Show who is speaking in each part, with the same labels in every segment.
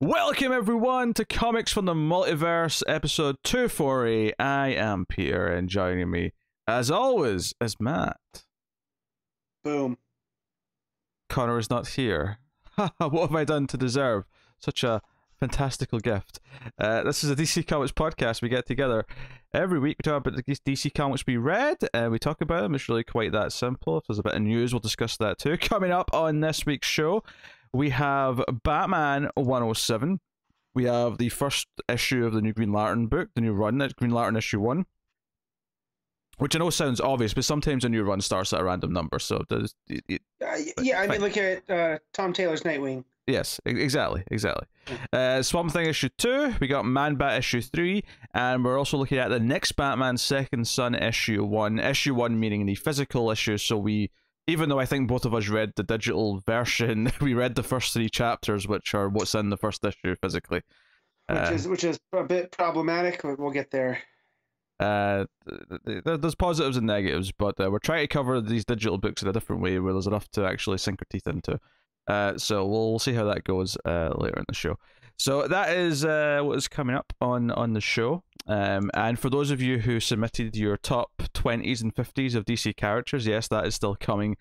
Speaker 1: Welcome everyone to Comics from the Multiverse, episode 240. I am Peter, and joining me, as always, is Matt.
Speaker 2: Boom.
Speaker 1: Connor is not here. What have I done to deserve such a fantastical gift? This is a DC Comics podcast. We get together every week. We talk about the DC Comics we read, and we talk about them. It's really quite that simple. If there's a bit of news, we'll discuss that too. Coming up on this week's show, we have Batman 107. We have the first issue of the new Green Lantern book, the new run, Green Lantern issue 1. Which I know sounds obvious, but sometimes a new run starts at a random number, so
Speaker 2: yeah, I mean, look at Tom Taylor's Nightwing.
Speaker 1: Yes, exactly. Swamp Thing issue 2, we got Man-Bat issue 3, and we're also looking at the next Batman Second Son issue 1. Issue 1 meaning the physical issue, so even though I think both of us read the digital version, we read the first 3 chapters, which are what's in the first issue physically.
Speaker 2: Which is a bit problematic, but we'll get there.
Speaker 1: There's positives and negatives, but we're trying to cover these digital books in a different way where there's enough to actually sink our teeth into. So we'll see how that goes later in the show. So that is what is coming up on the show. And for those of you who submitted your top 20s and 50s of DC characters, yes, that is still coming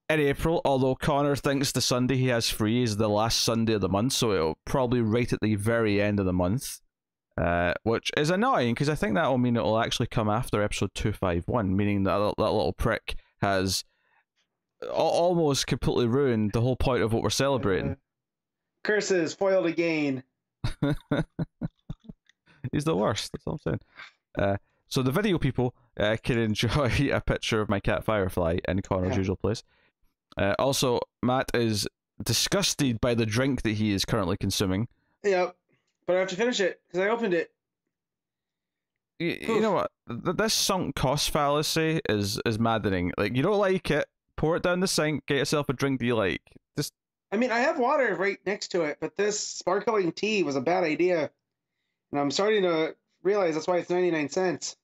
Speaker 1: in April, although Connor thinks the Sunday he has free is the last Sunday of the month, so it'll probably right at the very end of the month. Which is annoying, because I think that will mean it will actually come after episode 251, meaning that little prick has almost completely ruined the whole point of what we're celebrating.
Speaker 2: Curses foiled again.
Speaker 1: He's the worst, that's all I'm saying. So the video people can enjoy a picture of my cat Firefly in Connor's usual place. Also, Matt is disgusted by the drink that he is currently consuming.
Speaker 2: Yep. But I have to finish it, because I opened it.
Speaker 1: You know what? This sunk cost fallacy is maddening. Like, you don't like it, pour it down the sink, get yourself a drink that you like. Just...
Speaker 2: I mean, I have water right next to it, but this sparkling tea was a bad idea. And I'm starting to realize that's why it's 99 cents.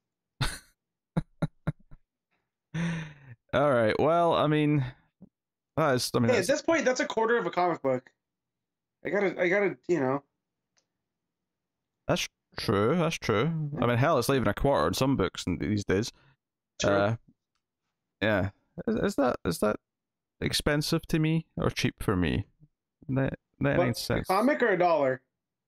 Speaker 1: Alright, well, I mean...
Speaker 2: Hey, at this point, that's a quarter of a comic book. I gotta, you know...
Speaker 1: That's true. I mean, hell, it's not even a quarter in some books these days.
Speaker 2: True.
Speaker 1: Yeah. Is that expensive to me or cheap for me? 99 cents.
Speaker 2: A comic or $1?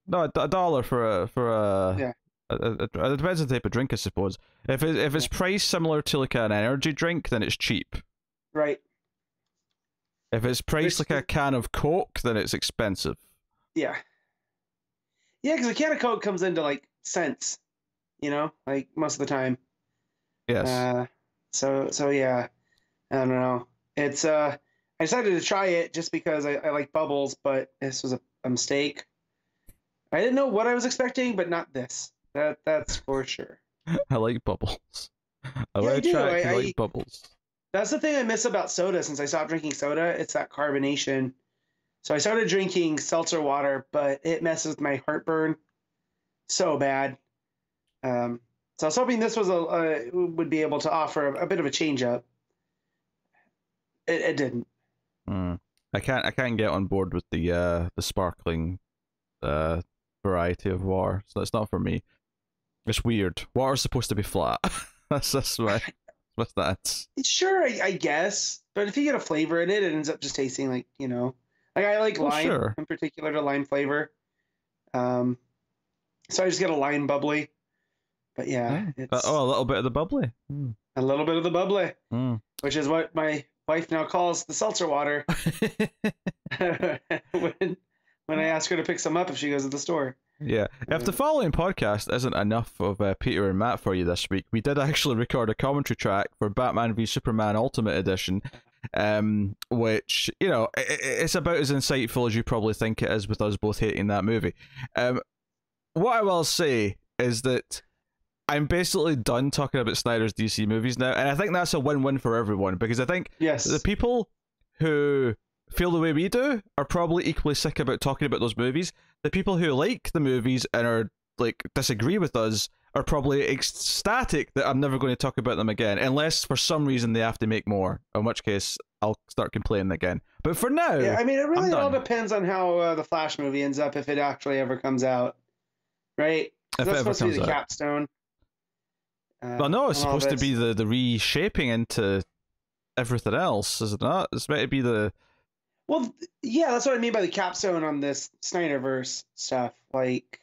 Speaker 1: No, a dollar for a
Speaker 2: yeah.
Speaker 1: It depends on the type of drink, I suppose. If it's priced similar to like an energy drink, then it's cheap.
Speaker 2: Right.
Speaker 1: If it's priced like a can of Coke, then it's expensive.
Speaker 2: Yeah. Yeah, because a can of Coke comes into like cents, you know, like most of the time.
Speaker 1: Yes.
Speaker 2: So yeah, I don't know. It's I decided to try it just because I like bubbles, but this was a mistake. I didn't know what I was expecting, but not this. That's for sure.
Speaker 1: I like bubbles. I like bubbles.
Speaker 2: That's the thing I miss about soda since I stopped drinking soda. It's that carbonation. So I started drinking seltzer water, but it messes with my heartburn so bad. So I was hoping this was would be able to offer a bit of a change up. It didn't.
Speaker 1: I can't get on board with the sparkling variety of water. So it's not for me. It's weird. Water's supposed to be flat. that's what's that?
Speaker 2: Sure, I guess. But if you get a flavor in it, it ends up just tasting like, you know. Like I like lime in particular, the lime flavor. So I just get a lime bubbly. But yeah, it's
Speaker 1: a little bit of the bubbly.
Speaker 2: A little bit of the bubbly, which is what my wife now calls the seltzer water. when I ask her to pick some up if she goes to the store.
Speaker 1: Yeah. If the following podcast isn't enough of Peter and Matt for you this week, we did actually record a commentary track for Batman v Superman Ultimate Edition. Which, you know, it's about as insightful as you probably think it is with us both hating that movie. What I will say is that I'm basically done talking about Snyder's DC movies now, and I think that's a win-win for everyone, because I think the people who feel the way we do are probably equally sick about talking about those movies. The people who like the movies and are like disagree with us are probably ecstatic that I'm never going to talk about them again, unless for some reason they have to make more, in which case I'll start complaining again. But for now,
Speaker 2: yeah, I mean, it really all
Speaker 1: done.
Speaker 2: depends on how the Flash movie ends up, if it actually ever comes out, right?
Speaker 1: If it
Speaker 2: That's
Speaker 1: ever
Speaker 2: supposed to be
Speaker 1: comes
Speaker 2: the
Speaker 1: out.
Speaker 2: capstone.
Speaker 1: Well, no, it's
Speaker 2: and all
Speaker 1: supposed to
Speaker 2: this.
Speaker 1: be the reshaping into everything else, is it not? It's meant to be the...
Speaker 2: Well, yeah, that's what I mean by the capstone on this Snyderverse stuff. Like,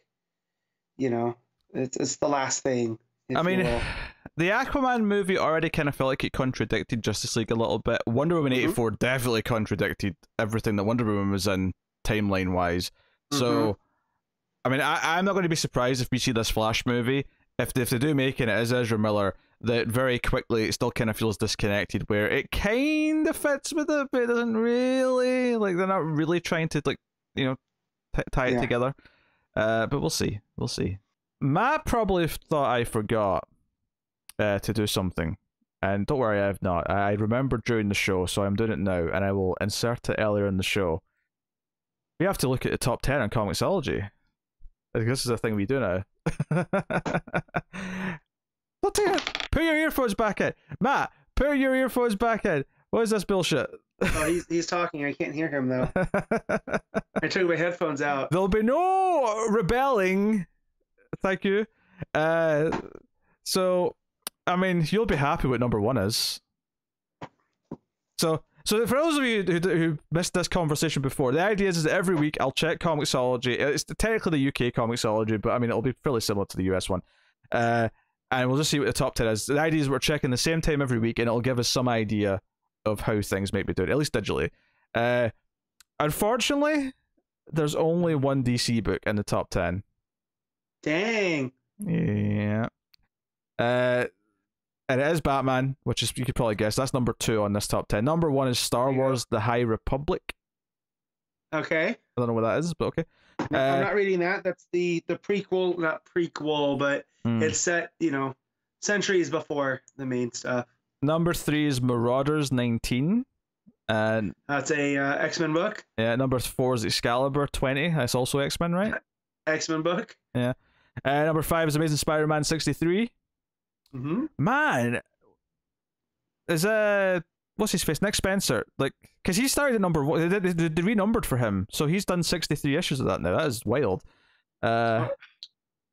Speaker 2: you know, it's the last thing.
Speaker 1: I mean, the Aquaman movie already kind of felt like it contradicted Justice League a little bit. Wonder Woman 84 definitely contradicted everything that Wonder Woman was in, timeline-wise. So, I mean, I'm not going to be surprised if we see this Flash movie. If they do make it as Ezra Miller, that very quickly it still kind of feels disconnected, where it kind of fits with it, but it doesn't really. Like, they're not really trying to, like, you know, tie it together. But we'll see. We'll see. Matt probably thought I forgot to do something. And don't worry, I have not. I remembered during the show, so I'm doing it now, and I will insert it earlier in the show. We have to look at the top 10 on ComiXology. This is a thing we do now. Put your earphones back in. Matt, put your earphones back in. What is this bullshit?
Speaker 2: Oh, he's talking. I can't hear him, though. I took my headphones out.
Speaker 1: There'll be no rebelling. Thank you. So, I mean, you'll be happy what number 1 is. So for those of you who missed this conversation before, the idea is that every week I'll check ComiXology. It's technically the UK ComiXology, but I mean, it'll be fairly similar to the US one. And we'll just see what the top 10 is. The idea is we're checking the same time every week, and it'll give us some idea of how things might be doing, at least digitally. Unfortunately, there's only one DC book in the top 10.
Speaker 2: Dang.
Speaker 1: Yeah. And it is Batman, which is, you could probably guess, that's number 2 on this top 10. Number 1 is Star Wars The High Republic.
Speaker 2: Okay.
Speaker 1: I don't know what that is, but okay.
Speaker 2: No, I'm not reading that. That's the prequel, not prequel, but it's set, you know, centuries before the main stuff.
Speaker 1: Number 3 is Marauders 19. And
Speaker 2: that's a X-Men book.
Speaker 1: Yeah, number 4 is Excalibur 20. That's also X-Men, right?
Speaker 2: X-Men book.
Speaker 1: Yeah. Number 5 is Amazing Spider-Man 63. Man, is what's his face? Nick Spencer, like, because he started at number 1. They renumbered for him, so he's done 63 issues of that now. That is wild.
Speaker 2: But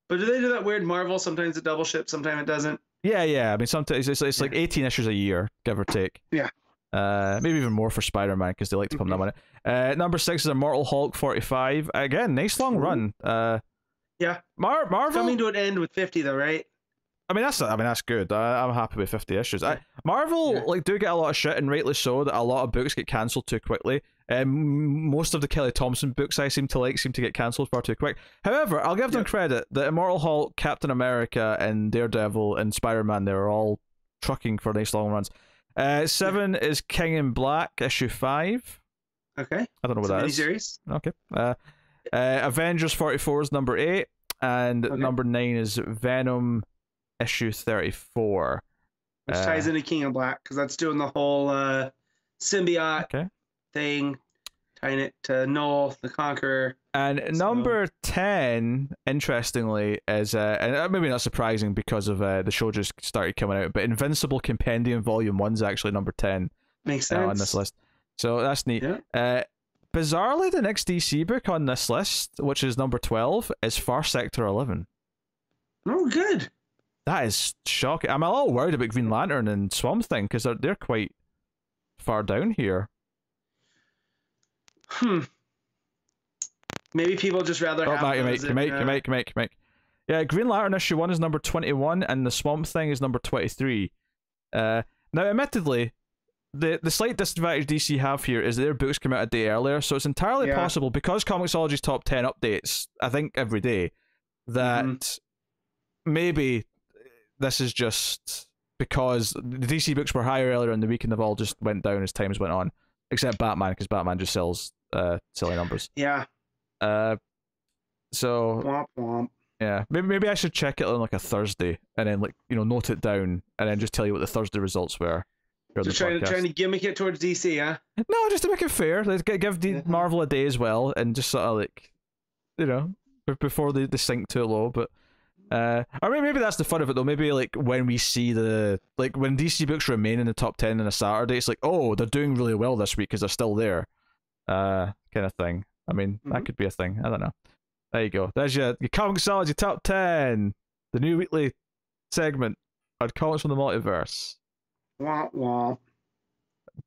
Speaker 2: do they do that weird Marvel? Sometimes it double ships, sometimes it doesn't.
Speaker 1: Yeah. I mean, sometimes it's like 18 issues a year, give or take.
Speaker 2: Yeah.
Speaker 1: Maybe even more for Spider-Man because they like to pump that money. Number 6 is Immortal Hulk 45. Again, nice long run.
Speaker 2: Yeah.
Speaker 1: Marvel
Speaker 2: coming to an end with 50 though, right?
Speaker 1: I mean that's good. I'm happy with 50 issues. Marvel like do get a lot of shit, and rightly so, that a lot of books get cancelled too quickly. Most of the Kelly Thompson books I seem to get cancelled far too quick. However, I'll give them credit. The Immortal Hulk, Captain America, and Daredevil, and Spider-Man, they were all trucking for nice long runs. 7 is King in Black, issue 5.
Speaker 2: Okay.
Speaker 1: I don't know what that is.
Speaker 2: Miniseries.
Speaker 1: Okay. Avengers 44 is number 8, and number 9 is Venom issue 34.
Speaker 2: Which ties into King in Black, because that's doing the whole symbiote thing, tying it to Null, the Conqueror.
Speaker 1: And number 10, interestingly, is, and maybe not surprising because of the show just started coming out, but Invincible Compendium Volume 1 is actually number 10.
Speaker 2: Makes sense.
Speaker 1: On this list. So that's neat.
Speaker 2: Yeah.
Speaker 1: Bizarrely, the next DC book on this list, which is number 12, is Far Sector 11.
Speaker 2: Oh, good.
Speaker 1: That is shocking. I'm a little worried about Green Lantern and Swamp Thing because they're quite far down here.
Speaker 2: Maybe people just rather have
Speaker 1: make. Yeah, Green Lantern issue 1 is number 21, and the Swamp Thing is number 23. Now, admittedly, the slight disadvantage DC have here is their books come out a day earlier, so it's entirely possible, because ComiXology's top 10 updates, I think, every day, that maybe this is just because the DC books were higher earlier in the week and they've all just went down as times went on, except Batman, because Batman just sells silly numbers.
Speaker 2: Yeah.
Speaker 1: So
Speaker 2: womp womp.
Speaker 1: Yeah, maybe I should check it on like a Thursday and then, like, you know, note it down and then just tell you what the Thursday results were.
Speaker 2: Just trying to gimmick it towards DC, huh?
Speaker 1: No, just to make it fair. Like, give Marvel a day as well, and just sort of, like, you know, before they sink too low. But Or maybe that's the fun of it though. Maybe like when we see when DC books remain in the top 10 on a Saturday, it's like, oh, they're doing really well this week because they're still there, kind of thing. I mean, that could be a thing. I don't know. There you go. There's your ComiXology top 10, the new weekly segment on comics from the multiverse.
Speaker 2: Wah, wah.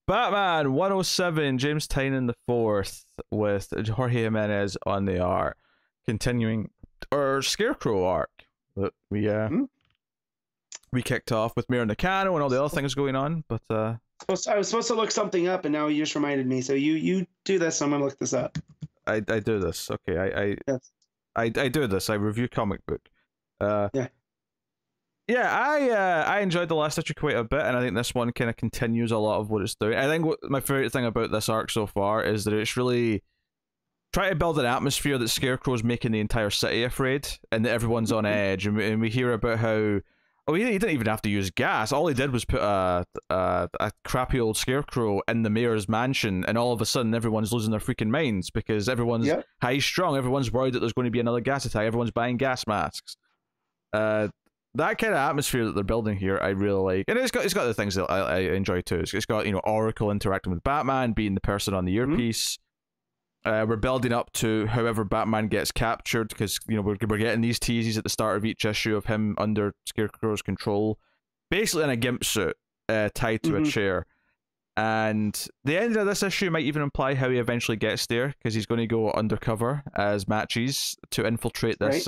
Speaker 1: Batman 107, James Tynion the fourth, with Jorge Jiminez on the art, continuing our Scarecrow arc that we kicked off with Mira Nakano and all the other things going on. But
Speaker 2: I was supposed to look something up, and now you just reminded me. So you do this. I'm gonna look this up.
Speaker 1: I do this. Okay, I do this. I review comic book. I enjoyed the last issue quite a bit, and I think this one kind of continues a lot of what it's doing. I think my favorite thing about this arc so far is that it's really trying to build an atmosphere that Scarecrow's making the entire city afraid, and that everyone's on edge. And we hear about how he didn't even have to use gas. All he did was put a crappy old Scarecrow in the mayor's mansion, and all of a sudden everyone's losing their freaking minds because everyone's high strung. Everyone's worried that there's going to be another gas attack. Everyone's buying gas masks. That kind of atmosphere that they're building here, I really like, and it's got the things that I enjoy too. It's got Oracle interacting with Batman, being the person on the earpiece. We're building up to however Batman gets captured, because we're getting these teases at the start of each issue of him under Scarecrow's control, basically in a gimp suit, tied to a chair. And the end of this issue might even imply how he eventually gets there, because he's going to go undercover as Matches to infiltrate this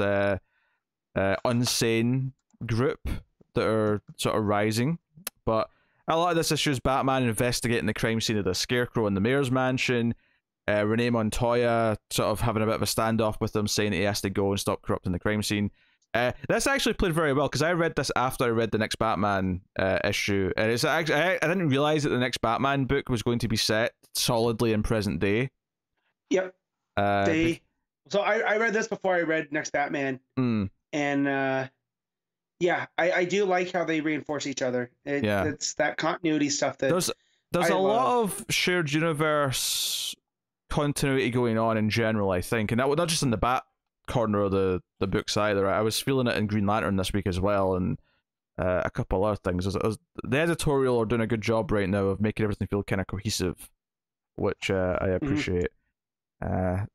Speaker 1: unsane group that are sort of rising. But a lot of this issue is Batman investigating the crime scene of the Scarecrow in the mayor's mansion. Renee Montoya sort of having a bit of a standoff with him, saying that he has to go and stop corrupting the crime scene. This actually played very well, because I read this after I read the next Batman issue, and it's actually I didn't realize that the next Batman book was going to be set solidly in present day. Yep.
Speaker 2: So I read this before I read next Batman, and I do like how they reinforce each other. It's that continuity stuff that
Speaker 1: there's a lot of shared universe continuity going on in general, I think, and that not just in the Bat corner of the books either. I was feeling it in Green Lantern this week as well, and a couple other things. The editorial are doing a good job right now of making everything feel kind of cohesive, which I appreciate.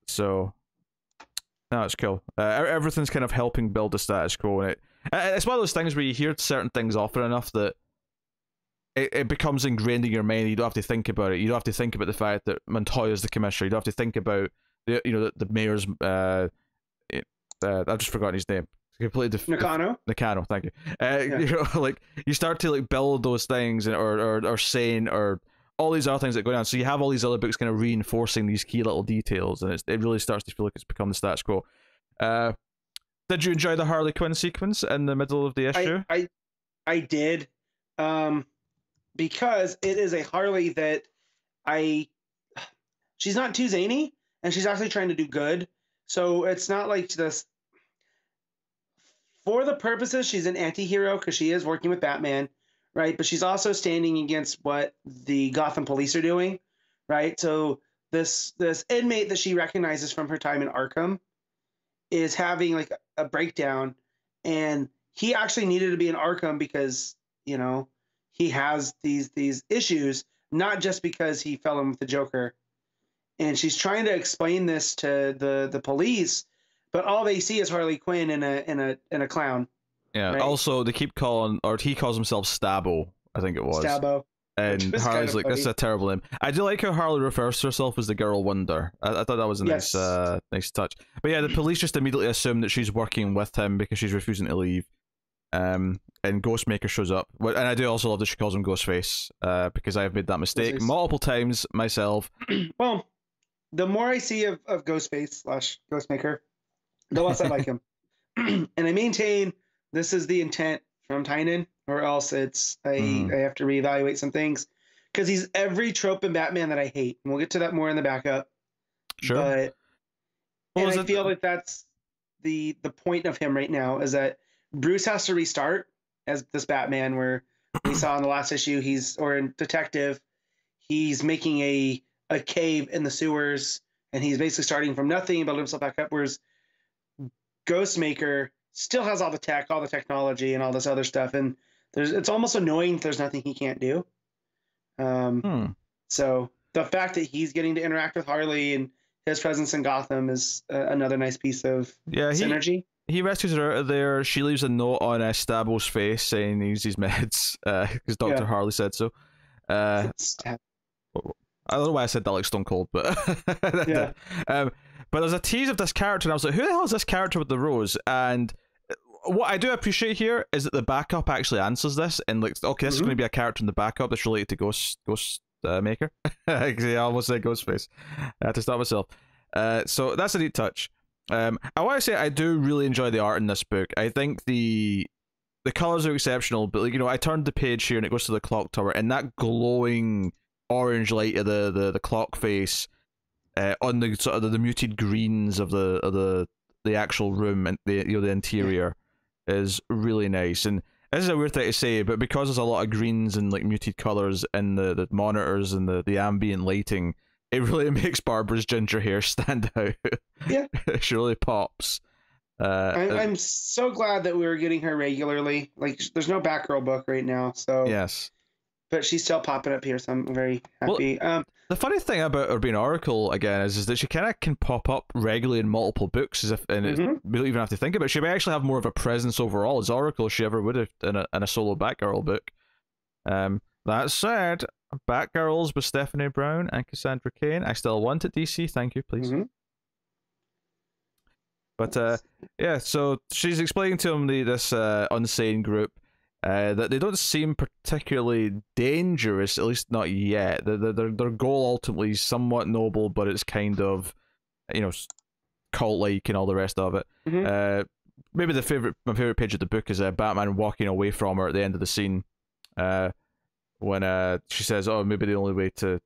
Speaker 1: So no, it's cool. Everything's kind of helping build the status quo, and it's one of those things where you hear certain things often enough that it becomes ingrained in your mind. You don't have to think about it. You don't have to think about the fact that Montoya's the commissioner. You don't have to think about the mayor's. I've just forgotten his name. Completely Nakano. Thank you. You start to build those things, or Sane, or all these other things that go down. So you have all these other books kind of reinforcing these key little details, and it really starts to feel like it's become the status quo. Did you enjoy the Harley Quinn sequence in the middle of the issue?
Speaker 2: I did. Because it is a Harley that she's not too zany, and she's actually trying to do good. So it's not like this. For the purposes, she's an anti-hero because she is working with Batman, right? But she's also standing against what the Gotham police are doing, right? So this inmate that she recognizes from her time in Arkham is having a breakdown, and he actually needed to be in Arkham because he has these issues, not just because he fell in with the Joker. And she's trying to explain this to the police, but all they see is Harley Quinn in a clown.
Speaker 1: Yeah. Right? Also, they keep calling, or he calls himself Stabbo, I think it was.
Speaker 2: Stabbo.
Speaker 1: And Harley's like, "That's a terrible name." I do like how Harley refers to herself as the Girl Wonder. I thought that was a nice touch. But yeah, the police just immediately assume that she's working with him because she's refusing to leave. And Ghostmaker shows up, and I do also love that she calls him Ghostface, because I have made that mistake multiple times myself.
Speaker 2: Well, the more I see of Ghostface / Ghostmaker, the less I like him. And I maintain this is the intent from Tynion, or else it's I have to reevaluate some things, because he's every trope in Batman that I hate, and we'll get to that more in the backup.
Speaker 1: Sure.
Speaker 2: But I feel like that's the point of him right now, is that Bruce has to restart as this Batman, where we saw in the last issue, in Detective, he's making a cave in the sewers, and he's basically starting from nothing and building himself back up, whereas Ghostmaker still has all the tech, all the technology, and all this other stuff. And it's almost annoying that there's nothing he can't do. So the fact that he's getting to interact with Harley and his presence in Gotham is another nice piece of synergy.
Speaker 1: He rescues her out of there. She leaves a note on Stabo's face saying he needs his meds because Dr. Harley said so. I don't know why I said that like Stone Cold, but yeah. But there's a tease of this character, and I was like, who the hell is this character with the rose? And what I do appreciate here is that the backup actually answers this, and like, okay, this is going to be a character in the backup that's related to Ghost Maker. I almost said Ghostface. I had to stop myself. So that's a neat touch. I want to say I do really enjoy the art in this book. I think the colors are exceptional, but like, you know, I turned the page here and it goes to the clock tower, and that glowing orange light of the clock face on the sort of the muted greens of the actual room and the interior is really nice. And this is a weird thing to say, but because there's a lot of greens and like muted colors in the monitors and the ambient lighting, it really makes Barbara's ginger hair stand out. Yeah. She really pops.
Speaker 2: I'm so glad that we were getting her regularly. Like, there's no Batgirl book right now, so
Speaker 1: yes.
Speaker 2: But she's still popping up here, so I'm very happy. Well,
Speaker 1: the funny thing about her being Oracle again is that she kind of can pop up regularly in multiple books, as if, and we don't even have to think about it. She may actually have more of a presence overall as Oracle as she ever would have in a solo Batgirl book. That said, Batgirls with Stephanie Brown and Cassandra Cain. I still want it, DC. Thank you, please. But yeah, so she's explaining to him this unsane group that they don't seem particularly dangerous, at least not yet. Their goal ultimately is somewhat noble, but it's kind of, you know, cult-like and all the rest of it. Maybe my favorite page of the book is Batman walking away from her at the end of the scene. When she says, "Oh, maybe the only way to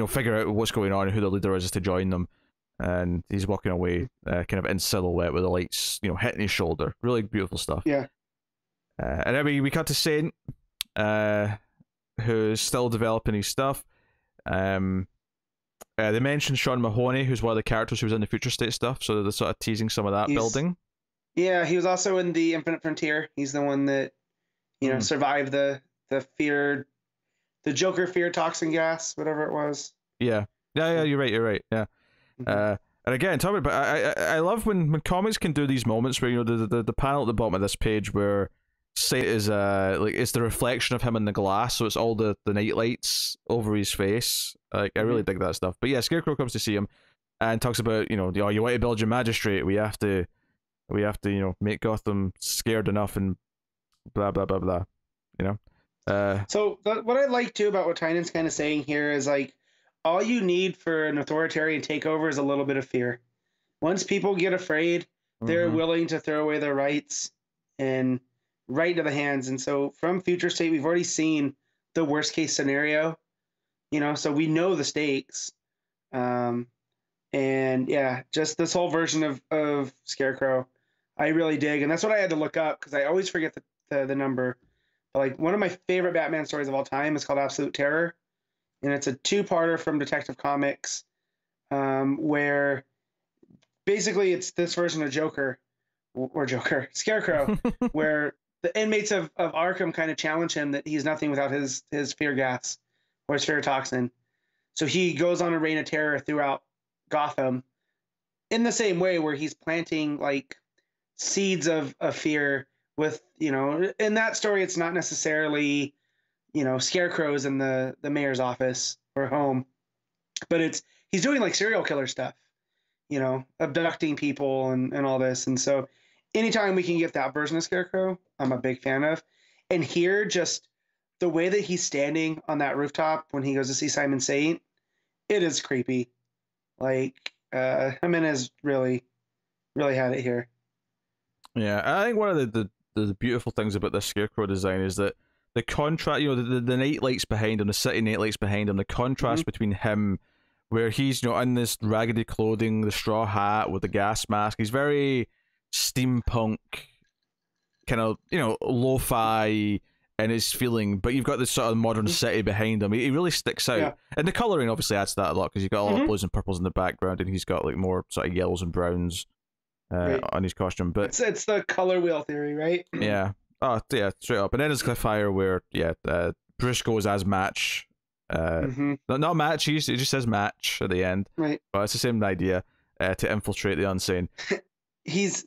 Speaker 1: figure out what's going on and who the leader is to join them," and he's walking away, kind of in silhouette with the lights, hitting his shoulder. Really beautiful stuff.
Speaker 2: Yeah.
Speaker 1: And then we cut to Saint, who's still developing his stuff. They mentioned Sean Mahoney, who's one of the characters who was in the Future State stuff, so they're sort of teasing some of that building.
Speaker 2: Yeah, he was also in the Infinite Frontier. He's the one that survived the Joker fear toxin gas, whatever it was.
Speaker 1: Yeah, you're right. Yeah. And again, talking about, I love when comics can do these moments where the panel at the bottom of this page where Saint is it's the reflection of him in the glass, so it's all the night lights over his face. Like, I really dig that stuff. But yeah, Scarecrow comes to see him and talks about you want to build your magistrate, we have to make Gotham scared enough and blah blah blah blah. So
Speaker 2: what I like too about what Tynion's kind of saying here is like, all you need for an authoritarian takeover is a little bit of fear. Once people get afraid, they're willing to throw away their rights and right to the hands. And so from Future State, we've already seen the worst case scenario, so we know the stakes. And yeah, just this whole version of Scarecrow, I really dig. And that's what I had to look up because I always forget the number. But like, one of my favorite Batman stories of all time is called Absolute Terror. And it's a two-parter from Detective Comics, where basically it's this version of Scarecrow, where the inmates of Arkham kind of challenge him that he's nothing without his fear gas or his fear toxin. So he goes on a reign of terror throughout Gotham in the same way where he's planting like seeds of fear with, in that story, it's not necessarily scarecrows in the mayor's office or home, but he's doing like serial killer stuff, abducting people and all this. And so anytime we can get that version of Scarecrow, I'm a big fan of. And here, just the way that he's standing on that rooftop when he goes to see Simon Saint, it is creepy. Like, Jiminez really, really had it here.
Speaker 1: Yeah, I think one of the beautiful things about this Scarecrow design is that the contrast, the night lights behind him, the city night lights behind him, the contrast between him, where he's, in this raggedy clothing, the straw hat with the gas mask, he's very steampunk, kind of, lo-fi in his feeling, but you've got this sort of modern city behind him. He really sticks out. Yeah. And the colouring obviously adds to that a lot, because you've got a lot of blues and purples in the background, and he's got like more sort of yellows and browns
Speaker 2: Right.
Speaker 1: on his costume. But
Speaker 2: it's the color wheel theory, right?
Speaker 1: yeah. Oh, yeah, straight up. And then there's Cliffhanger where, Bruce goes as Match. Not Match, he just says Match at the end.
Speaker 2: Right.
Speaker 1: But it's the same idea, to infiltrate the Unsane.
Speaker 2: He's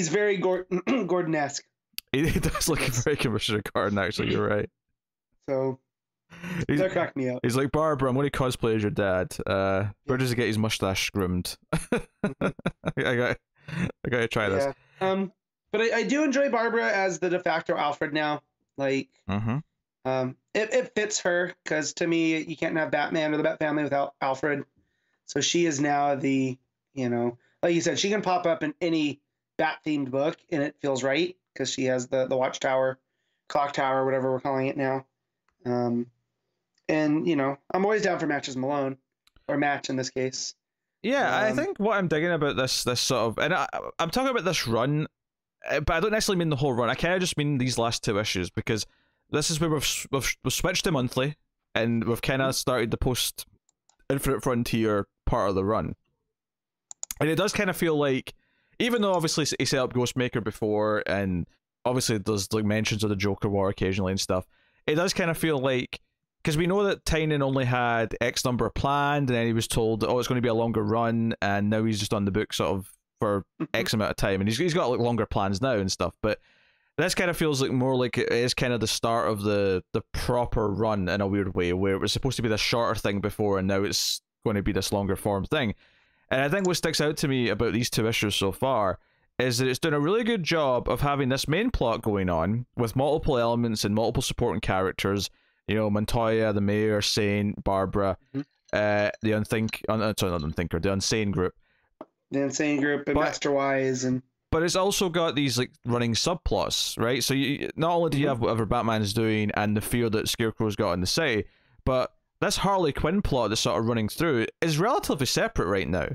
Speaker 2: very Gordon-esque.
Speaker 1: He does look very Commissioner Gordon, actually, you're right.
Speaker 2: So, that cracked me up.
Speaker 1: He's like, Barbara, I'm going to cosplay as your dad. Where does he get his mustache groomed? I got to try this.
Speaker 2: But I do enjoy Barbara as the de facto Alfred now. Like, it fits her, because to me, you can't have Batman or the Bat family without Alfred. So she is now the, like you said, she can pop up in any Bat-themed book, and it feels right, because she has the Watchtower, Clock Tower, whatever we're calling it now. And, I'm always down for Matches Malone, or Match in this case.
Speaker 1: Yeah, I think what I'm digging about this sort of, and I'm talking about this run, but I don't necessarily mean the whole run. I kind of just mean these last 2 issues, because this is where we've switched to monthly, and we've kind of started the post Infinite Frontier part of the run. And it does kind of feel like, even though obviously he set up Ghostmaker before, and obviously there's like mentions of the Joker War occasionally and stuff, it does kind of feel like, because we know that Tynion only had X number planned, and then he was told, oh, it's going to be a longer run, and now he's just on the book sort of for X amount of time, and he's got like longer plans now and stuff, but this kind of feels like more like it is kind of the start of the proper run in a weird way, where it was supposed to be this shorter thing before, and now it's going to be this longer form thing. And I think what sticks out to me about these 2 issues so far is that it's done a really good job of having this main plot going on with multiple elements and multiple supporting characters. Montoya, the Mayor, Saint, Barbara, the Unsane Group.
Speaker 2: The Insane Group, and Master Wise, and...
Speaker 1: But it's also got these like running subplots, right? So you not only do you have whatever Batman is doing and the fear that Scarecrow's got on the say, but this Harley Quinn plot that's sort of running through is relatively separate right now.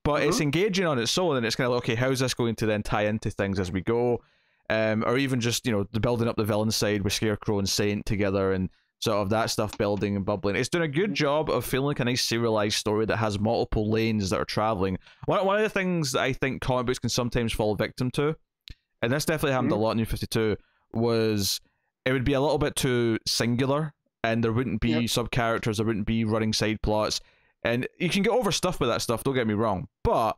Speaker 1: But it's engaging on its own, and it's kind of like, okay, how's this going to then tie into things as we go? Or even just, the building up the villain side with Scarecrow and Saint together, and sort of that stuff building and bubbling. It's doing a good job of feeling like a nice serialized story that has multiple lanes that are traveling. One of the things that I think comic books can sometimes fall victim to, and this definitely happened a lot in New 52, was it would be a little bit too singular, and there wouldn't be sub-characters, there wouldn't be running side plots, and you can get over stuff with that stuff, don't get me wrong, but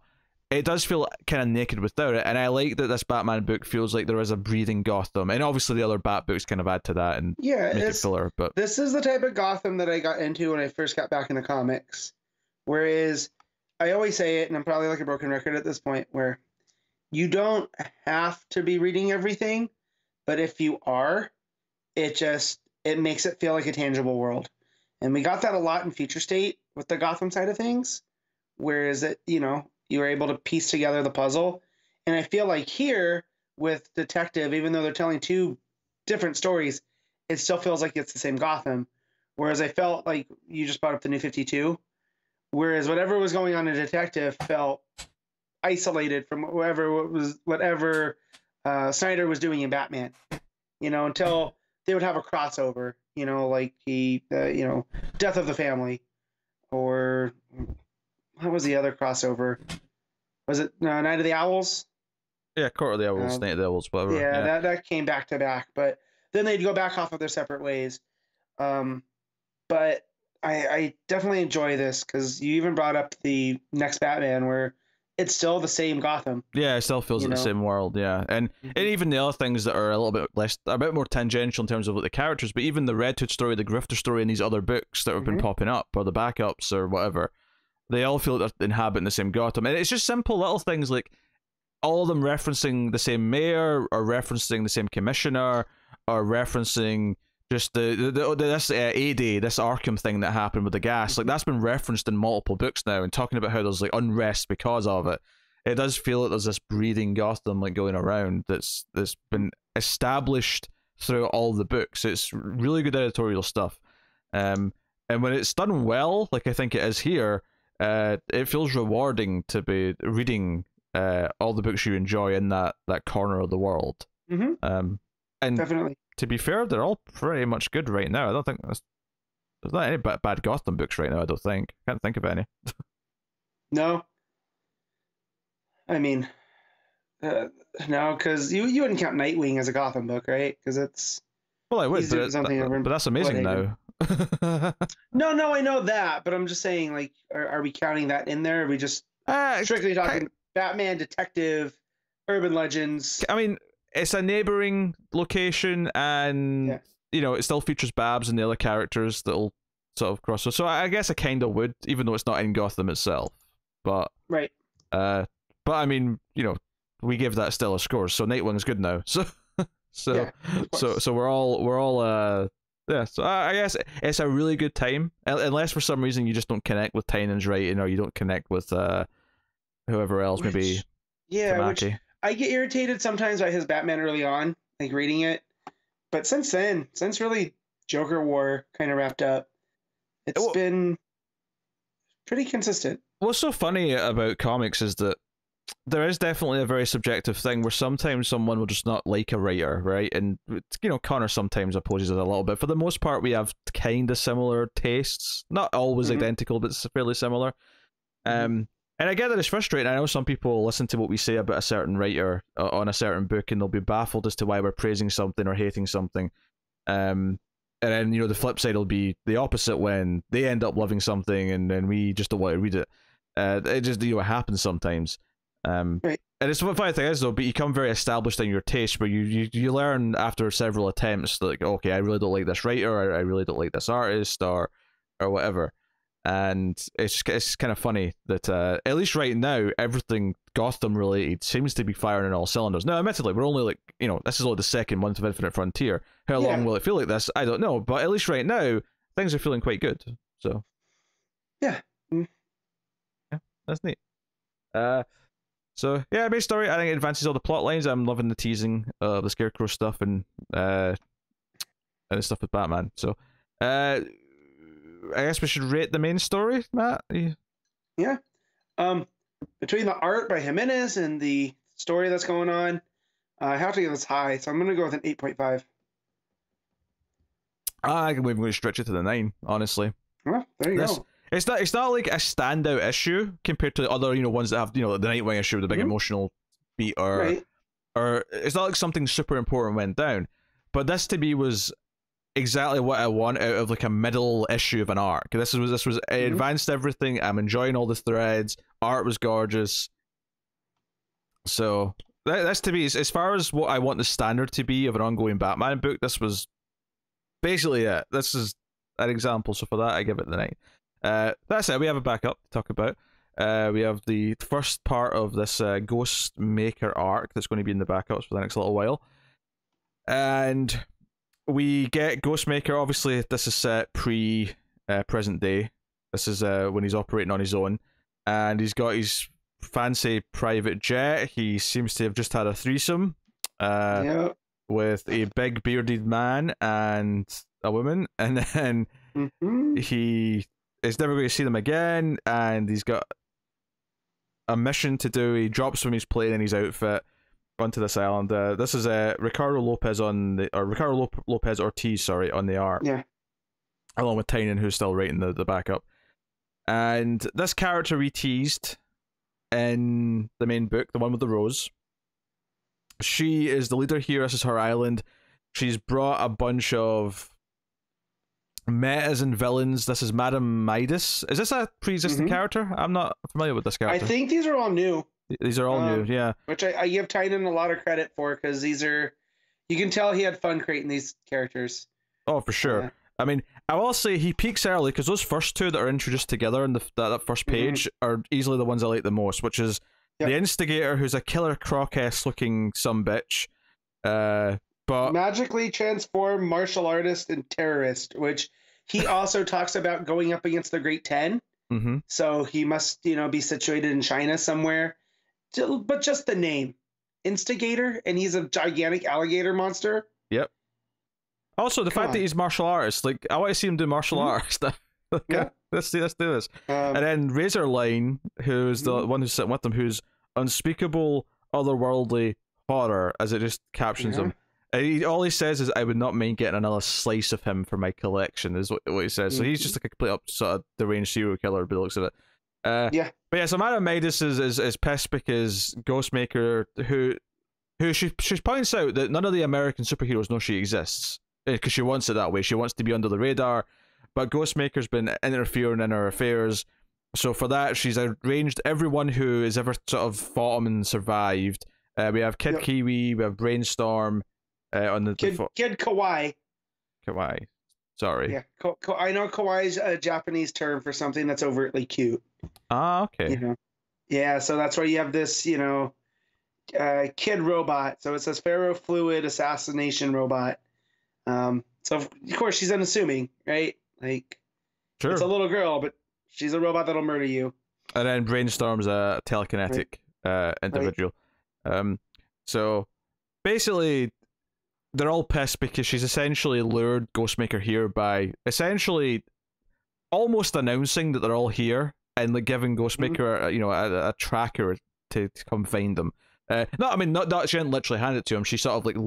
Speaker 1: it does feel kind of naked without it, and I like that this Batman book feels like there is a breathing Gotham, and obviously the other Bat books kind of add to that and make it filler. But
Speaker 2: this is the type of Gotham that I got into when I first got back into comics. Whereas I always say it, and I'm probably like a broken record at this point, where you don't have to be reading everything, but if you are, it makes it feel like a tangible world. And we got that a lot in Future State with the Gotham side of things, whereas you were able to piece together the puzzle. And I feel like here with Detective, even though they're telling 2 different stories, it still feels like it's the same Gotham. Whereas I felt like you just brought up the New 52, whereas whatever was going on in Detective felt isolated from whatever Snyder was doing in Batman, until they would have a crossover, like the Death of the Family, or what was the other crossover? Was it Night of the Owls?
Speaker 1: Yeah, Court of the Owls, Night of the Owls, whatever.
Speaker 2: Yeah, that came back to back, but then they'd go back off of their separate ways. But I definitely enjoy this, because you even brought up the next Batman, where it's still the same Gotham.
Speaker 1: Yeah, it still feels like the same world, yeah. And even the other things that are a little bit a bit more tangential in terms of the characters, but even the Red Hood story, the Grifter story, and these other books that have been popping up, or the backups or whatever, they all feel like they're inhabiting the same Gotham. And it's just simple little things like all of them referencing the same mayor, or referencing the same commissioner, or referencing just this A-Day, this Arkham thing that happened with the gas. Like, that's been referenced in multiple books now, and talking about how there's like unrest because of it. It does feel like there's this breathing Gotham like going around that's been established through all the books. It's really good editorial stuff. And when it's done well, like I think it is here, it feels rewarding to be reading all the books you enjoy in that corner of the world. And
Speaker 2: definitely,
Speaker 1: to be fair, they're all pretty much good right now. I don't think there's not any bad Gotham books right now. I don't think. Can't think of any.
Speaker 2: No. I mean, No, because you wouldn't count Nightwing as a Gotham book, right? Because it's
Speaker 1: Well, I would,
Speaker 2: he's doing something over
Speaker 1: but that's amazing
Speaker 2: Bloodhaven.
Speaker 1: now.
Speaker 2: No, I know that, but I'm just saying, like, are we counting that in there? Or are we just strictly talking Batman, Detective, Urban Legends?
Speaker 1: I mean, it's a neighboring location, and you know, it still features Babs and the other characters that'll sort of cross. So I guess I kind of would, even though it's not in Gotham itself. But
Speaker 2: right.
Speaker 1: But I mean, you know, we give that still a score, so Nightwing's good now. So we're all yeah. So I guess it's a really good time, unless for some reason you just don't connect with Tynion's writing, or you don't connect with whoever else, maybe.
Speaker 2: Yeah, which I get irritated sometimes by his Batman early on, like reading it, but since really Joker War kind of wrapped up, it's been pretty consistent.
Speaker 1: What's so funny about comics is that there is definitely a very subjective thing where sometimes someone will just not like a writer, right? And, you know, Connor sometimes opposes it a little bit. For the most part, we have kind of similar tastes. Not always identical, but it's fairly similar. And I get that it's frustrating. I know some people listen to what we say about a certain writer on a certain book, and they'll be baffled as to why we're praising something or hating something. And then, you know, the flip side will be the opposite when they end up loving something and then we just don't want to read it. It just, you know, it happens sometimes.
Speaker 2: Right.
Speaker 1: And it's the funny thing is though, but you become very established in your taste, but you learn after several attempts, like, okay, I really don't like this writer, or I really don't like this artist, or whatever. And it's kind of funny that at least right now, everything Gotham related seems to be firing on all cylinders. Now, admittedly, we're only like, you know, this is only the second month of Infinite Frontier. How long will it feel like this? I don't know, but at least right now, things are feeling quite good. So
Speaker 2: yeah,
Speaker 1: that's neat. So yeah, main story, I think it advances all the plot lines. I'm loving the teasing of the Scarecrow stuff and the stuff with Batman. So I guess we should rate the main story, Matt.
Speaker 2: Yeah. Between the art by Jiminez and the story that's going on, I have to give this high, so I'm gonna go with an 8.5.
Speaker 1: I can even stretch it to the 9, honestly.
Speaker 2: Well, there you go.
Speaker 1: It's not like a standout issue compared to other, you know, ones that have, you know, the Nightwing issue with the big emotional beat, or it's not like something super important went down. But this to me was exactly what I want out of like a middle issue of an arc. This was it advanced everything. I'm enjoying all the threads. Art was gorgeous. So that's to me, as far as what I want the standard to be of an ongoing Batman book, this was basically it. This is an example. So for that, I give it the 9. That's it. We have a backup to talk about. We have the first part of this Ghost Maker arc that's going to be in the backups for the next little while. And we get Ghost Maker. Obviously, this is set present day. This is when he's operating on his own. And he's got his fancy private jet. He seems to have just had a threesome with a big bearded man and a woman. And then he is never going to see them again, and he's got a mission to do. He drops from his plane and his outfit onto this island. This is Ricardo Lopez Lopez Ortiz, sorry, on the art.
Speaker 2: Yeah.
Speaker 1: Along with Tynion, who's still writing the backup. And this character we teased in the main book, the one with the rose. She is the leader here. This is her island. She's brought a bunch of metas and villains. This is Madame Midas. Is this a pre-existing character? I'm not familiar with this character.
Speaker 2: I think these are all new.
Speaker 1: These are all new, yeah.
Speaker 2: Which I give Tynion a lot of credit for, because these are, you can tell he had fun creating these characters.
Speaker 1: Oh, for sure. I mean, I will say he peaks early, because those first two that are introduced together in that first page are easily the ones I like the most, which is the Instigator, who's a Killer Croc-esque looking sumbitch. But
Speaker 2: magically transformed martial artist and terrorist, which he also talks about going up against the Great 10. So he must, you know, be situated in China somewhere. But just the name, Instigator, and he's a gigantic alligator monster. Yep.
Speaker 1: Also, the fact that he's martial artist, like, I want to see him do martial arts stuff. Okay, let's do this. And then Razorline, who's the one who's sitting with him, who's unspeakable, otherworldly horror, as it just captions him. All he says is, "I would not mind getting another slice of him for my collection," is what he says. So he's just like a complete up sort of deranged serial killer by the looks of it.
Speaker 2: Yeah.
Speaker 1: But yeah, so Madame Midas is pissed because Ghostmaker, who she points out that none of the American superheroes know she exists because she wants it that way. She wants to be under the radar, but Ghostmaker's been interfering in her affairs. So for that, she's arranged everyone who has ever sort of fought him and survived. We have Kid Kiwi, we have Brainstorm, on the
Speaker 2: Kid Kawaii.
Speaker 1: Kawaii. Sorry.
Speaker 2: Yeah, I know Kawaii's a Japanese term for something that's overtly cute.
Speaker 1: Ah, okay.
Speaker 2: You know? Yeah, so that's why you have this, you know, kid robot. So it's this ferrofluid assassination robot. So of course she's unassuming, right? Like,
Speaker 1: sure.
Speaker 2: It's a little girl, but she's a robot that'll murder you.
Speaker 1: And then Brainstorm's a telekinetic individual. Right. So basically, they're all pissed because she's essentially lured Ghostmaker here by essentially almost announcing that they're all here and like giving Ghostmaker a tracker to come find them. Not she didn't literally hand it to him. She sort of like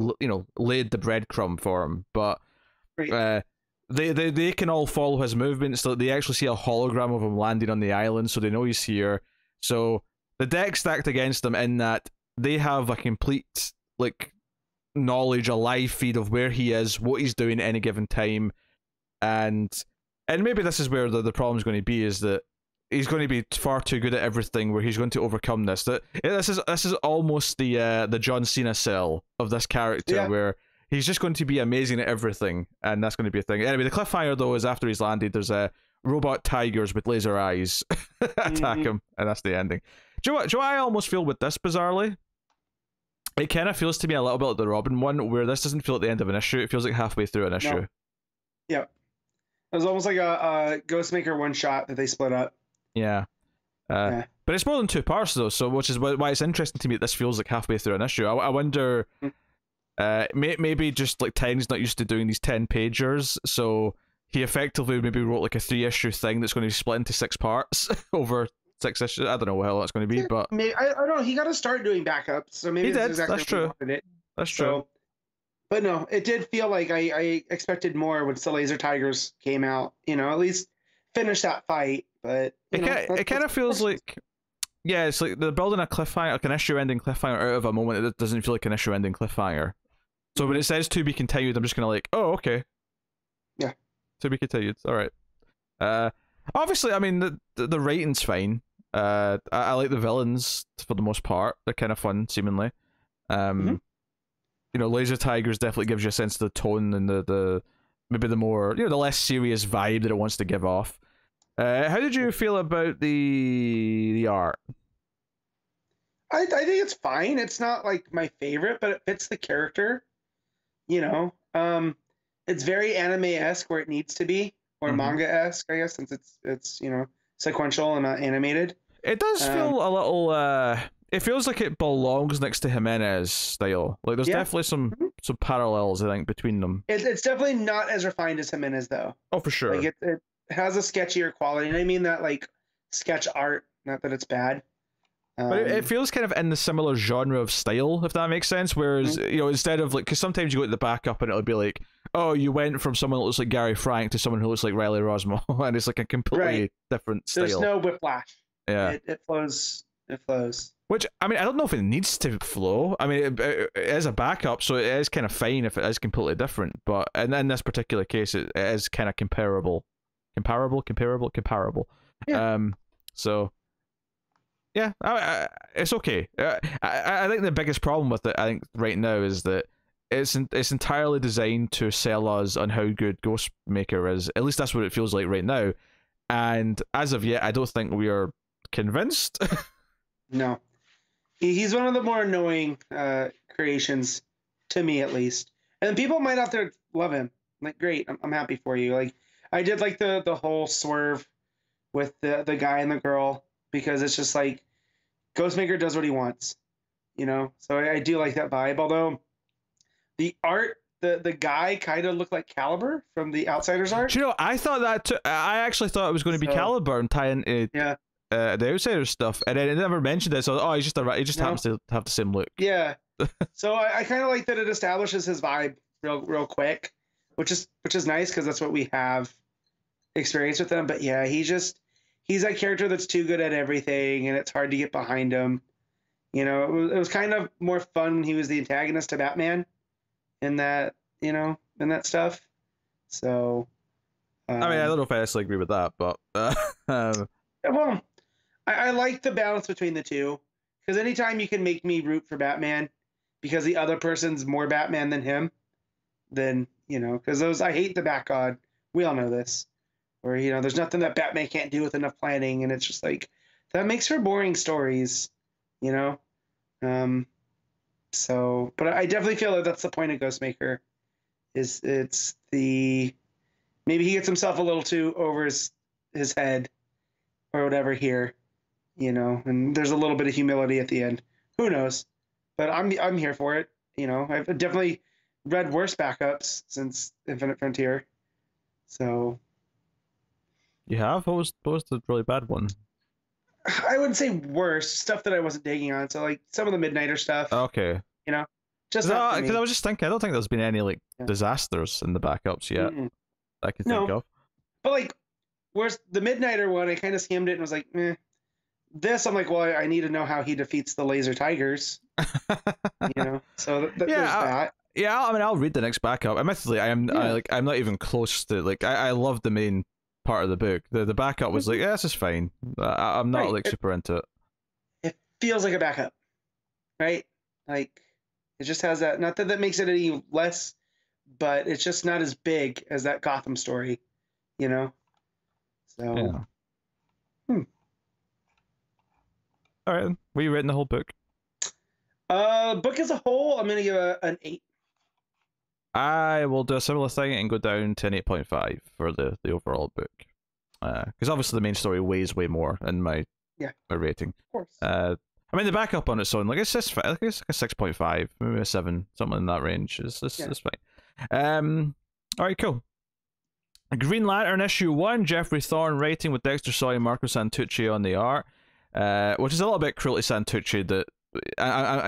Speaker 1: laid the breadcrumb for him, but they can all follow his movements. So they actually see a hologram of him landing on the island, so they know he's here. So the deck's stacked against them in that they have a complete like knowledge, a live feed of where he is, what he's doing at any given time, and maybe this is where the problem's going to be, is that he's going to be far too good at everything where he's going to overcome this. This is almost the John Cena cell of this character, where he's just going to be amazing at everything, and that's going to be a thing. Anyway, the cliffhanger though is after he's landed, there's robot tigers with laser eyes attack him, and that's the ending. Do you know what I almost feel with this, bizarrely? It kind of feels to me a little bit like the Robin one, where this doesn't feel at the end of an issue, it feels like halfway through an issue.
Speaker 2: No. Yeah. It was almost like a Ghostmaker one-shot that they split up.
Speaker 1: Yeah. But it's more than 2 parts though, so which is why it's interesting to me that this feels like halfway through an issue. I wonder, maybe just like Tynion's not used to doing these 10-pagers, so he effectively maybe wrote like a 3-issue thing that's going to be split into 6 parts over 6 issues. I don't know how that's going to be, but
Speaker 2: maybe, I don't know. He got to start doing backups, so maybe
Speaker 1: he did.
Speaker 2: Exactly
Speaker 1: that's true. That's true.
Speaker 2: But no, it did feel like I expected more once the Laser Tigers came out. At least finish that fight. But
Speaker 1: it kind of feels like, yeah, it's like they're building a cliffhanger, like an issue-ending cliffhanger out of a moment that doesn't feel like an issue-ending cliffhanger. So when it says to be continued, I'm just gonna like, oh, okay.
Speaker 2: Yeah.
Speaker 1: To be continued. All right. Obviously, I mean the rating's fine. I like the villains for the most part. They're kind of fun, seemingly. Laser Tigers definitely gives you a sense of the tone and the maybe the more the less serious vibe that it wants to give off. How did you feel about the art?
Speaker 2: I think it's fine. It's not like my favorite, but it fits the character. It's very anime-esque where it needs to be, or manga-esque, I guess, since it's sequential and not animated.
Speaker 1: It does feel a little. It feels like it belongs next to Jiminez style. Like there's definitely some parallels, I think, between them.
Speaker 2: It's definitely not as refined as Jiminez, though.
Speaker 1: Oh, for sure.
Speaker 2: Like it has a sketchier quality, and I mean that like sketch art, not that it's bad.
Speaker 1: But it feels kind of in the similar genre of style, if that makes sense. Whereas, instead of like, because sometimes you go to the backup and it'll be like, oh, you went from someone that looks like Gary Frank to someone who looks like Riley Rosmo, and it's like a completely different style.
Speaker 2: There's no whiplash.
Speaker 1: Yeah,
Speaker 2: it flows. It flows.
Speaker 1: Which, I mean, I don't know if it needs to flow. I mean, it is a backup, so it is kind of fine if it is completely different. But in this particular case, it is kind of comparable. Yeah. So. Yeah, it's okay. I think the biggest problem with it, I think, right now is that it's entirely designed to sell us on how good Ghostmaker is. At least that's what it feels like right now. And as of yet, I don't think we are convinced.
Speaker 2: No. He's one of the more annoying creations, to me at least. And people might out there love him. Like, great, I'm happy for you. Like, I did like the whole swerve with the guy and the girl, because it's just like Ghostmaker does what he wants, So I do like that vibe. Although the art, the guy kind of looked like Caliber from the Outsiders art.
Speaker 1: I thought that too. I actually thought it was going to be Caliber and tie into the Outsiders stuff, and then it never mentioned it. So he just happens to have the same look.
Speaker 2: Yeah. So I kind of like that it establishes his vibe real quick, which is nice because that's what we have experience with him. But yeah, he he's that character that's too good at everything, and it's hard to get behind him. You know, it was kind of more fun when he was the antagonist to Batman, in that, you know, in that stuff. So,
Speaker 1: I mean, I don't know if I necessarily agree with that, but
Speaker 2: well, I like the balance between the two, because anytime you can make me root for Batman because the other person's more Batman than him, then, you know, because I hate the Bat God. We all know this, where, you know, there's nothing that Batman can't do with enough planning, and it's just like, that makes for boring stories, you know. So, but I definitely feel that that's the point of Ghostmaker, is it's the, maybe he gets himself a little too over his head or whatever here, you know, and there's a little bit of humility at the end. Who knows? But I'm here for it. You know, I've definitely read worse backups since Infinite Frontier. So,
Speaker 1: you have? What was the really bad one?
Speaker 2: I wouldn't say worse, stuff that I wasn't digging on. So, like, some of the Midnighter stuff.
Speaker 1: Okay.
Speaker 2: You know, just
Speaker 1: because I was just thinking, I don't think there's been any like disasters in the backups yet. I can think of.
Speaker 2: But like, where's the Midnighter one? I kind of skimmed it and was like, meh. This, I'm like, well, I need to know how he defeats the Laser Tigers. You know, so there's that.
Speaker 1: Yeah, I mean, I'll read the next backup. Admittedly, I'm not even close to like. I love the main part of the book. The backup was like, yeah, this is fine. I'm not like super into it.
Speaker 2: It feels like a backup, right? Like, it just has that. Not that makes it any less, but it's just not as big as that Gotham story, you know. So. Yeah.
Speaker 1: All right, were you reading the whole book?
Speaker 2: Book as a whole, I'm gonna give an 8.
Speaker 1: I will do a similar thing and go down to an 8.5 for the overall book, because obviously the main story weighs way more in my rating.
Speaker 2: Of course.
Speaker 1: I mean, the backup on its own, like it's just like a 6.5, maybe a 7, something in that range. It's fine. All right, cool. Green Lantern issue 1, Geoffrey Thorne writing with Dexter and Marco Santucci on the art. Which is a little bit cruel to Santucci that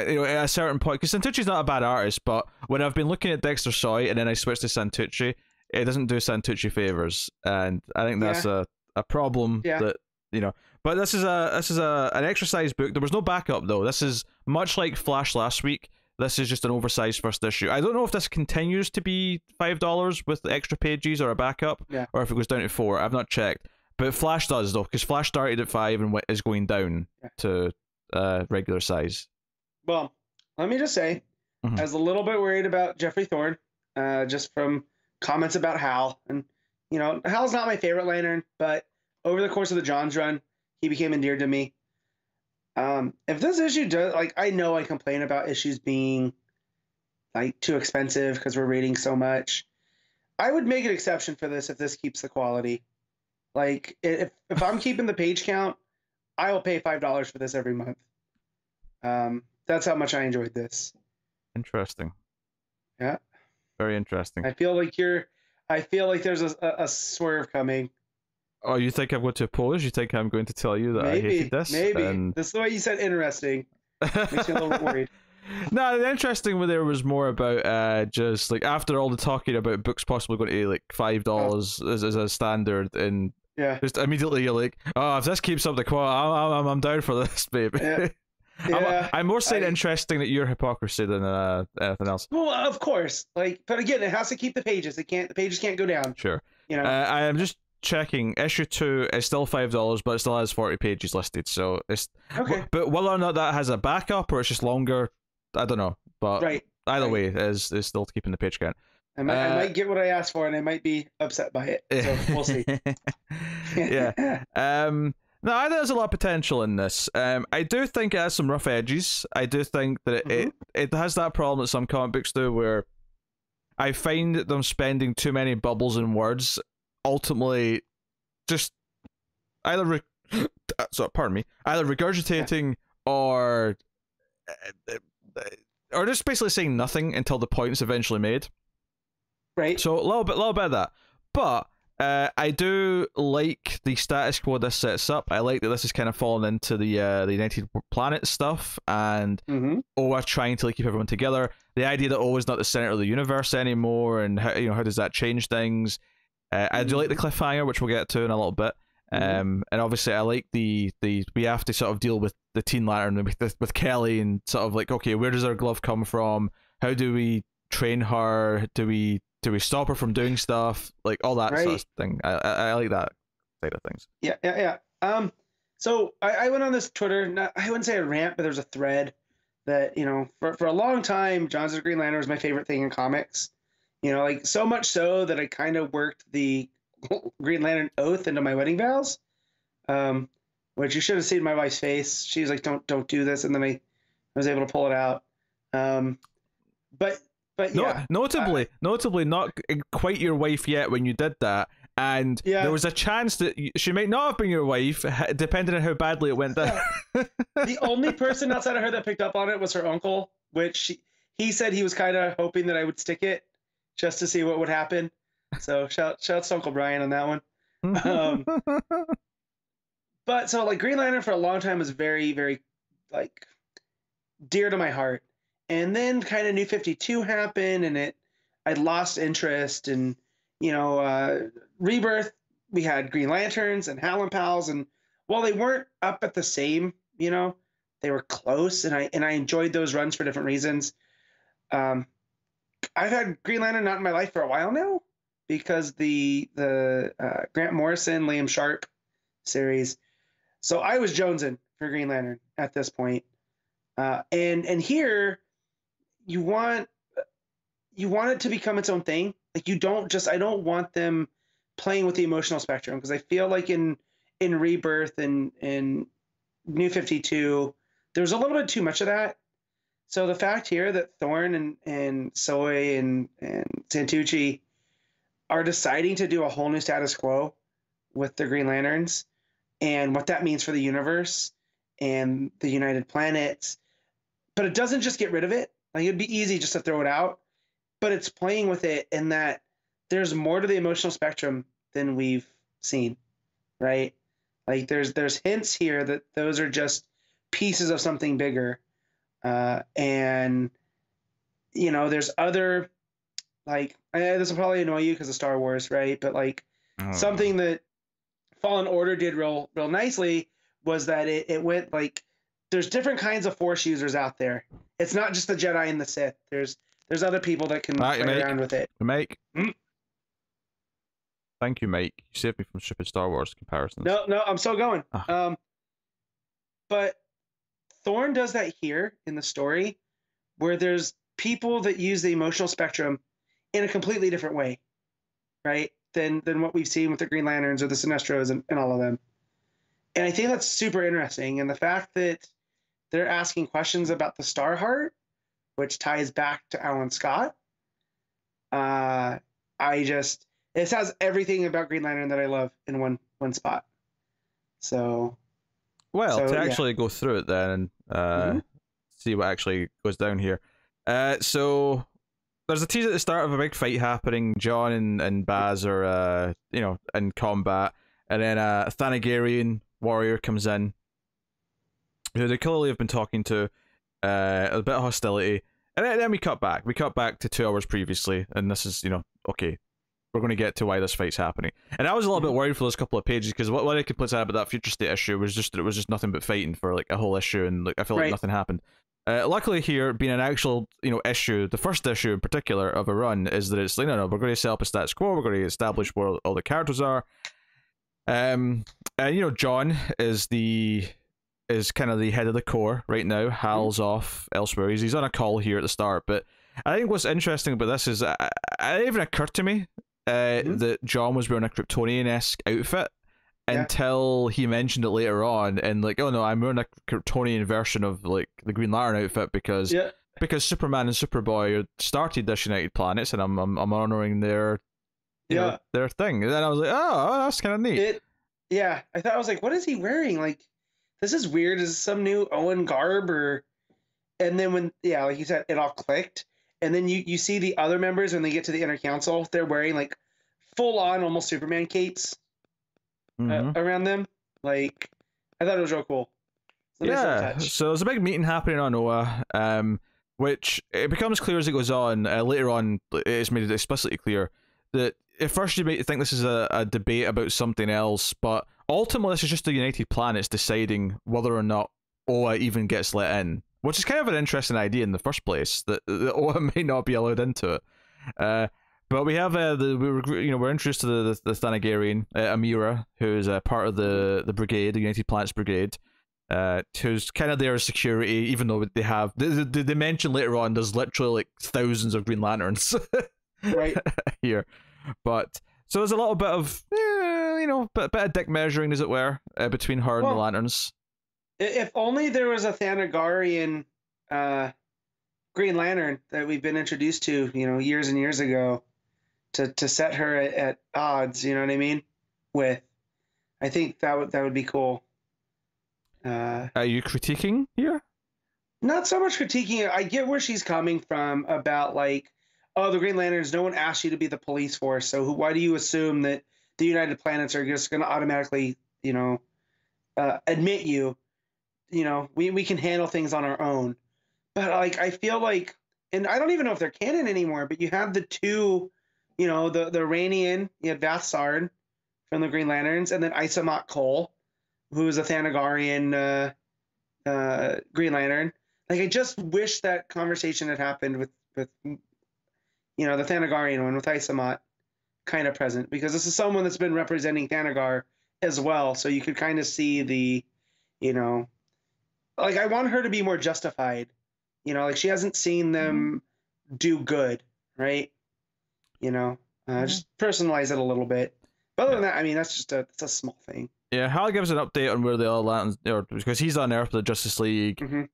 Speaker 1: you know, at a certain point, because Santucci's not a bad artist, but when I've been looking at Dexter Soy and then I switch to Santucci, it doesn't do Santucci favors, and I think that's a problem that, you know. But this is an exercise book. There was no backup though. This is much like Flash last week. This is just an oversized first issue. I don't know if this continues to be $5 with the extra pages or a backup, or if it goes down to $4. I've not checked. But Flash does, though, because Flash started at 5 and is going down to regular size.
Speaker 2: Well, let me just say, I was a little bit worried about Geoffrey Thorne, just from comments about Hal. And, you know, Hal's not my favorite Lantern, but over the course of the Johns run, he became endeared to me. If this issue does, like, I know I complain about issues being, like, too expensive because we're reading so much. I would make an exception for this if this keeps the quality. Like, if I'm keeping the page count, I will pay $5 for this every month. That's how much I enjoyed this.
Speaker 1: Interesting.
Speaker 2: Yeah.
Speaker 1: Very interesting.
Speaker 2: I feel like there's a swerve coming.
Speaker 1: Oh, you think I'm going to oppose? You think I'm going to tell you that I hated this?
Speaker 2: Maybe. This is the way you said interesting. Makes me a little bit worried.
Speaker 1: No, the interesting one there was more about just like after all the talking about books possibly going to like $5 as a standard, and just immediately you're like, oh, if this keeps up the quality, I'm down for this, baby. I'm more saying interesting that your hypocrisy than anything else.
Speaker 2: Well, of course, like, but again, it has to keep the pages. The pages can't go down.
Speaker 1: Sure.
Speaker 2: You know,
Speaker 1: I am just checking. Issue 2 is still $5, but it still has 40 pages listed. So it's
Speaker 2: okay.
Speaker 1: But whether or not that has a backup or it's just longer, I don't know, but either way, is still keeping the page count.
Speaker 2: I might get what I asked for, and I might be upset by it. So we'll see.
Speaker 1: No, I think there's a lot of potential in this. I do think it has some rough edges. I do think that it has that problem that some comic books do, where I find them spending too many bubbles and words, ultimately, just either either regurgitating or just basically saying nothing until the point's eventually made.
Speaker 2: Right.
Speaker 1: So a little bit of that. But I do like the status quo this sets up. I like that this is kind of falling into the United Planet stuff, and Oa trying to keep everyone together. The idea that Oa is not the center of the universe anymore, and how does that change things? I do like the cliffhanger, which we'll get to in a little bit. And obviously I like the we have to sort of deal with the Teen Lantern with Kelly, and sort of like, okay, where does her glove come from? How do we train her? Do we stop her from doing stuff? Like all that sort of thing. I like that side of things.
Speaker 2: Yeah. So I went on this Twitter, I wouldn't say a rant, but there's a thread that, for a long time, Jon's Green Lantern was my favorite thing in comics. Like so much so that I kind of worked the Green Lantern oath into my wedding vows, which you should have seen my wife's face. She was like, don't do this. And then I was able to pull it out. But yeah.
Speaker 1: Notably not quite your wife yet when you did that. And there was a chance that she might not have been your wife, depending on how badly it went down.
Speaker 2: The only person outside of her that picked up on it was her uncle, which he said he was kind of hoping that I would stick it just to see what would happen. So shout to Uncle Brian on that one. But so like Green Lantern for a long time was very, very like dear to my heart. And then kind of New 52 happened, and I lost interest. And Rebirth, we had Green Lanterns and Howlin' Pals, and while they weren't up at the same, they were close, and I enjoyed those runs for different reasons. I've had Green Lantern not in my life for a while now, because the Grant Morrison, Liam Sharp series. So I was jonesing for Green Lantern at this point. And here you want it to become its own thing. Like I don't want them playing with the emotional spectrum, because I feel like in Rebirth and in New 52, there's a little bit too much of that. So the fact here that Thorne and Soy and Santucci are deciding to do a whole new status quo with the Green Lanterns, and what that means for the universe and the United Planets. But it doesn't just get rid of it. Like, it'd be easy just to throw it out, but it's playing with it in that there's more to the emotional spectrum than we've seen, right? Like there's hints here that those are just pieces of something bigger. And there's other, like, this will probably annoy you because of Star Wars, right? But like something that Fallen Order did real nicely was that it went like, there's different kinds of Force users out there. It's not just the Jedi and the Sith. There's other people that can play around with it.
Speaker 1: Mike. Thank you, Mike. You saved me from stupid Star Wars comparisons.
Speaker 2: No, I'm still going. But Thorne does that here in the story, where there's people that use the emotional spectrum in a completely different way, right? Than what we've seen with the Green Lanterns or the Sinestros and all of them. And I think that's super interesting. And the fact that they're asking questions about the Starheart, which ties back to Alan Scott. This has everything about Green Lantern that I love in one spot. So,
Speaker 1: actually go through it then and see what actually goes down here. So there's a tease at the start of a big fight happening. Jon and Baz are in combat, and then a Thanagarian warrior comes in, who they clearly have been talking to. A bit of hostility, and then we cut back. We cut back to 2 hours previously, and this is, okay, we're going to get to why this fight's happening. And I was a little bit worried for those couple of pages, because what I could put out about that Future State issue was just that it was just nothing but fighting for like a whole issue, and like I feel like nothing happened. Luckily here, being an actual issue, the first issue in particular of a run, is that it's like, no, we're going to set up a status quo, we're going to establish where all the characters are. And Jon is kind of the head of the core right now. Hal's off elsewhere. He's on a call here at the start. But I think what's interesting about this is it didn't even occurred to me that Jon was wearing a Kryptonian-esque outfit until he mentioned it later on. And like, oh no, I'm wearing a Kryptonian version of like the Green Lantern outfit because Superman and Superboy started this United Planets, and I'm honoring their their thing. And then I was like, oh, that's kind of neat.
Speaker 2: I thought, I was like, what is he wearing? Like, this is weird. Is this some new Owen garb or? And then when like you said, it all clicked. And then you see the other members when they get to the inner council, they're wearing like full on almost Superman capes around them. Like, I thought it was real cool.
Speaker 1: So there's a big meeting happening on Oa, which it becomes clear as it goes on. Later on, it's made it explicitly clear that at first you might think this is a debate about something else, but ultimately this is just the United Planets deciding whether or not Oa even gets let in, which is kind of an interesting idea in the first place, that Oa may not be allowed into it. But we have we're introduced to the Thanagarian Amira, who's part of the brigade, the United Planets brigade, who's kind of there as security, even though they mention later on there's literally like thousands of Green Lanterns
Speaker 2: right
Speaker 1: here. But so there's a little bit of bit of dick measuring, as it were, between her and the Lanterns.
Speaker 2: If only there was a Thanagarian Green Lantern that we've been introduced to, years and years ago, to set her at odds. You know what I mean? With, I think that would be cool.
Speaker 1: Are you critiquing here?
Speaker 2: Not so much critiquing. I get where she's coming from about like, oh, the Green Lanterns. No one asked you to be the police force, so why do you assume that the United Planets are just going to automatically, admit you? We can handle things on our own. But like, I feel like, and I don't even know if they're canon anymore, but you have the two, the Iranian, you had Vathsarn from the Green Lanterns, and then Isamat Kol, who is a Thanagarian Green Lantern. Like, I just wish that conversation had happened with the Thanagarian one with Isamat kind of present, because this is someone that's been representing Thanagar as well, so you could kind of see the, like, I want her to be more justified. Like, she hasn't seen them do good, right? Just personalize it a little bit. But other than that, I mean, that's a small thing. Yeah,
Speaker 1: Hal gives an update on where the other Lanterns are, because he's on Earth with the Justice League.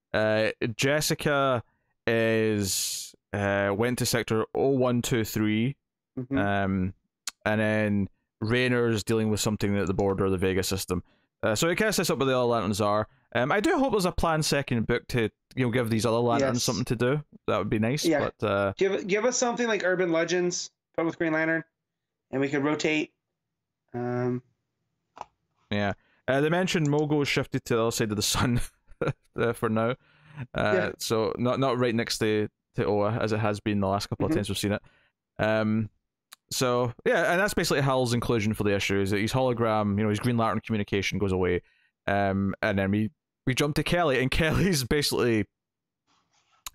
Speaker 1: Jessica went to Sector 0123, and then Raynor's dealing with something at the border of the Vega system. So it kind of sets up where the other Lanterns are. I do hope there's a planned second book to give these other Lanterns something to do. That would be nice.
Speaker 2: Yeah.
Speaker 1: But
Speaker 2: give us something like Urban Legends, but with Green Lantern, and we could rotate.
Speaker 1: Yeah. They mentioned Mogo shifted to the other side of the sun for now. So not right next to Oa, as it has been the last couple of times we've seen it. So yeah, and that's basically Hal's inclusion for the issue, is that his hologram, his Green Lantern communication goes away. And then we jump to Kelly, and Kelly's basically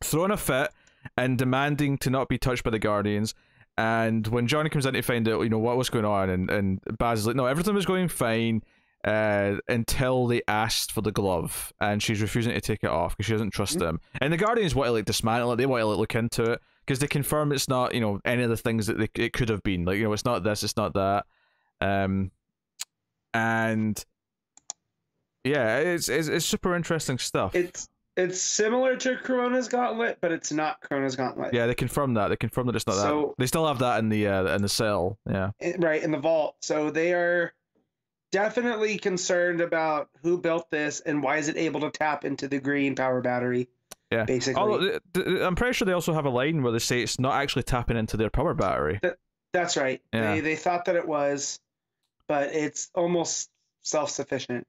Speaker 1: throwing a fit and demanding to not be touched by the Guardians. And when Johnny comes in to find out, what was going on, and Baz is like, no, everything was going fine until they asked for the glove, and she's refusing to take it off because she doesn't trust them. And the Guardians want to dismantle it. They want to look into it because they confirm it's not any of the things that it could have been. Like, it's not this, it's not that. And yeah, it's super interesting stuff.
Speaker 2: It's similar to Corona's Gauntlet, but it's not Corona's Gauntlet.
Speaker 1: Yeah, they confirmed that. They confirmed that it's not that. They still have that in the cell. Yeah.
Speaker 2: Right, in the vault. So they are definitely concerned about who built this and why is it able to tap into the green power battery. Yeah. Basically.
Speaker 1: Although, I'm pretty sure they also have a line where they say it's not actually tapping into their power battery.
Speaker 2: That's right. Yeah. They thought that it was, but it's almost self-sufficient.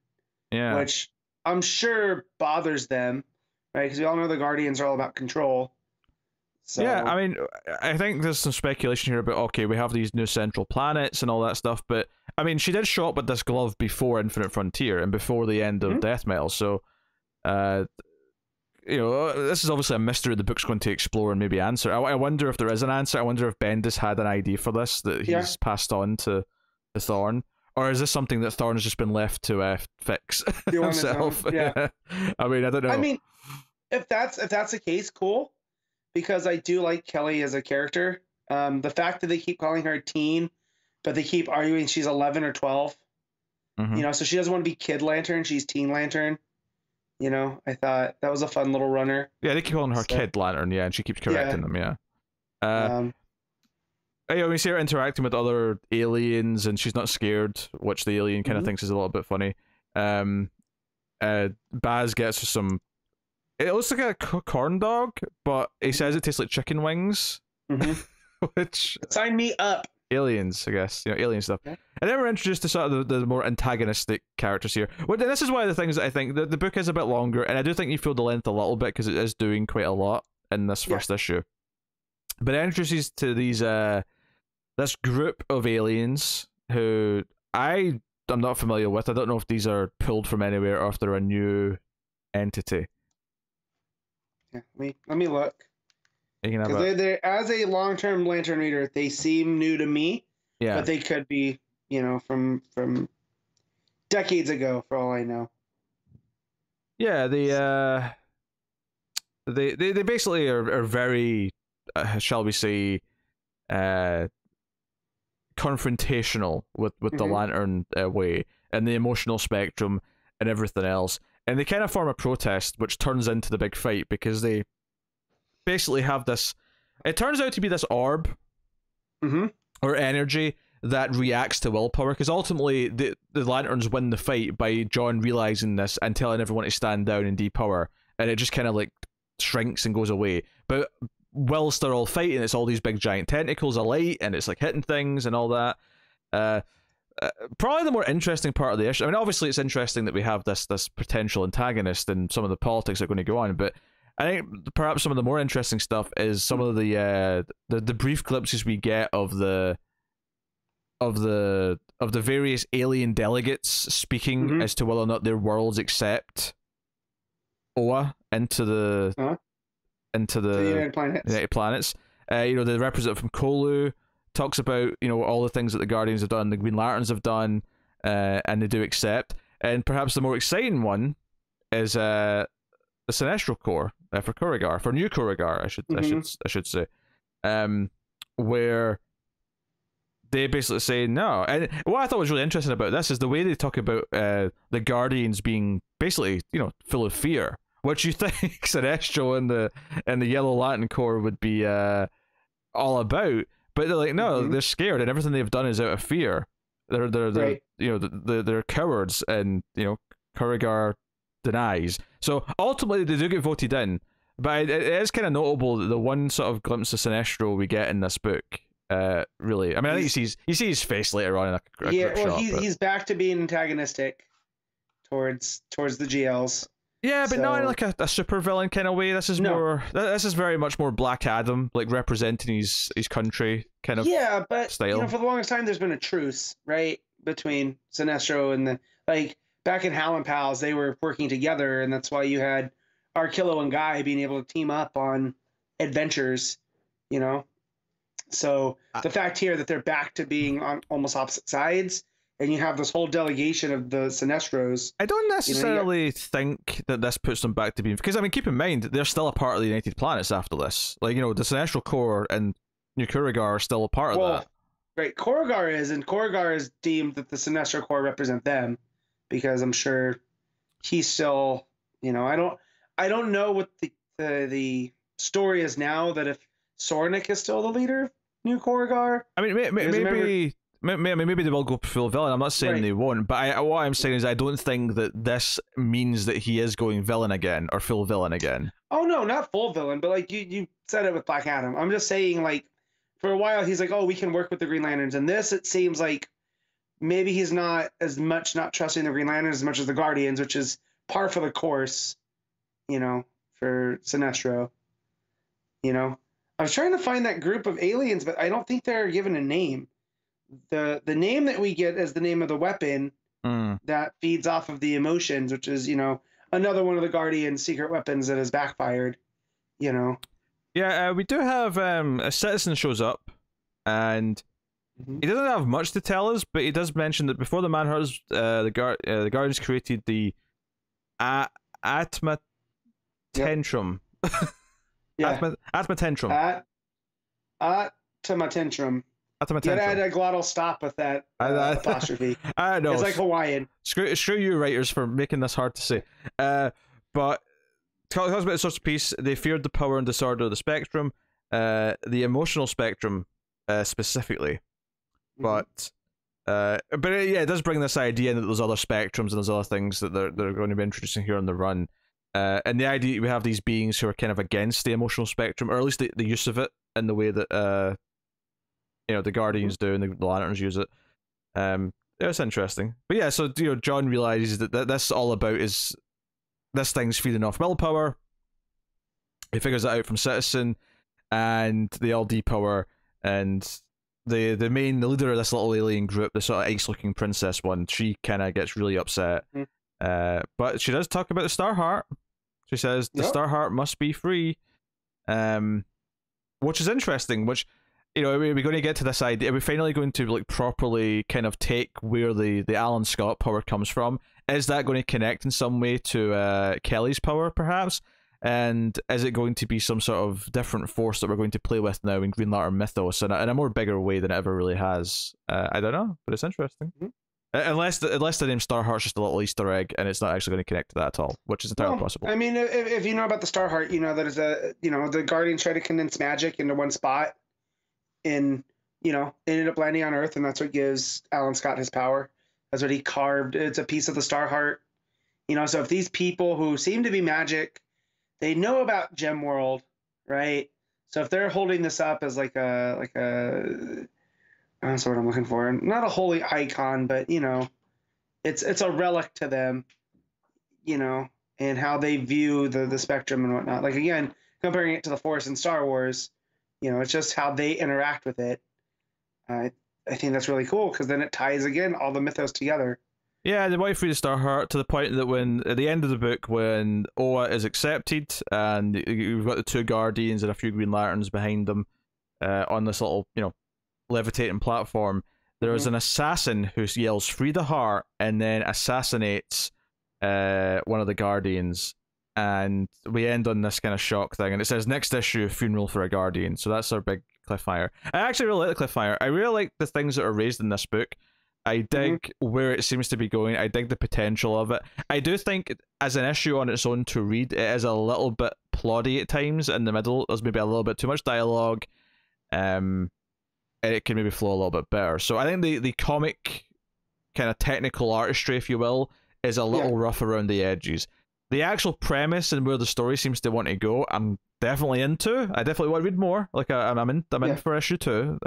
Speaker 1: Yeah.
Speaker 2: Which I'm sure bothers them. Right, because we all know the Guardians are all about control. So.
Speaker 1: Yeah, I mean, I think there's some speculation here about, okay, we have these new central planets and all that stuff, but, I mean, she did show up with this glove before Infinite Frontier and before the end of Death Metal, so, this is obviously a mystery the book's going to explore and maybe answer. I wonder if there is an answer. I wonder if Bendis had an idea for this that he's passed on to Thorne. Or is this something that Thorne has just been left to fix himself?
Speaker 2: Yeah.
Speaker 1: I mean, I don't know.
Speaker 2: I mean, if that's the case, cool. Because I do like Kelly as a character. The fact that they keep calling her a teen, but they keep arguing she's 11 or 12. So she doesn't want to be Kid Lantern. She's Teen Lantern. I thought that was a fun little runner.
Speaker 1: Yeah, they keep calling her Kid Lantern, and she keeps correcting them, we see her interacting with other aliens, and she's not scared, which the alien kind of thinks is a little bit funny. Baz gets her some... It looks like a corn dog, but he says it tastes like chicken wings. Which...
Speaker 2: Sign me up!
Speaker 1: Aliens, I guess. Alien stuff. Okay. And then we're introduced to sort of the more antagonistic characters here. Well, this is one of the things that I think... The book is a bit longer, and I do think you feel the length a little bit, because it is doing quite a lot in this first issue. But it introduces to these... this group of aliens who I I'm not familiar with. I don't know if these are pulled from anywhere or if they're a new entity.
Speaker 2: Yeah, let me look.
Speaker 1: Because
Speaker 2: they as a long-term Lantern reader, they seem new to me.
Speaker 1: Yeah.
Speaker 2: But they could be, you know, from decades ago, for all I know.
Speaker 1: Yeah, they basically are very, shall we say, confrontational with the Lantern way and the emotional spectrum and everything else, and they kind of form a protest which turns into the big fight because they basically have this, it turns out to be this orb or energy that reacts to willpower, because ultimately the Lanterns win the fight by John realizing this and telling everyone to stand down and depower, and it just kind of like shrinks and goes away. But whilst they're all fighting, it's all these big giant tentacles of light and it's like hitting things and all that. Probably the more interesting part of the issue, I mean, obviously it's interesting that we have this potential antagonist and some of the politics that are going to go on, but I think perhaps some of the more interesting stuff is some of the brief glimpses we get of the various alien delegates speaking as to whether or not their worlds accept Oa into the United Planets. You know, the representative from Kolu talks about, you know, all the things that the Guardians have done, the Green Lanterns have done, and they do accept. And perhaps the more exciting one is the Sinestro Corps for New Kurigar, I should say, where they basically say no. And what I thought was really interesting about this is the way they talk about the Guardians being basically, you know, full of fear, which you think Sinestro and the Yellow Lantern Corps would be all about, but they're like, no, they're scared, and everything they've done is out of fear. They're right. You know, they're cowards, and you know, Kurigar denies. So ultimately, they do get voted in, but it is kind of notable that the one sort of glimpse of Sinestro we get in this book. Really, I mean, I think you see his face later on in a quick shot,
Speaker 2: he's back to being antagonistic towards the GLs.
Speaker 1: Yeah, but not in like a super villain kind of way. This is more. This is very much more Black Adam, like representing his country kind of. Yeah, but style.
Speaker 2: You know, for the longest time, there's been a truce, right, between Sinestro and back in Howlin' Pals, they were working together, and that's why you had Arkillo and Guy being able to team up on adventures. You know, so the fact here that they're back to being on almost opposite sides. And you have this whole delegation of the Sinestros.
Speaker 1: I don't necessarily think that this puts them back to being... Because, I mean, keep in mind, they're still a part of the United Planets after this. Like, you know, the Sinestro Corps and New Kurigar are still a part of that.
Speaker 2: Right, Kurigar is deemed that the Sinestro Corps represent them. Because I'm sure he's still... You know, I don't know what the story is now, that if Sornik is still the leader of New Kurigar.
Speaker 1: I mean, maybe... Maybe they will go full villain. I'm not saying they won't, but what I'm saying is I don't think that this means that he is going villain again or full villain again.
Speaker 2: Oh no, not full villain, but like you said it with Black Adam. I'm just saying, like, for a while he's like, oh, we can work with the Green Lanterns, and this, it seems like maybe he's not as much not trusting the Green Lanterns as much as the Guardians, which is par for the course, you know, for Sinestro. You know, I was trying to find that group of aliens, but I don't think they're given a name. The name that we get is the name of the weapon that feeds off of the emotions, which is, you know, another one of the Guardian's secret weapons that has backfired, you know.
Speaker 1: Yeah, we do have a citizen shows up, and he doesn't have much to tell us, but he does mention that before the Manhunters, the Guardians created the Atma Tantrum. Atma Tantrum.
Speaker 2: Atma Tantrum. You gotta add a glottal stop with that apostrophe.
Speaker 1: I know.
Speaker 2: It's like Hawaiian.
Speaker 1: Screw you writers for making this hard to say. But talks about the source of peace. They feared the power and disorder of the spectrum, the emotional spectrum specifically. But it does bring this idea that there's other spectrums and there's other things that they're going to be introducing here on the run. And the idea we have these beings who are kind of against the emotional spectrum, or at least the use of it in the way that you know, the Guardians do and the Lanterns use it. It's interesting. But yeah, so, you know, John realizes that this all about is this thing's feeding off willpower. He figures that out from Citizen, and they all depower, and the leader of this little alien group, the sort of ice-looking princess one, she kind of gets really upset. But she does talk about the Star Heart. She says the Star Heart must be free, which is interesting. Which, you know, we're going to get to this idea. We're finally going to like properly kind of take where the Alan Scott power comes from. Is that going to connect in some way to Kelly's power, perhaps? And is it going to be some sort of different force that we're going to play with now in Green Lantern mythos in a more bigger way than it ever really has? I don't know, but it's interesting. Unless the name Starheart's just a little Easter egg and it's not actually going to connect to that at all, which is entirely possible.
Speaker 2: I mean, if you know about the Starheart, you know that is the Guardians try to condense magic into one spot, and it ended up landing on Earth, and that's what gives Alan Scott his power. That's what he carved. It's a piece of the Starheart. So if these people who seem to be magic, they know about Gem World, right? So if they're holding this up as like a that's what I'm looking for. Not a holy icon, but it's a relic to them, and how they view the spectrum and whatnot. Like, again, comparing it to the Force in Star Wars, it's just how they interact with it. I think that's really cool because then it ties again all the mythos together.
Speaker 1: Yeah, they want to free the Starheart to the point that when at the end of the book, when Oa is accepted and you've got the two Guardians and a few Green Lanterns behind them on this little levitating platform, there is an assassin who yells "Free the Heart" and then assassinates one of the Guardians, and we end on this kind of shock thing, and it says next issue, funeral for a Guardian. So that's our big cliffhanger. I actually really like the cliffhanger. I really like the things that are raised in this book. I dig where it seems to be going. I dig the potential of it. I do think as an issue on its own to read, it is a little bit ploddy at times in the middle. There's maybe a little bit too much dialogue. And it can maybe flow a little bit better. So I think the comic kind of technical artistry, if you will, is a little rough around the edges. The actual premise and where the story seems to want to go, I'm definitely into. I definitely want to read more. Like I'm in for issue 2.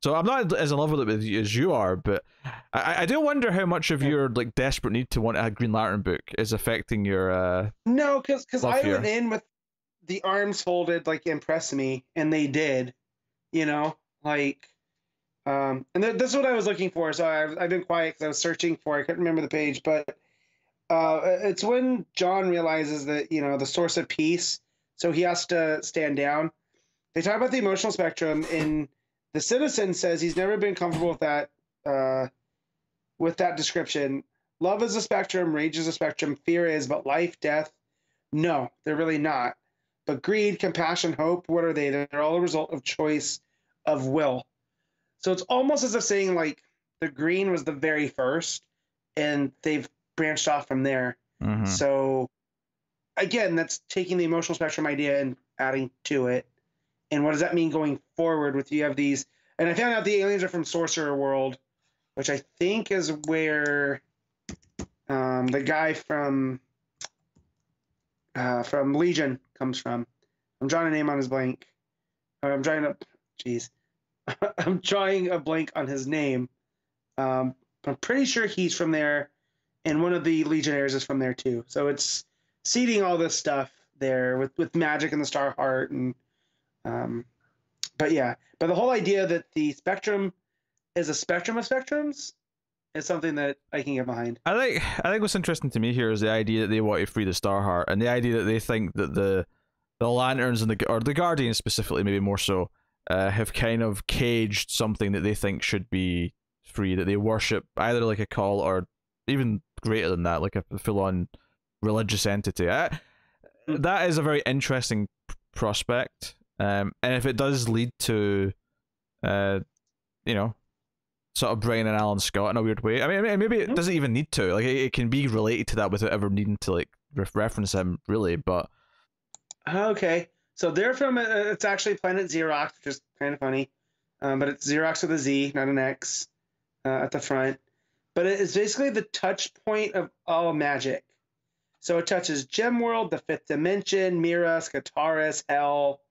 Speaker 1: So I'm not as in love with it as you are, but I do wonder how much of your like desperate need to want a Green Lantern book is affecting your
Speaker 2: No, because I went in with the arms folded, like, impress me, and they did, like, and this is what I was looking for. So I've been quiet because I was searching for it. I couldn't remember the page, but it's when John realizes that the source of peace, so he has to stand down. They talk about the emotional spectrum in. The Citizen says he's never been comfortable with that description. Love is a spectrum, rage is a spectrum, fear is, but life, death, no, they're really not. But greed, compassion, hope, what are they? They're all a result of choice of will. So it's almost as if saying, like, the green was the very first, and they've branched off from there. So, again, that's taking the emotional spectrum idea and adding to it. And what does that mean going forward with you have these? And I found out the aliens are from Sorcerer World, which I think is where the guy from Legion comes from. I'm drawing a name on his blank. I'm drawing a blank on his name. I'm pretty sure he's from there, and one of the Legionnaires is from there too. So it's seeding all this stuff there with magic and the Star Heart and. But the whole idea that the spectrum is a spectrum of spectrums is something that I can get behind. I
Speaker 1: think what's interesting to me here is the idea that they want to free the Star Heart, and the idea that they think that the Lanterns and the Guardians specifically, maybe more so, have kind of caged something that they think should be free, that they worship either like a call or even greater than that, like a full-on religious entity. That is a very interesting prospect. And if it does lead to, sort of bringing in Alan Scott in a weird way, I mean, maybe it doesn't even need to. Like, it can be related to that without ever needing to like reference him, really. But
Speaker 2: okay, so they're from it's actually Planet Xerox, which is kind of funny, but it's Xerox with a Z, not an X, at the front. But it is basically the touch point of all magic. So it touches Gem World, the Fifth Dimension, Mira, Skataris, Hell.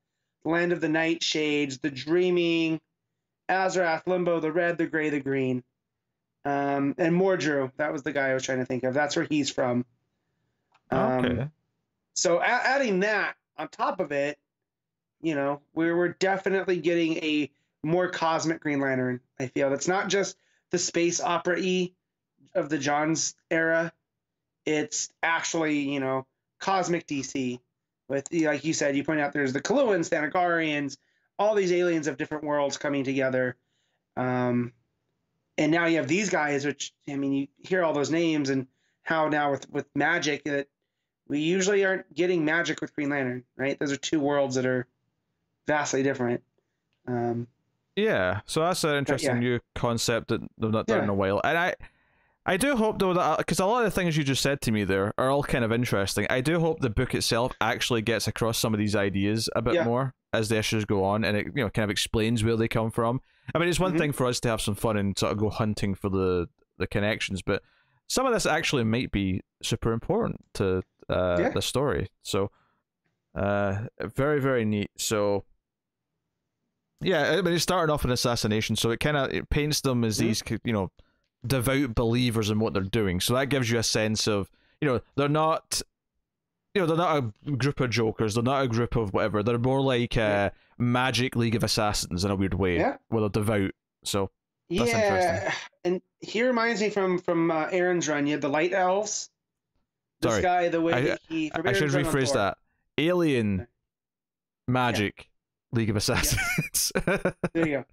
Speaker 2: Land of the Nightshades, the Dreaming, Azarath, Limbo, the Red, the Gray, the Green, and Mordru. That was the guy I was trying to think of. That's where he's from.
Speaker 1: Okay.
Speaker 2: So adding that on top of it, we're definitely getting a more cosmic Green Lantern. I feel it's not just the space opera-y of the Johns era. It's actually, you know, cosmic DC with, like you said, you point out there's the Kaluans, the Thanagarians, all these aliens of different worlds coming together. And now you have these guys, which, I mean, you hear all those names and how now with magic that we usually aren't getting magic with Green Lantern, right? Those are two worlds that are vastly different.
Speaker 1: Yeah, so that's an interesting new concept that they've not done in a while. And I do hope, though, that, because a lot of the things you just said to me there are all kind of interesting, I do hope the book itself actually gets across some of these ideas a bit more as the issues go on, and it, you know, kind of explains where they come from. I mean, it's one thing for us to have some fun and sort of go hunting for the connections, but some of this actually might be super important to the story. So, very, very neat. So, yeah, I mean, it's starting off an assassination, so it kind of paints them as these, you know, devout believers in what they're doing. So that gives you a sense of, you know, they're not, you know, they're not a group of jokers, they're not a group of whatever, they're more like a magic League of Assassins in a weird way, where they're devout. So that's interesting.
Speaker 2: And he reminds me from Aaron's run, you had the Light Elves. This guy, the way that he...
Speaker 1: I should rephrase that. Alien magic League of Assassins.
Speaker 2: There you go.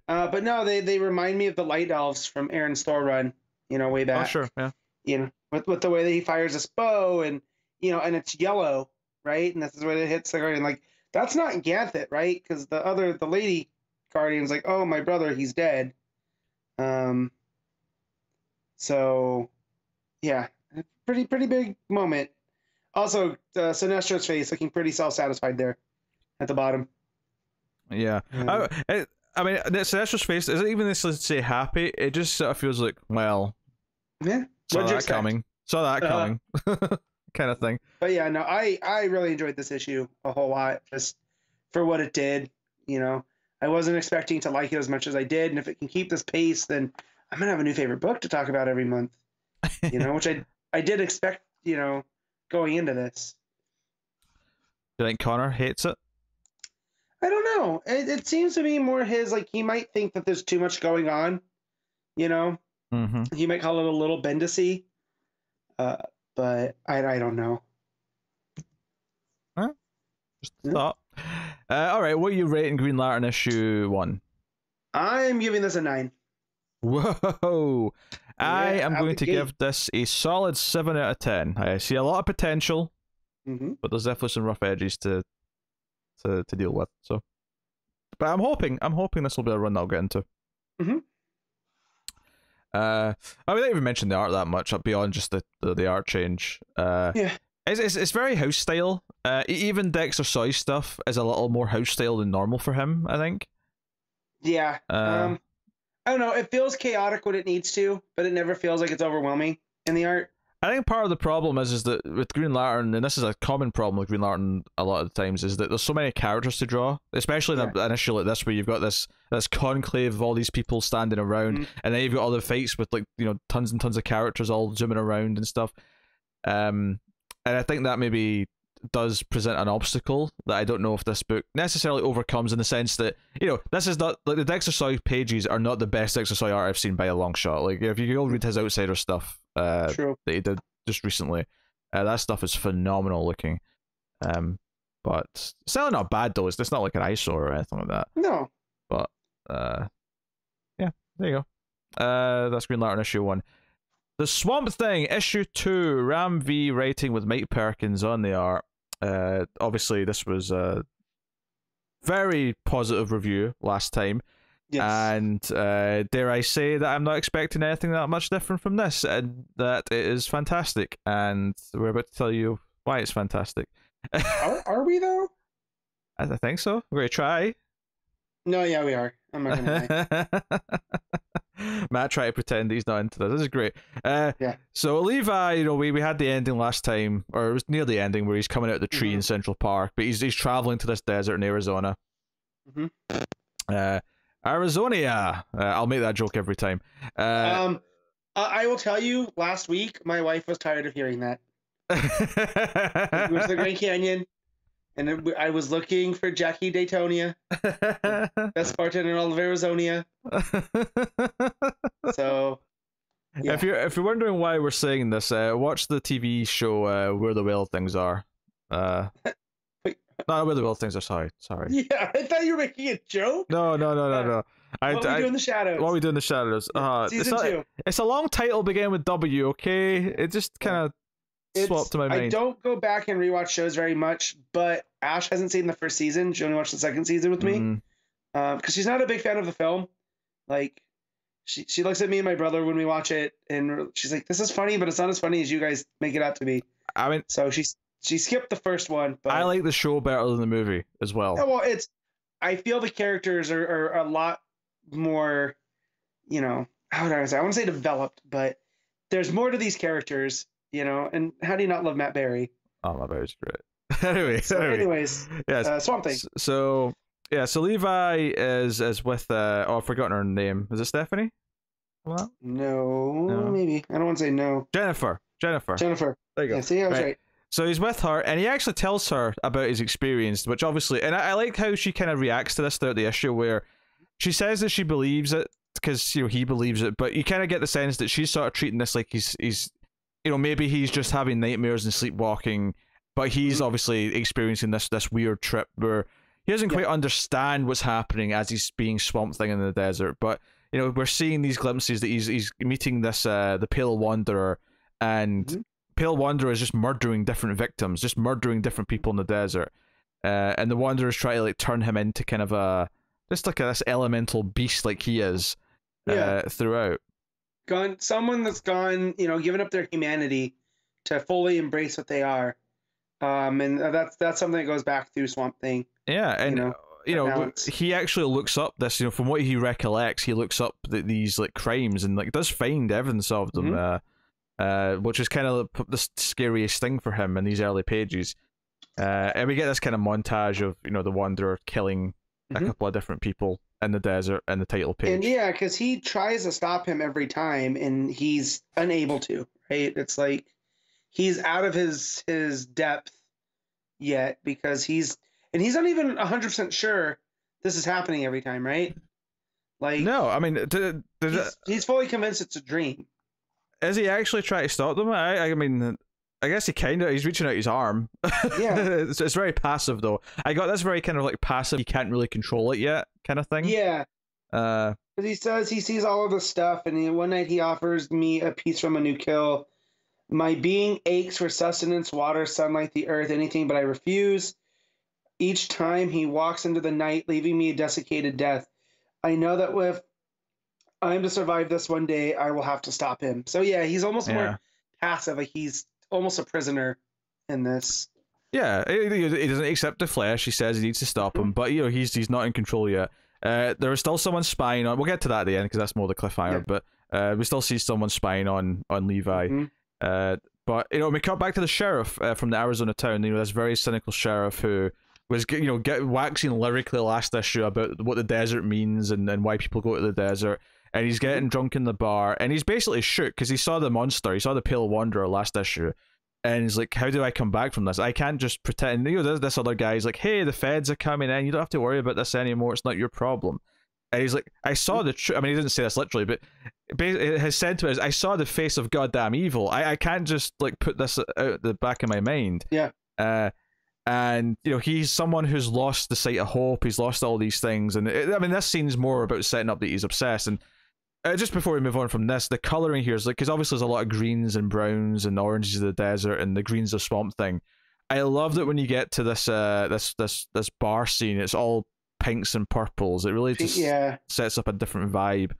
Speaker 2: But no, they remind me of the Light Elves from Aaron's Thor run, you know, way back.
Speaker 1: Oh, sure, yeah.
Speaker 2: You know, with the way that he fires his bow, and, you know, and it's yellow, right? And this is where it hits the Guardian. Like, that's not Ganthet, right? Because the lady Guardian's like, oh, my brother, he's dead. So, yeah, pretty big moment. Also, Sinestro's face looking pretty self-satisfied there at the bottom.
Speaker 1: Yeah. I mean, Sinestro's face isn't even necessarily say happy. It just sort of feels like, well, saw that coming. Saw that coming. Kind of thing.
Speaker 2: But yeah, no, I really enjoyed this issue a whole lot, just for what it did. You know, I wasn't expecting to like it as much as I did, and if it can keep this pace, then I'm gonna have a new favorite book to talk about every month. You know, which I did expect, you know, going into this.
Speaker 1: Do you think Connor hates it?
Speaker 2: I don't know. It seems to be more his, like, he might think that there's too much going on, you know? He might call it a little Bendis-y, but I don't know.
Speaker 1: Just a thought. All right, what are you rating Green Lantern issue 1?
Speaker 2: I'm giving this a 9.
Speaker 1: Whoa! I am going to give this a solid 7 out of 10. I see a lot of potential, but there's definitely some rough edges to deal with. So, but I'm hoping this will be a run that I'll get into. I mean, I didn't even mention the art that much beyond just the art change. It's very house style. Even Dexter Soy stuff is a little more house style than normal for him, I think. Yeah.
Speaker 2: I don't know. It feels chaotic when it needs to, but it never feels like it's overwhelming in the art.
Speaker 1: I think part of the problem is that with Green Lantern, and this is a common problem with Green Lantern a lot of the times, is that there's so many characters to draw, especially in an issue like this where you've got this conclave of all these people standing around, and then you've got all the fights with, like, you know, tons and tons of characters all zooming around and stuff. And I think that maybe does present an obstacle that I don't know if this book necessarily overcomes, in the sense that, you know, this is not, like, the Dexter Soy pages are not the best Dexter Soy art I've seen by a long shot. Like, if you go read his Outsider stuff that he did just recently, that stuff is phenomenal looking. But still not bad though. It's not like an eyesore or anything like that.
Speaker 2: No.
Speaker 1: But yeah, there you go. That's Green Lantern issue 1. The Swamp Thing issue 2, Ram V writing with Mike Perkins on the art. Obviously this was a very positive review last time. Yes. And dare I say that I'm not expecting anything that much different from this, and that it is fantastic, and we're about to tell you why it's fantastic.
Speaker 2: Are we though?
Speaker 1: I think so. We're gonna try.
Speaker 2: No, yeah, we are. I'm not gonna lie.
Speaker 1: Matt tried to pretend he's not into this. This is great. So Levi, you know, we had the ending last time, or it was near the ending, where he's coming out of the tree in Central Park, but he's traveling to this desert in Arizona. Arizonia. I'll make that joke every time.
Speaker 2: I will tell you, last week my wife was tired of hearing that. It was the Grand Canyon, and I was looking for Jackie Daytonia, best bartender in all of Arizona. So, yeah.
Speaker 1: If you're wondering why we're saying this, watch the TV show Where the Wild Things Are. Not Where the Wild Things Are. Sorry.
Speaker 2: Yeah, I thought you were making a joke.
Speaker 1: No.
Speaker 2: What we do in the shadows?
Speaker 1: What we do in the shadows?
Speaker 2: Season 2.
Speaker 1: It's a long title beginning with W. Okay, it just kind of swapped to my mind.
Speaker 2: I don't go back and rewatch shows very much, but Ash hasn't seen the first season. She only watched the second season with me, because she's not a big fan of the film. Like, she looks at me and my brother when we watch it, and she's like, "This is funny, but it's not as funny as you guys make it out to be."
Speaker 1: I mean,
Speaker 2: so she skipped the first one. But
Speaker 1: I like the show better than the movie as well.
Speaker 2: Yeah, well, I feel the characters are a lot more, how do I say? I want to say developed, but there's more to these characters, and how do you not love Matt Berry?
Speaker 1: Oh, Matt Berry's great. Anyways,
Speaker 2: yes. Swamp Thing.
Speaker 1: So Levi is with I've forgotten her name. Is it Stephanie? What?
Speaker 2: No, maybe. I don't want to say no.
Speaker 1: Jennifer.
Speaker 2: There you go. Yeah, see, I was right.
Speaker 1: So he's with her, and he actually tells her about his experience, which obviously, and I like how she kind of reacts to this throughout the issue, where she says that she believes it because he believes it, but you kind of get the sense that she's sort of treating this like he's maybe he's just having nightmares and sleepwalking, but he's obviously experiencing this weird trip where he doesn't quite understand what's happening as he's being Swamp Thing in the desert. But we're seeing these glimpses that he's meeting this the Pale Wanderer, and Pale Wanderer is just murdering different victims, just murdering different people in the desert, and the Wanderers try to turn him into kind of this elemental beast like he is throughout.
Speaker 2: Someone that's given up their humanity to fully embrace what they are, and that's something that goes back through Swamp Thing.
Speaker 1: Yeah, and he actually looks up this, from what he recollects, he looks up these crimes and does find evidence of them. Which is kind of the scariest thing for him in these early pages. And we get this kind of montage of, the Wanderer killing a couple of different people in the desert in the title page.
Speaker 2: And yeah, because he tries to stop him every time, and he's unable to, right? It's like he's out of his depth yet, because he's not even 100% sure this is happening every time, right?
Speaker 1: No, I mean...
Speaker 2: he's fully convinced it's a dream.
Speaker 1: Is he actually trying to stop them? I mean, I guess he's reaching out his arm.
Speaker 2: Yeah.
Speaker 1: It's very passive, though. I got this very kind of passive, he can't really control it yet kind of thing.
Speaker 2: Yeah. Because he says he sees all of the stuff, and one night he offers me a piece from a new kill. My being aches for sustenance, water, sunlight, the earth, anything, but I refuse. Each time he walks into the night, leaving me a desiccated death. I know that if I'm to survive this one day, I will have to stop him. So yeah, he's almost more passive. He's almost a prisoner in this.
Speaker 1: Yeah, he doesn't accept the flesh. He says he needs to stop him, but he's not in control yet. There is still someone spying on. We'll get to that at the end because that's more the cliffhanger. Yeah. But we still see someone spying on Levi. But we cut back to the sheriff from the Arizona town. This very cynical sheriff who was waxing lyrically last issue about what the desert means and why people go to the desert. And he's getting drunk in the bar, and he's basically shook because he saw the monster, he saw the Pale Wanderer last issue, and he's like, how do I come back from this? I can't just pretend. This other guy's like, hey, the feds are coming in, you don't have to worry about this anymore, it's not your problem. And he's like, I saw the I mean, he didn't say this literally, but his sentiment is, I saw the face of goddamn evil. I can't just put this out the back of my mind.
Speaker 2: Yeah.
Speaker 1: And he's someone who's lost the sight of hope, he's lost all these things, and this scene's more about setting up that he's obsessed. And just before we move on from this, the coloring here is because obviously there's a lot of greens and browns and oranges of the desert and the greens of Swamp Thing. I love that when you get to this this bar scene, it's all pinks and purples. It really just sets up a different vibe.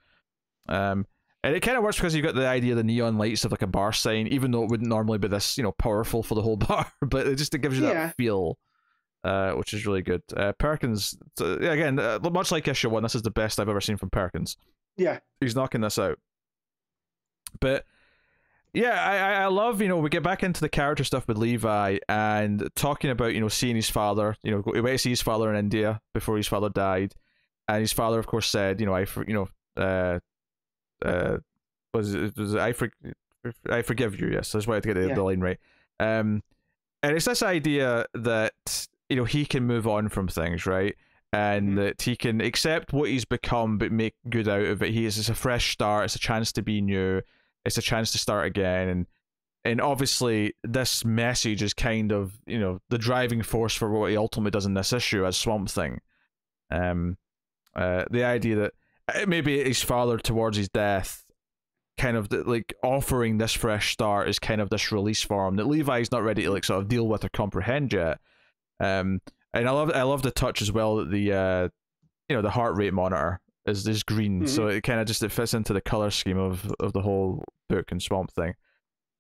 Speaker 1: And it kind of works because you've got the idea of the neon lights of a bar sign, even though it wouldn't normally be this powerful for the whole bar, but it gives you that feel, which is really good. Perkins, again, much like issue 1, this is the best I've ever seen from Perkins.
Speaker 2: Yeah,
Speaker 1: he's knocking this out. But yeah, I love, we get back into the character stuff with Levi and talking about, seeing his father. He went to see his father in India before his father died, and his father, of course, said, I forgive you. Yes, that's why I had to get the line right. And it's this idea that he can move on from things, right? And that he can accept what he's become, but make good out of it. It's a fresh start. It's a chance to be new. It's a chance to start again. And obviously, this message is kind of, the driving force for what he ultimately does in this issue as Swamp Thing. The idea that maybe his father towards his death, kind of like offering this fresh start is kind of this release for him that Levi's not ready to like sort of deal with or comprehend yet. And I love the touch as well that the the heart rate monitor is green, so it kind of it fits into the color scheme of the whole book and Swamp Thing.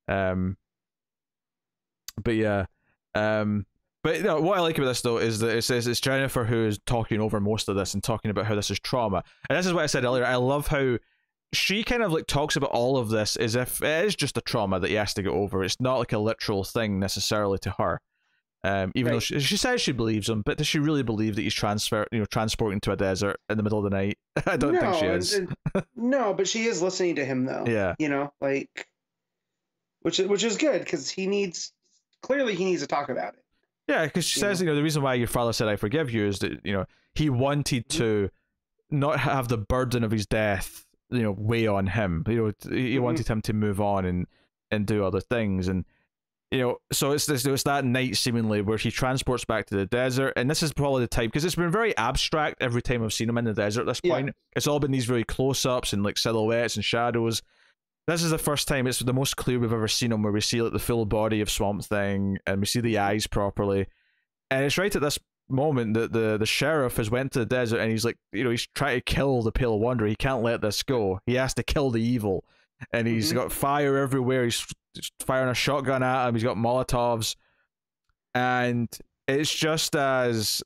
Speaker 1: But yeah, but what I like about this though is that it says it's Jennifer who is talking over most of this and talking about how this is trauma, and this is what I said earlier. I love how she kind of like talks about all of this as if it is just a trauma that he has to get over. It's not like a literal thing necessarily to her. Even though she says she believes him, but does she really believe that he's transporting to a desert in the middle of the night? I don't think she is.
Speaker 2: No, but she is listening to him though.
Speaker 1: Yeah.
Speaker 2: Which is good because he needs to talk about it.
Speaker 1: Yeah, because she says, the reason why your father said I forgive you is that, he wanted to not have the burden of his death, weigh on him. He wanted him to move on and do other things. And so it's that night seemingly where he transports back to the desert, and this is probably the time because it's been very abstract every time I've seen him in the desert at this point. It's all been these very close-ups and like silhouettes and shadows. This is the first time it's the most clear we've ever seen him, where we see like the full body of Swamp Thing and we see the eyes properly. And it's right at this moment that the sheriff has went to the desert and he's like, he's trying to kill the Pale Wanderer. He can't let this go. He has to kill the evil. And he's got fire everywhere. He's firing a shotgun at him. He's got Molotovs. And it's just as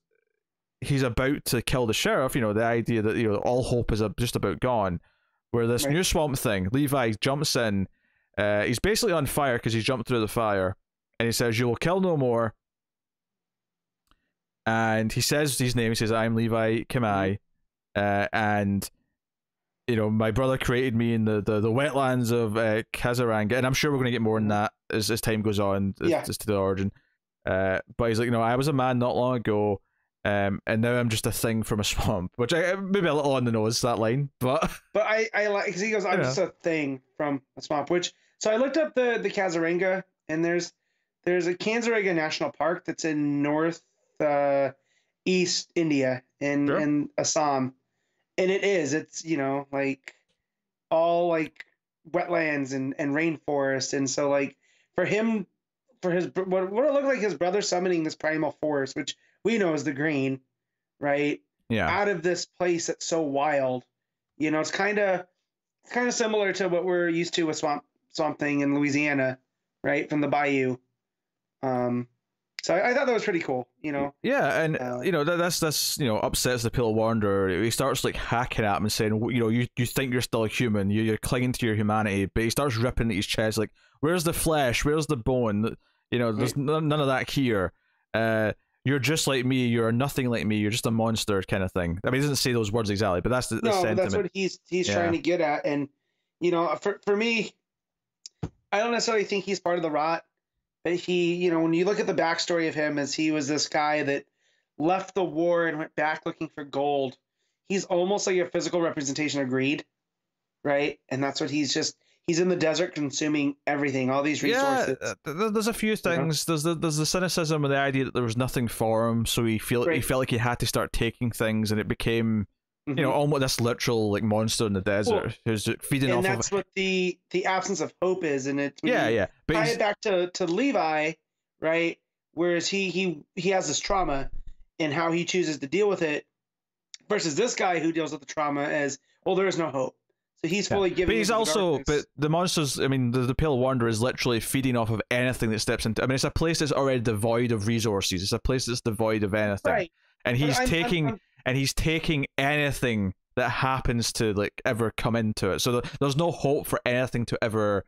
Speaker 1: he's about to kill the sheriff, the idea that, all hope is just about gone. Where this new Swamp Thing, Levi jumps in. He's basically on fire because he jumped through the fire. And he says, "You will kill no more." And he says his name. He says, "I'm Levi Kamai." And my brother created me in the wetlands of Kazaranga, and I'm sure we're going to get more on that as time goes on, as to the origin. But he's like, I was a man not long ago, and now I'm just a thing from a swamp, which maybe a little on the nose, that line, but
Speaker 2: I like because he goes, I'm just a thing from a swamp. So I looked up the Kazaranga, and there's a Kazaranga National Park that's in north east India in Assam. And it's like all like wetlands and rainforest, and so like for his what it looked like his brother summoning this primal force, which we know is the green, right? Yeah. Out of this place that's so wild, it's kind of similar to what we're used to with Swamp Thing in Louisiana, right, from the Bayou. So I thought that was pretty cool,
Speaker 1: Yeah, and that's upsets the Pale Wanderer. He starts like hacking at him and saying, you think you're still a human, you're clinging to your humanity, but he starts ripping at his chest like, where's the flesh? Where's the bone? There's none of that here. You're just like me. You're nothing like me. You're just a monster, kind of thing. I mean, he doesn't say those words exactly, but that's the sentiment.
Speaker 2: That's what he's trying to get at. And for me, I don't necessarily think he's part of the rot. But he, when you look at the backstory of him, as he was this guy that left the war and went back looking for gold, he's almost like a physical representation of greed, right? And that's what he's in the desert consuming everything, all these resources.
Speaker 1: Yeah, there's a few things. There's the cynicism and the idea that there was nothing for him, so he felt like he had to start taking things, and it became almost this literal like monster in the desert who's feeding off of.
Speaker 2: And that's what the absence of hope is, and it's
Speaker 1: but
Speaker 2: tie it back to Levi, right? Whereas he has this trauma, and how he chooses to deal with it, versus this guy who deals with the trauma as, well, there is no hope. So he's fully giving.
Speaker 1: But he's also, but the monsters. I mean, the Pale Wanderer is literally feeding off of anything that steps into. I mean, it's a place that's already devoid of resources. It's a place that's devoid of anything, right? And he's taking anything that happens to like ever come into it. So there's no hope for anything to ever,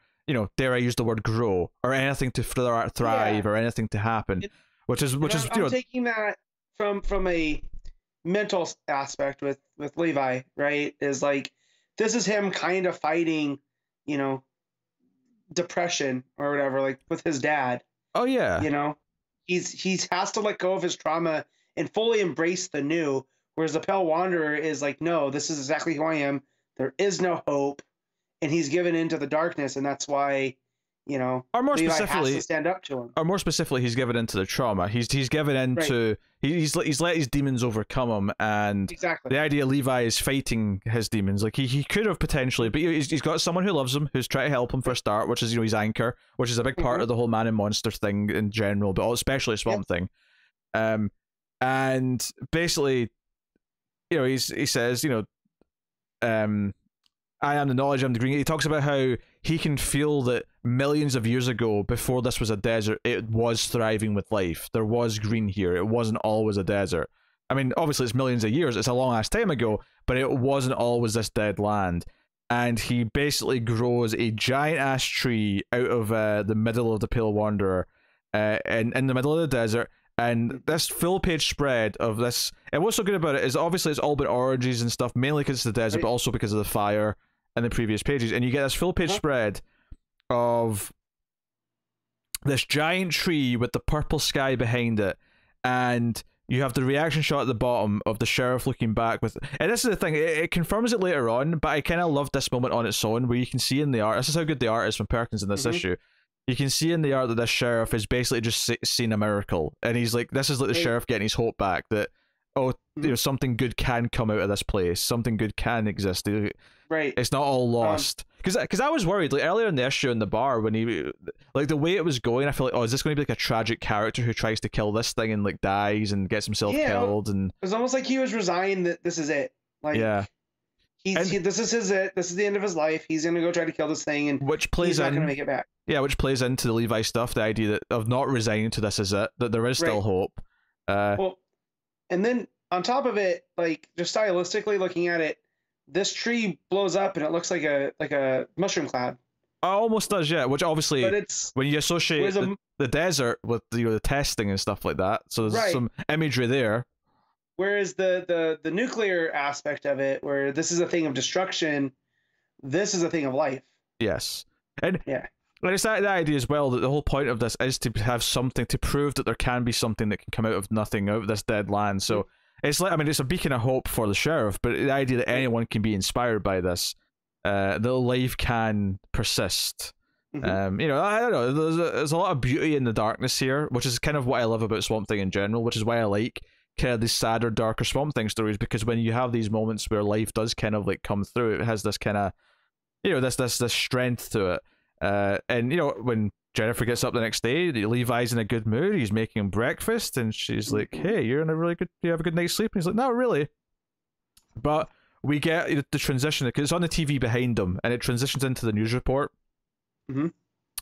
Speaker 1: dare I use the word grow, or anything to thrive, or anything to happen. I'm
Speaker 2: taking that from a mental aspect with Levi, right? Is like, this is him kind of fighting, depression or whatever, like with his dad.
Speaker 1: Oh yeah.
Speaker 2: He has to let go of his trauma and fully embrace the new. Whereas the Pale Wanderer is like, no, this is exactly who I am. There is no hope, and he's given into the darkness, and that's why, you know,
Speaker 1: or more
Speaker 2: Levi
Speaker 1: specifically,
Speaker 2: has to stand up to him.
Speaker 1: Or more specifically, he's given into the trauma. He's given into he's let his demons overcome him, and
Speaker 2: Exactly.
Speaker 1: the idea Levi is fighting his demons. Like he could have potentially, but he's got someone who loves him, who's trying to help him for a start, which is, you know, his anchor, which is a big part of the whole man and monster thing in general, but especially Swamp Thing. And basically, you know, he says, you know, I am the knowledge, I'm the green. He talks about how he can feel that millions of years ago, before this was a desert, it was thriving with life. There was green here. It wasn't always a desert. I mean, obviously it's millions of years. It's a long ass time ago, but it wasn't always this dead land. And he basically grows a giant ass tree out of the middle of the Pale Wanderer, in the middle of the desert. And this full page spread of this, and what's so good about it is obviously it's all about origins and stuff, mainly because it's the desert, but also because of the fire and the previous pages. And you get this full page spread of this giant tree with the purple sky behind it, and you have the reaction shot at the bottom of the sheriff looking back with, and this is the thing, it confirms it later on, but I kind of love this moment on its own, where you can see in the art, this is how good the art is from Perkins in this issue. You can see in the art that this sheriff is basically just seen a miracle, and he's like, this is like the sheriff getting his hope back, that, oh, you know, something good can come out of this place, something good can exist.
Speaker 2: Right.
Speaker 1: It's not all lost. Because I was worried, like, earlier in the issue in the bar, when he, like, the way it was going, I feel like, oh, is this going to be like a tragic character who tries to kill this thing and, like, dies and gets himself killed? And
Speaker 2: it was almost like he was resigned that this is it. Like, this is it. This is the end of his life. He's going to go try to kill this thing, and he's not going to make it back.
Speaker 1: Yeah, which plays into the Levi stuff, the idea that of not resigning to this is it, that there is still hope.
Speaker 2: Well, and then on top of it, like, just stylistically looking at it, this tree blows up and it looks like a mushroom cloud.
Speaker 1: It almost does, yeah. Which obviously, but it's, when you associate the desert with the testing and stuff like that, so there's some imagery there.
Speaker 2: Whereas the nuclear aspect of it, where this is a thing of destruction, this is a thing of life.
Speaker 1: Yes, and it's that idea as well that the whole point of this is to have something to prove that there can be something that can come out of nothing, out of this dead land. So it's like, I mean, it's a beacon of hope for the sheriff, but the idea that anyone can be inspired by this, that life can persist. You know, I don't know. There's a lot of beauty in the darkness here, which is kind of what I love about Swamp Thing in general, which is why I like kind of these sadder, darker Swamp Thing stories, because when you have these moments where life does kind of like come through, it has this kind of, you know, this strength to it. And you know, when Jennifer gets up the next day, Levi's in a good mood, he's making him breakfast, and she's like, hey, you have a good night's sleep? And he's like, not really. But we get the transition, because it's on the TV behind him, and it transitions into the news report.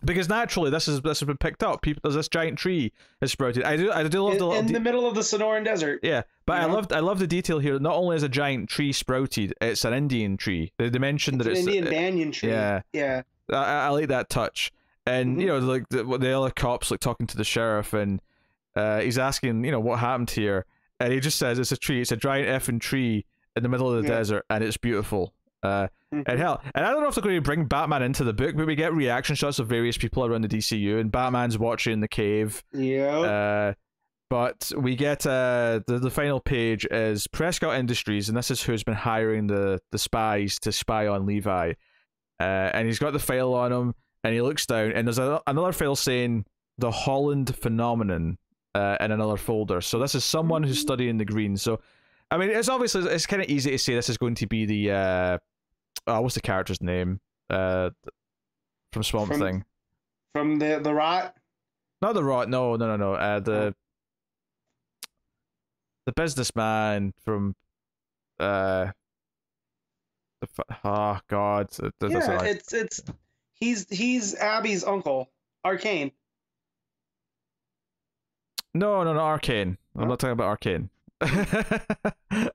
Speaker 1: Because naturally, this has been picked up. There's this giant tree has sprouted. I do love
Speaker 2: in the middle of the Sonoran Desert.
Speaker 1: Yeah, but I love the detail here. Not only is a giant tree sprouted, it's an Indian tree. They mentioned that it's
Speaker 2: an Indian banyan tree. Yeah.
Speaker 1: I like that touch. And you know, like the other cops like talking to the sheriff, and he's asking, you know, what happened here, and he just says it's a tree. It's a giant effing tree in the middle of the desert, and it's beautiful. And hell, and I don't know if they're going to bring Batman into the book, but we get reaction shots of various people around the DCU, and Batman's watching in the cave.
Speaker 2: Yeah.
Speaker 1: But we get the final page is Prescott Industries, and this is who's been hiring the spies to spy on Levi. And he's got the file on him, and he looks down, and there's another file saying the Holland phenomenon in another folder. So this is someone who's studying the green. So, I mean, it's obviously, it's kind of easy to say this is going to be the what's the character's name from Swamp Thing?
Speaker 2: From the Rot?
Speaker 1: Not the Rot. No. The businessman from oh god.
Speaker 2: He's Abby's uncle, Arcane.
Speaker 1: No, Arcane. I'm not talking about Arcane. I'm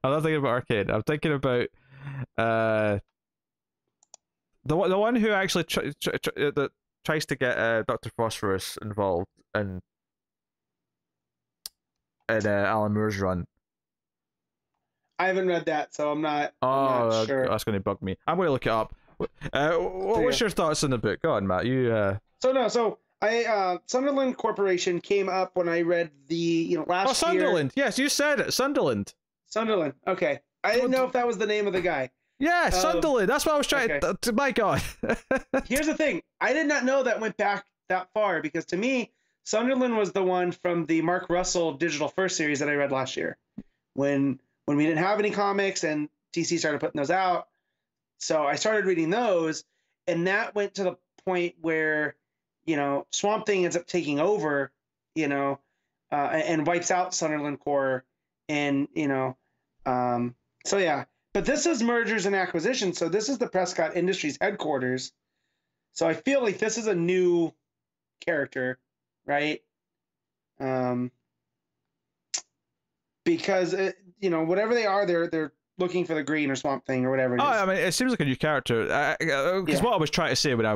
Speaker 1: not thinking about Arcane. I'm thinking about the one who actually that tries to get Dr. Phosphorus involved in Alan Moore's run.
Speaker 2: I haven't read that, so I'm not sure.
Speaker 1: That's going to bug me. I'm going to look it up. What's your thoughts on the book? Go on, Matt. You.
Speaker 2: So Sunderland Corporation came up when I read the last year.
Speaker 1: Sunderland. Yes, you said it. Sunderland.
Speaker 2: Sunderland. Okay, I didn't know if that was the name of the guy.
Speaker 1: Yeah, Sunderland. That's what I was trying to. My God.
Speaker 2: Here's the thing. I did not know that went back that far, because to me, Sunderland was the one from the Mark Russell Digital First series that I read last year, when we didn't have any comics and DC started putting those out. So I started reading those, and that went to the point where, Swamp Thing ends up taking over, and wipes out Sunderland Corps, and so yeah. But this is mergers and acquisitions, so this is the Prescott Industries headquarters. So I feel like this is a new character, right? Because whatever they are, they're looking for the Green or Swamp Thing or whatever it is.
Speaker 1: I mean, it seems like a new character. Because what I was trying to say when I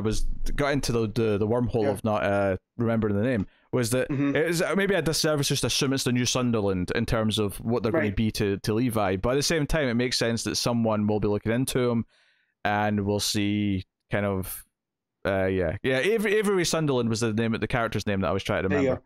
Speaker 1: got into the wormhole of not remembering the name was that it is maybe a disservice just to assume it's the new Sunderland in terms of what they're going to be to Levi. But at the same time, it makes sense that someone will be looking into him, and we'll see kind of Avery Sunderland was the name of the character's name that I was trying to remember.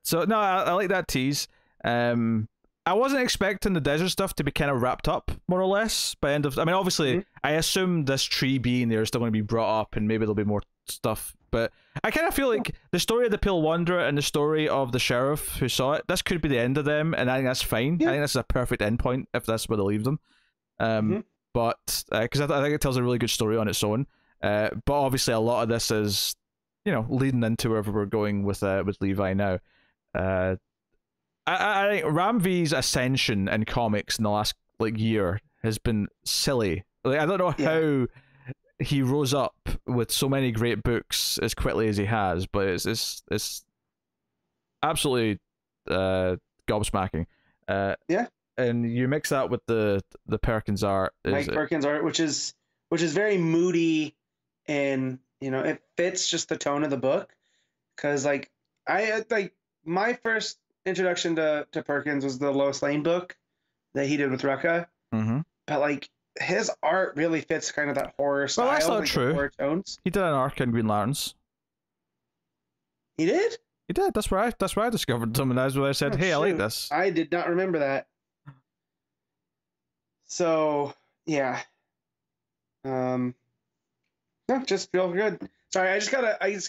Speaker 1: So no, I like that tease. I wasn't expecting the desert stuff to be kind of wrapped up, more or less, by end of. I mean, obviously, I assume this tree being there is still going to be brought up, and maybe there'll be more stuff. But I kind of feel like the story of the Pale Wanderer and the story of the sheriff who saw it, this could be the end of them, and I think that's fine. I think this is a perfect end point if that's where they leave them. But because I think it tells a really good story on its own. But obviously, a lot of this is, leading into wherever we're going with Levi now. I think Ram V's ascension in comics in the last year has been silly. I don't know how he rose up with so many great books as quickly as he has, but it's absolutely gobsmacking. And you mix that with the Perkins art,
Speaker 2: Perkins art, which is very moody, and it fits just the tone of the book. Because my first introduction to Perkins was the Lois Lane book that he did with Rucka. But his art really fits kind of that horror style.
Speaker 1: Well, that's not true.
Speaker 2: Horror tones.
Speaker 1: He did an arc in Green Lanterns.
Speaker 2: He did?
Speaker 1: He did. That's where I discovered him, and that's where I said, "Hey, I like this."
Speaker 2: I did not remember that. So yeah, no, just feel good. Sorry, I just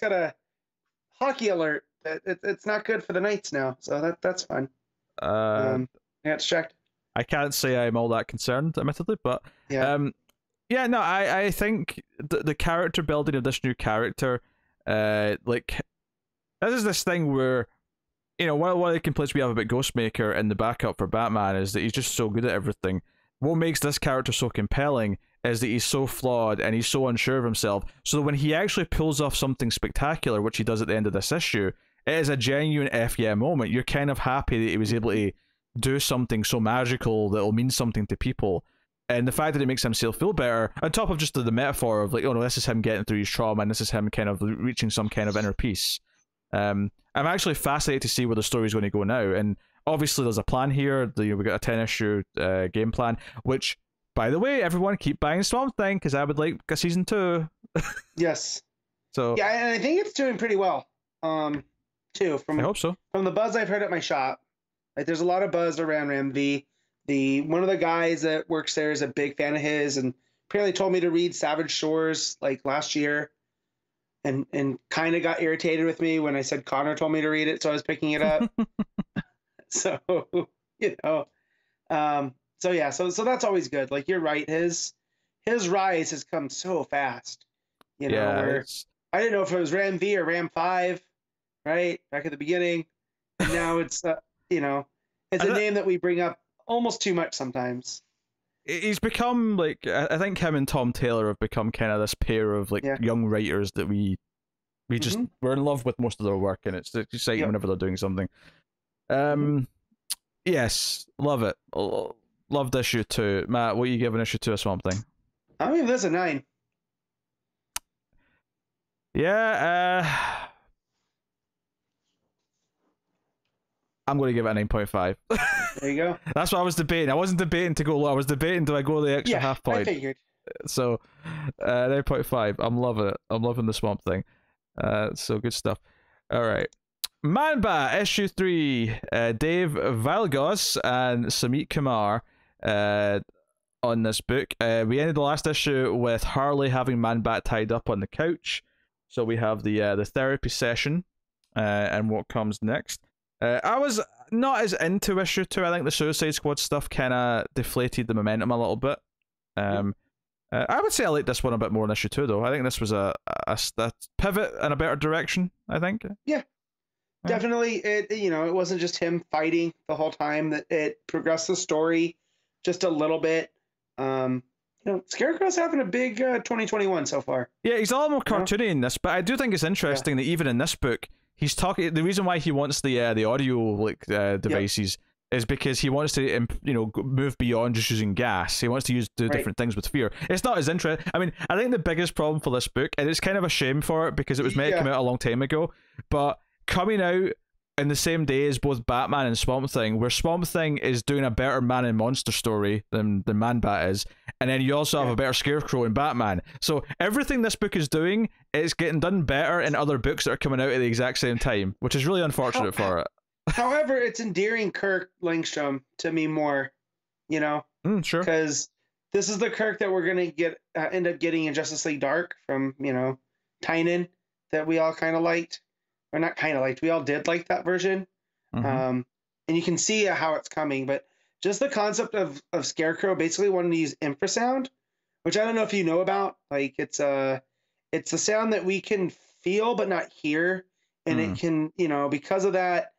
Speaker 2: got a hockey alert. It's not good for the Knights now, so that's fine. It's checked. I
Speaker 1: can't say I'm all that concerned, admittedly, but I think the character building of this new character, this is this thing where, one of the complaints we have about Ghostmaker and the backup for Batman is that he's just so good at everything. What makes this character so compelling is that he's so flawed and he's so unsure of himself, so that when he actually pulls off something spectacular, which he does at the end of this issue, it is a genuine F yeah moment. You're kind of happy that he was able to do something so magical that will mean something to people. And the fact that it makes himself feel better, on top of just the metaphor of this is him getting through his trauma, and this is him kind of reaching some kind of inner peace. I'm actually fascinated to see where the story's going to go now. And obviously there's a plan here. We got a 10-issue game plan, which, by the way, everyone keep buying Swamp Thing, because I would like a season 2.
Speaker 2: Yes.
Speaker 1: So
Speaker 2: yeah, and I think it's doing pretty well. Too. I
Speaker 1: hope so.
Speaker 2: From the buzz I've heard at my shop, there's a lot of buzz around Ram V. One of the guys that works there is a big fan of his, and apparently told me to read Savage Shores last year, and kind of got irritated with me when I said Connor told me to read it, so I was picking it up. So so that's always good. You're right, his rise has come so fast. Where I didn't know if it was Ram V or Ram 5, right back at the beginning, and now it's it's a name that we bring up almost too much sometimes.
Speaker 1: He's become I think him and Tom Taylor have become kind of this pair of young writers that we just we're in love with most of their work, and it's exciting whenever they're doing something. Yes, love it. Loved issue 2. Matt, what are you giving issue 2 of Swamp Thing?
Speaker 2: I'm giving this a 9.
Speaker 1: Yeah, I'm going to give it a 9.5.
Speaker 2: There you go.
Speaker 1: That's what I was debating. I wasn't debating to go low. I was debating, do I go the extra half point?
Speaker 2: I figured.
Speaker 1: So 9.5. I'm loving it. I'm loving the Swamp Thing. So good stuff. All right. Man-Bat issue 3. Dave Wielgosz and Sumit Kumar on this book. We ended the last issue with Harley having Man-Bat tied up on the couch. So we have the therapy session and what comes next. I was not as into issue 2. I think the Suicide Squad stuff kind of deflated the momentum a little bit. I would say I like this one a bit more than issue 2, though. I think this was a pivot in a better direction, I think.
Speaker 2: Yeah. Definitely, it wasn't just him fighting the whole time. That it progressed the story just a little bit. Scarecrow's having a big 2021 so far.
Speaker 1: Yeah, he's a lot more cartoony in this, but I do think it's interesting that even in this book, he's talking. The reason why he wants the audio devices is because he wants to move beyond just using gas. He wants to do different things with fear. It's not as interesting. I mean, I think the biggest problem for this book, and it's kind of a shame for it because it was meant to come out a long time ago, but coming out in the same day as both Batman and Swamp Thing, where Swamp Thing is doing a better man and monster story than Man-Bat is, and then you also have a better Scarecrow in Batman. So everything this book is doing is getting done better in other books that are coming out at the exact same time, which is really unfortunate for it.
Speaker 2: However, it's endearing Kirk Langstrom to me more,
Speaker 1: Sure.
Speaker 2: Because this is the Kirk that we're going to end up getting in Justice League Dark from, Tynion, that we all kind of liked. Or not kind of liked, we all did like that version. And you can see how it's coming, but just the concept of Scarecrow basically wanting to use infrasound, which I don't know if you know about. Like, it's a sound that we can feel but not hear. And it can, because of that,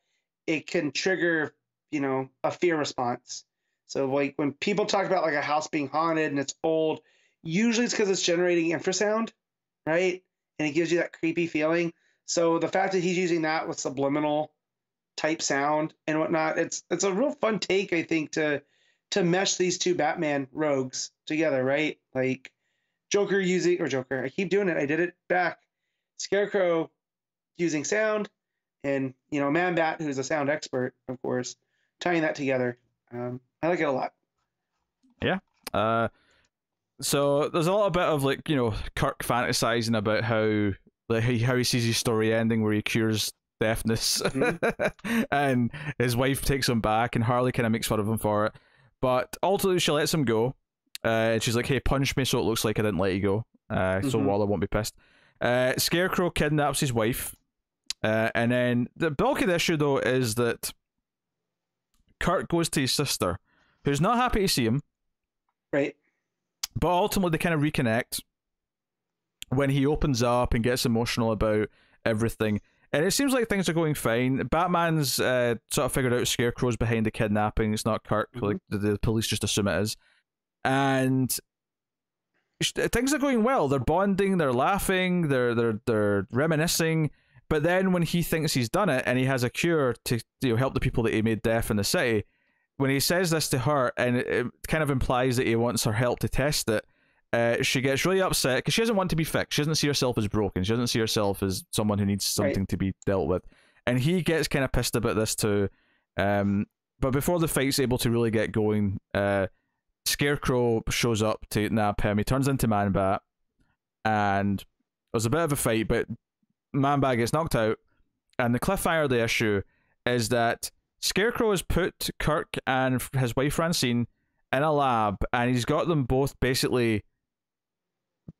Speaker 2: it can trigger, a fear response. So like when people talk about like a house being haunted and it's old, usually it's because it's generating infrasound, right? And it gives you that creepy feeling. So the fact that he's using that with subliminal type sound and whatnot, it's a real fun take, I think, to mesh these two Batman rogues together, right? Like Joker, I keep doing it. I did it back. Scarecrow using sound, and Man-Bat, who's a sound expert, of course, tying that together. I like it a lot.
Speaker 1: Yeah. So there's a little bit of Kirk fantasizing about how he sees his story ending where he cures deafness, and his wife takes him back, and Harley kind of makes fun of him for it. But ultimately, she lets him go, and she's like, "Hey, punch me so it looks like I didn't let you go, so Waller won't be pissed." Scarecrow kidnaps his wife. And then the bulk of the issue, though, is that Kirk goes to his sister, who's not happy to see him.
Speaker 2: Right.
Speaker 1: But ultimately, they kind of reconnect when he opens up and gets emotional about everything. And it seems like things are going fine. Batman's sort of figured out Scarecrow's behind the kidnapping. It's not Kirk. Like the police just assume it is. And things are going well. They're bonding. They're laughing. They're reminiscing. But then when he thinks he's done it and he has a cure to help the people that he made deaf in the city, when he says this to her, and it kind of implies that he wants her help to test it, she gets really upset because she doesn't want to be fixed. She doesn't see herself as broken. She doesn't see herself as someone who needs something to be dealt with. And he gets kind of pissed about this too. But before the fight's able to really get going, Scarecrow shows up to nab him. He turns into Man-Bat, and there's a bit of a fight, but Man-Bat gets knocked out, and the cliffhanger of the issue is that Scarecrow has put Kirk and his wife Francine in a lab, and he's got them both basically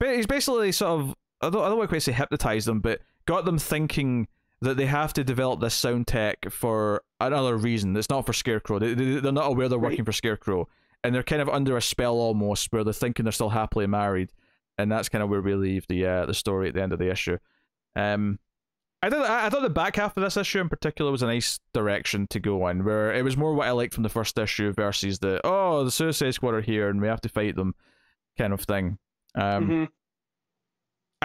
Speaker 1: sort of, I don't want to quite say hypnotized them, but got them thinking that they have to develop this sound tech for another reason. It's not for Scarecrow. They're not aware they're working for Scarecrow, and they're kind of under a spell almost, where they're thinking they're still happily married, and that's kind of where we leave the story at the end of the issue. I thought the back half of this issue in particular was a nice direction to go in, where it was more what I liked from the first issue versus the Suicide Squad are here and we have to fight them kind of thing. I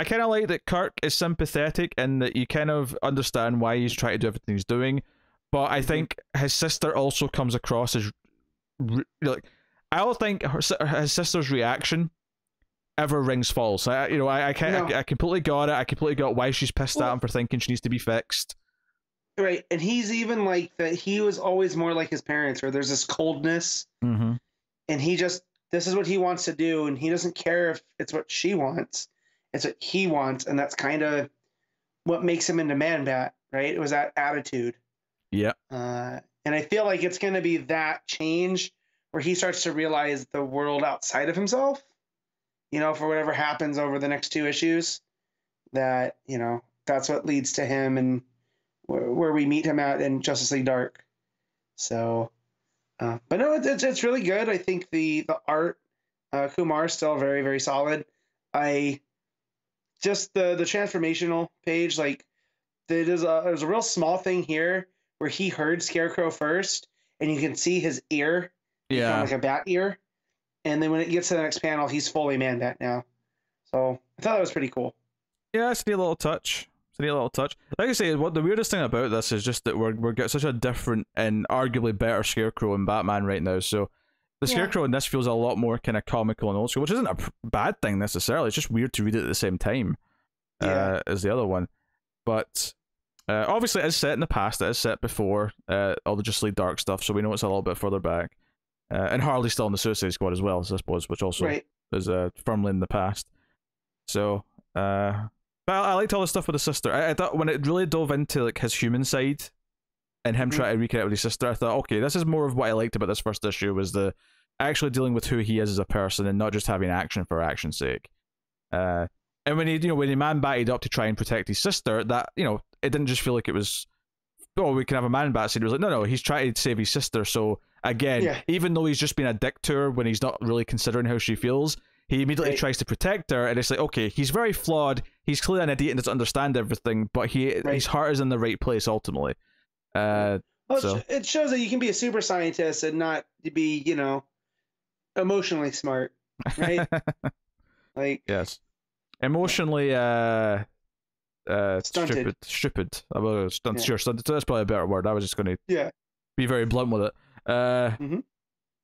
Speaker 1: kind of like that Kirk is sympathetic and that you kind of understand why he's trying to do everything he's doing, but I think his sister also comes across as like, I don't think his sister's reaction ever rings false. I completely got it. I completely got why she's pissed at him for thinking she needs to be fixed.
Speaker 2: Right, and he's even like that. He was always more like his parents, where there's this coldness, and he just this is what he wants to do, and he doesn't care if it's what she wants. It's what he wants, and that's kind of what makes him into Man-Bat, right? It was that attitude.
Speaker 1: Yeah.
Speaker 2: And I feel like it's going to be that change where he starts to realize the world outside of himself, you know, for whatever happens over the next 2 issues, that, you know, that's what leads to him and where we meet him at in Justice League Dark. So, but no, it's really good. I think the art, Kumar is still very, very solid. Just the transformational page, like there's a real small thing here where he heard Scarecrow first, and you can see his ear, like a bat ear, and then when it gets to the next panel, he's fully Man-Bat now. So I thought that was pretty cool.
Speaker 1: Yeah, it's a neat little touch. Like I say, what the weirdest thing about this is just that we're getting such a different and arguably better Scarecrow and Batman right now. So the Scarecrow in this feels a lot more kind of comical and old school, which isn't a bad thing necessarily. It's just weird to read it at the same time as the other one. But obviously it is set in the past. It is set before all the Justice League Dark stuff, so we know it's a little bit further back. And Harley's still in the Suicide Squad as well, I suppose, which also is firmly in the past. So, but I liked all the stuff with the sister. I thought when it really dove into like his human side and him trying to reconnect with his sister, I thought, okay, this is more of what I liked about this first issue, was the actually dealing with who he is as a person and not just having action for action's sake. And when he Man-Batted up to try and protect his sister, that, you know, it didn't just feel like it was, oh, we can have a Man-Bat scene. It was like, no, he's trying to save his sister. So again, even though he's just been a dick to her when he's not really considering how she feels, he immediately tries to protect her, and it's like, okay, he's very flawed, he's clearly an idiot and doesn't understand everything, but his heart is in the right place ultimately.
Speaker 2: Well, so it shows that you can be a super scientist and not be, you know, emotionally smart, right? Like,
Speaker 1: yes, emotionally
Speaker 2: stunted.
Speaker 1: Stupid. Sure, stunted. That's probably a better word. I was just going to be very blunt with it.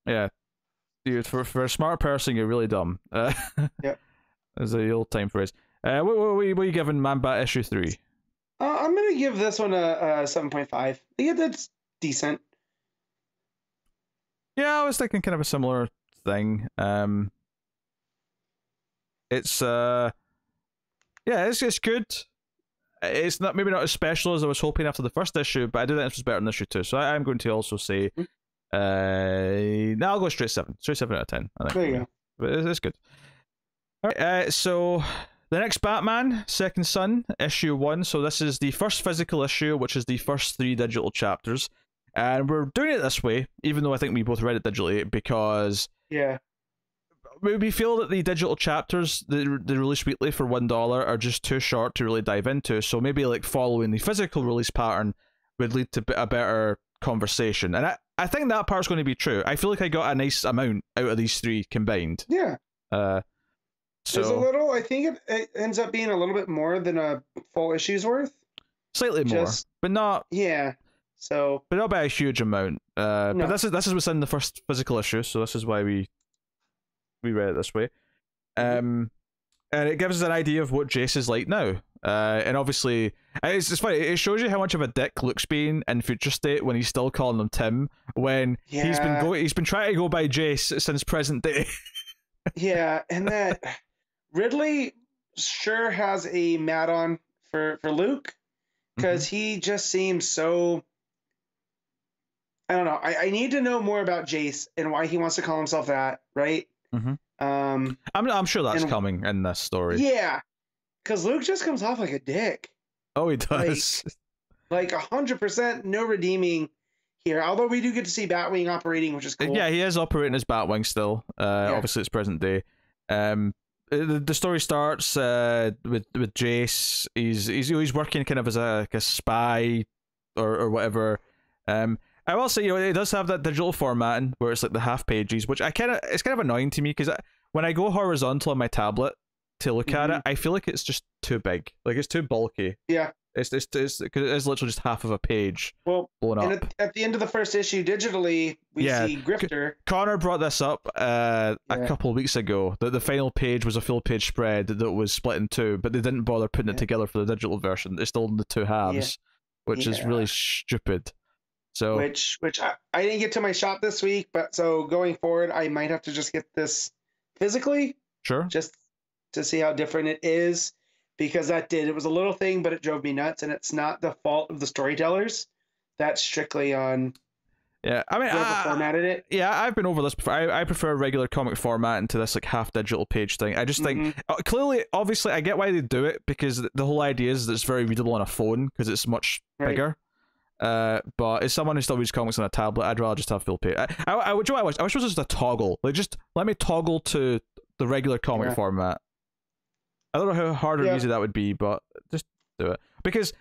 Speaker 1: Yeah. Dude, for a smart person, you're really dumb. As the old time phrase. What are you giving Man-Bat issue 3?
Speaker 2: I'm gonna give this one a 7.5. Yeah, that's decent.
Speaker 1: Yeah, I was thinking kind of a similar thing. It's it's good. It's not maybe not as special as I was hoping after the first issue, but I do think this was better than issue 2. So I'm going to also say. I'll go straight 7 out of 10. I think.
Speaker 2: There you go.
Speaker 1: But it's good. All right, so the next Batman, Second Son, issue 1. So this is the first physical issue, which is the first 3 digital chapters, and we're doing it this way, even though I think we both read it digitally, because we feel that the digital chapters they release weekly for $1 are just too short to really dive into. So maybe like following the physical release pattern would lead to a better conversation, and I think that part's going to be true. I feel like I got a nice amount out of these 3 combined.
Speaker 2: Yeah.
Speaker 1: So
Speaker 2: there's a little. I think it ends up being a little bit more than a full issue's worth.
Speaker 1: Slightly more, but not.
Speaker 2: Yeah. So.
Speaker 1: But not by a huge amount. No. But this is what's in the first physical issue, so this is why we read it this way. And it gives us an idea of what Jace is like now. And obviously, it's funny. It shows you how much of a dick Luke's been in Future State when he's still calling him Tim. When he's been trying to go by Jace since present day.
Speaker 2: Yeah, and that Ridley sure has a mat on for Luke, because he just seems so. I don't know. I need to know more about Jace and why he wants to call himself that, right?
Speaker 1: I'm sure that's coming in this story.
Speaker 2: Yeah. Because Luke just comes off like a dick.
Speaker 1: Oh, he does.
Speaker 2: Like 100% no redeeming here. Although we do get to see Batwing operating, which is cool.
Speaker 1: Yeah, he is operating as Batwing still. Obviously, it's present day. The story starts with Jace. He's working kind of as a spy or whatever. I will say, it does have that digital formatting where it's like the half pages, which it's kind of annoying to me, because when I go horizontal on my tablet to look at it, I feel like it's just too big. Like, it's too bulky.
Speaker 2: Yeah.
Speaker 1: It's literally just half of a page blown up.
Speaker 2: And at the end of the first issue, digitally, we see Grifter.
Speaker 1: Connor brought this up a couple of weeks ago, that the final page was a full page spread that was split in 2, but they didn't bother putting it together for the digital version. It's still in the 2 halves, which is really stupid. So
Speaker 2: which I didn't get to my shop this week, but so going forward, I might have to just get this physically,
Speaker 1: sure.
Speaker 2: just to see how different it is, because it was a little thing, but it drove me nuts, and it's not the fault of the storytellers. That's strictly on.
Speaker 1: Yeah, I mean,
Speaker 2: whoever formatted it.
Speaker 1: Yeah, I've been over this before. I prefer regular comic format into this like half digital page thing. I just think clearly, obviously, I get why they do it, because the whole idea is that it's very readable on a phone because it's much bigger. But as someone who still reads comics on a tablet, I'd rather just have full page. I wish it was just a toggle. Like, just let me toggle to the regular comic format. I don't know how hard or easy that would be, but just do it. Because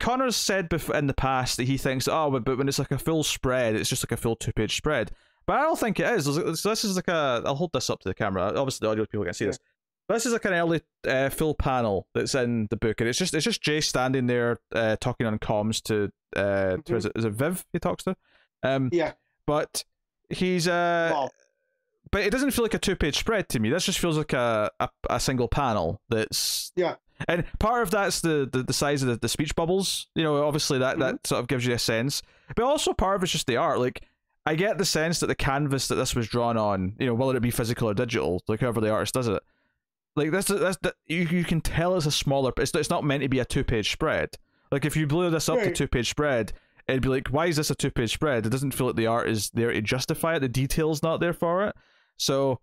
Speaker 1: Connor's said in the past that he thinks, but when it's like a full spread, it's just like a full 2-page spread. But I don't think it is. So this is like I'll hold this up to the camera. Obviously, the audio people can't see this. But this is like an early full panel that's in the book, and it's just Jay standing there talking on comms to is it Viv he talks to?
Speaker 2: Yeah.
Speaker 1: But he's but it doesn't feel like a 2-page spread to me. This just feels like a single panel that's and part of that's the size of the speech bubbles. You know, obviously that sort of gives you a sense. But also part of it's just the art. Like, I get the sense that the canvas that this was drawn on, you know, whether it be physical or digital, like however the artist does it, like you can tell it's a smaller. It's not meant to be a 2-page spread. Like, if you blew this up to 2-page spread, it'd be like, why is this a 2-page spread? It doesn't feel like the art is there to justify it. The detail's not there for it. So,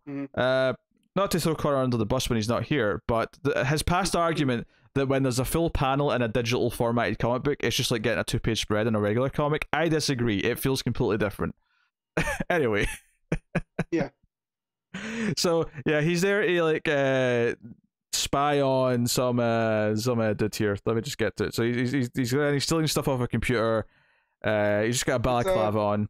Speaker 1: not to throw Connor under the bus when he's not here, but his past argument that when there's a full panel in a digital formatted comic book, it's just like getting a 2-page spread in a regular comic, I disagree. It feels completely different. Anyway.
Speaker 2: Yeah.
Speaker 1: So, yeah, he's there to, like, spy on some dude here. Let me just get to it. So he's stealing stuff off a computer. He's just got a balaclava on.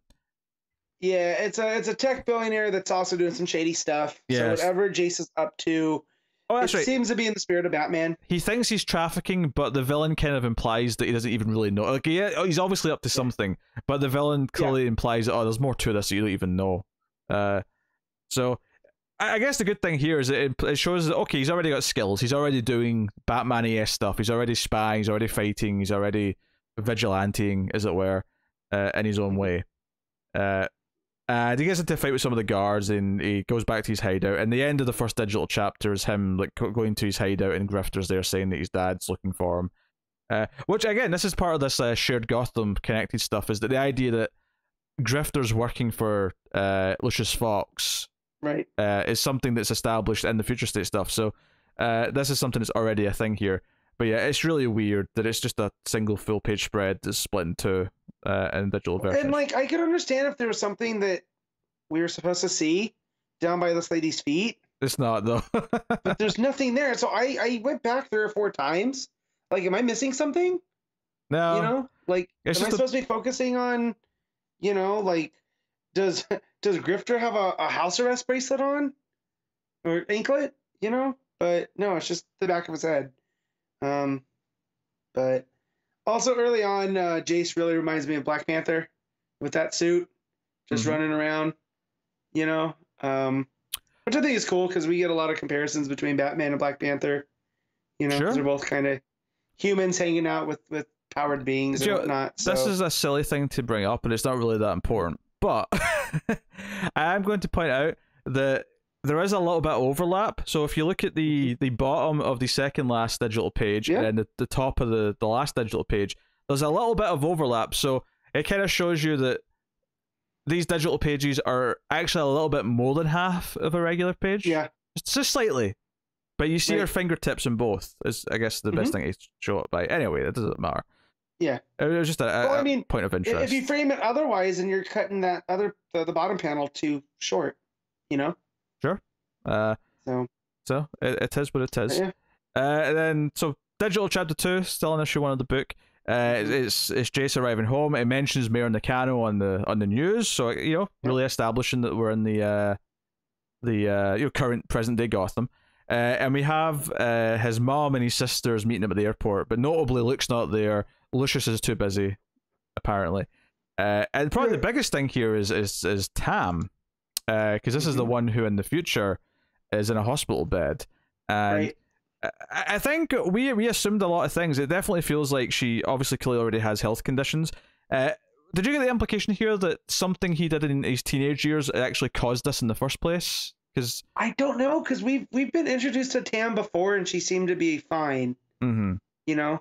Speaker 2: Yeah, it's a tech billionaire that's also doing some shady stuff. Yes. So whatever Jason's up to, seems to be in the spirit of Batman.
Speaker 1: He thinks he's trafficking, but the villain kind of implies that he doesn't even really know. Like, he's obviously up to something, but the villain clearly implies that, there's more to this that you don't even know. So I guess the good thing here is that it shows that, okay, he's already got skills. He's already doing Batman-y stuff. He's already spying. He's already fighting. He's already vigilanting, as it were, in his own way. And he gets into a fight with some of the guards, and he goes back to his hideout. And the end of the first digital chapter is him like going to his hideout, and Grifter's there saying that his dad's looking for him. Which, again, this is part of this shared Gotham connected stuff, is that the idea that Grifter's working for Lucius Fox is something that's established in the Future State stuff. So this is something that's already a thing here. But yeah, it's really weird that it's just a single full-page spread that's split into in digital version.
Speaker 2: And like, I could understand if there was something that we were supposed to see down by this lady's feet.
Speaker 1: It's not, though.
Speaker 2: But there's nothing there. So I went back 3 or 4 times. Like, am I missing something?
Speaker 1: No.
Speaker 2: You know, like, am I supposed to be focusing on, you know, like, does Grifter have a house arrest bracelet on, or anklet? You know, but no, it's just the back of his head. But also early on, Jace really reminds me of Black Panther with that suit, just running around, you know, which I think is cool because we get a lot of comparisons between Batman and Black Panther, you know, because they're both kind of humans hanging out with powered beings and whatnot. So.
Speaker 1: This is a silly thing to bring up, and it's not really that important, but I am going to point out that there is a little bit of overlap. So if you look at the bottom of the second last digital page and then the top of the last digital page, there's a little bit of overlap. So it kind of shows you that these digital pages are actually a little bit more than half of a regular page.
Speaker 2: Yeah.
Speaker 1: Just slightly. But you see her fingertips in both, is I guess the best thing to show it by. Anyway, that doesn't matter.
Speaker 2: Yeah.
Speaker 1: It was just a point of interest.
Speaker 2: If you frame it otherwise and you're cutting that the bottom panel too short, you know?
Speaker 1: Sure. So it is what it is.
Speaker 2: Yeah.
Speaker 1: And then digital chapter 2, still in issue 1 of the book. It's Jace arriving home. It mentions Mayor Nakano on the news, so really establishing that we're in the current present day Gotham. And we have his mom and his sisters meeting him at the airport, but notably Luke's not there. Lucius is too busy, apparently. And probably the biggest thing here is Tam, because this is the one who in the future is in a hospital bed. And I think we assumed a lot of things. It definitely feels like she obviously clearly already has health conditions. did you get the implication here that something he did in his teenage years actually caused this in the first place? Because
Speaker 2: I don't know, because we've been introduced to Tam before, and she seemed to be fine.
Speaker 1: Mm-hmm.
Speaker 2: You know,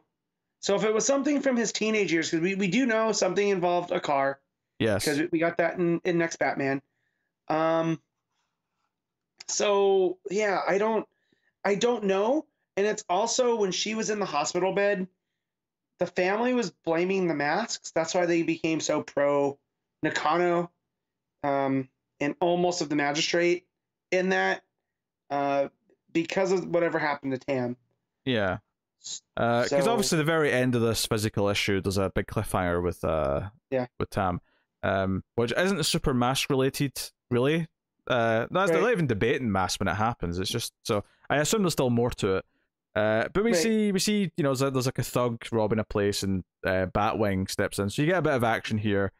Speaker 2: so if it was something from his teenage years, because we do know something involved a car.
Speaker 1: Yes.
Speaker 2: Because we got that in next Batman. So yeah, I don't know. And it's also when she was in the hospital bed, the family was blaming the masks. That's why they became so pro Nakano, and almost of the magistrate in that, because of whatever happened to Tam.
Speaker 1: Yeah. Because obviously the very end of this physical issue, there's a big cliffhanger with Tam, which isn't super mask related, really. They're not even debating mask when it happens. It's just, so I assume there's still more to it. But we see, you know, there's like a thug robbing a place, and Batwing steps in, so you get a bit of action here,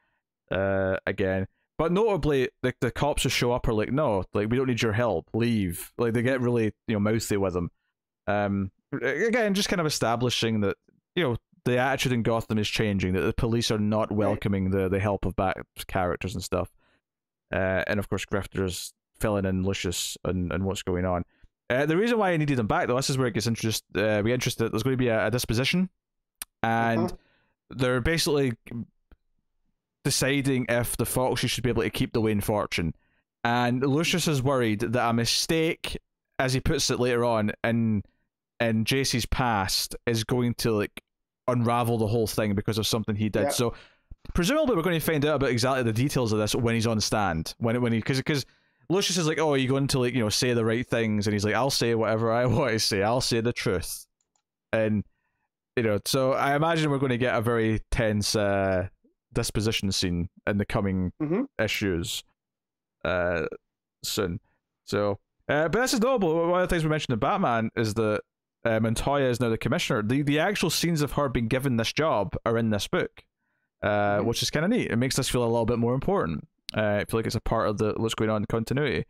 Speaker 1: again. But notably, like the cops who show up are like, no, like we don't need your help, leave. Like they get really, you know, mouthy with him. Again, just kind of establishing that, you know, the attitude in Gotham is changing, that the police are not welcoming the help of Bat characters and stuff. And of course, Grifter's filling in Lucius and what's going on. The reason why I needed him back, though, this is where it gets introduced. We get interested that there's going to be a disposition, and they're basically deciding if the Foxes should be able to keep the Wayne fortune. And Lucius is worried that a mistake, as he puts it later on, in JC's past is going to like unravel the whole thing because of something he did. Yep. So presumably we're going to find out about exactly the details of this when he's on stand. When he because Lucius is like, oh, are you going to, like, you know, say the right things? And he's like, I'll say whatever I want to say. I'll say the truth. And, you know, so I imagine we're going to get a very tense disposition scene in the coming issues soon. So, but this is notable. One of the things we mentioned in Batman is that Montoya is now the commissioner. The actual scenes of her being given this job are in this book, which is kind of neat. It makes this feel a little bit more important. I feel like it's a part of the what's going on in continuity.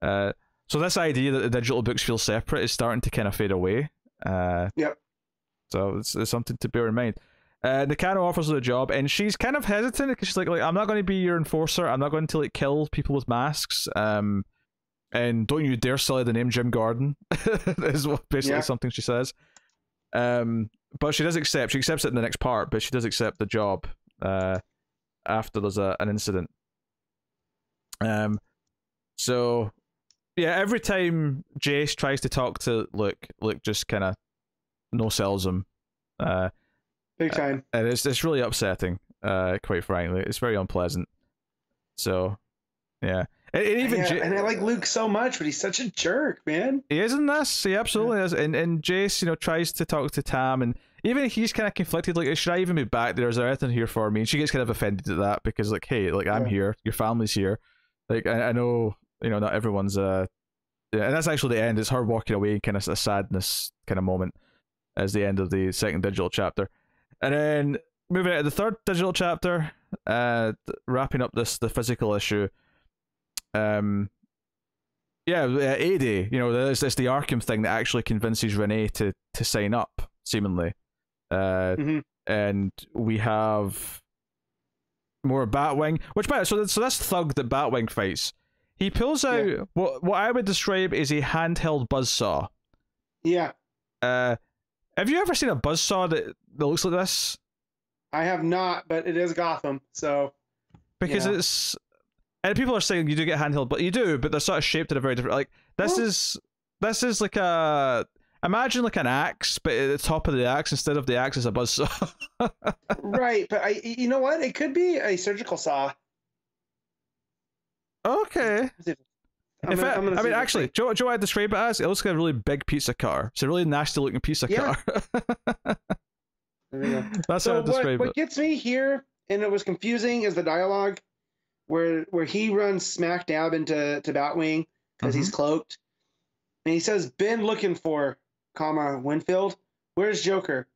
Speaker 1: So this idea that the digital books feel separate is starting to kind of fade away.
Speaker 2: Yep.
Speaker 1: So it's something to bear in mind. Nakano offers her the job, and she's kind of hesitant because she's like, I'm not going to be your enforcer. I'm not going to like kill people with masks. And don't you dare sully the name Jim Gordon. Is basically something she says. But she does accept. She accepts it in the next part, but she does accept the job after there's an incident. So yeah, every time Jace tries to talk to Luke just kind of no sells him.
Speaker 2: Big time.
Speaker 1: And it's really upsetting, quite frankly. It's very unpleasant. So yeah. And even
Speaker 2: and I like Luke so much, but he's such a jerk, man.
Speaker 1: He is in this. He absolutely is. And Jace, you know, tries to talk to Tam, and even he's kind of conflicted. Like, should I even be back there? Is there anything here for me? And she gets kind of offended at that because, like, hey, like I'm here, your family's here. Like, I know, you know, not everyone's and that's actually the end. It's her walking away, kind of a sadness kind of moment as the end of the second digital chapter. And then moving into the third digital chapter, wrapping up the physical issue. AD, you know, it's the Arkham thing that actually convinces Renee to sign up, seemingly. And we have more Batwing, so this thug that Batwing fights, he pulls out what I would describe as a handheld buzzsaw.
Speaker 2: Yeah.
Speaker 1: Have you ever seen a buzzsaw that looks like this?
Speaker 2: I have not, but it is Gotham, so.
Speaker 1: Because it's. And people are saying you do get handheld, but you do, but they're sort of shaped in a very different. Like this is like a. Imagine like an axe, but at the top of the axe, instead of the axe, is a buzzsaw.
Speaker 2: Right, but you know what? It could be a surgical saw.
Speaker 1: Okay. Actually, Joe, I describe it as, it looks like a really big pizza car. It's a really nasty looking pizza car.
Speaker 2: There we go.
Speaker 1: That's how I describe it.
Speaker 2: What gets me here, and it was confusing, is the dialogue where he runs smack dab into Batwing because he's cloaked, and he says, "Been looking for, Winfield. Where's Joker?"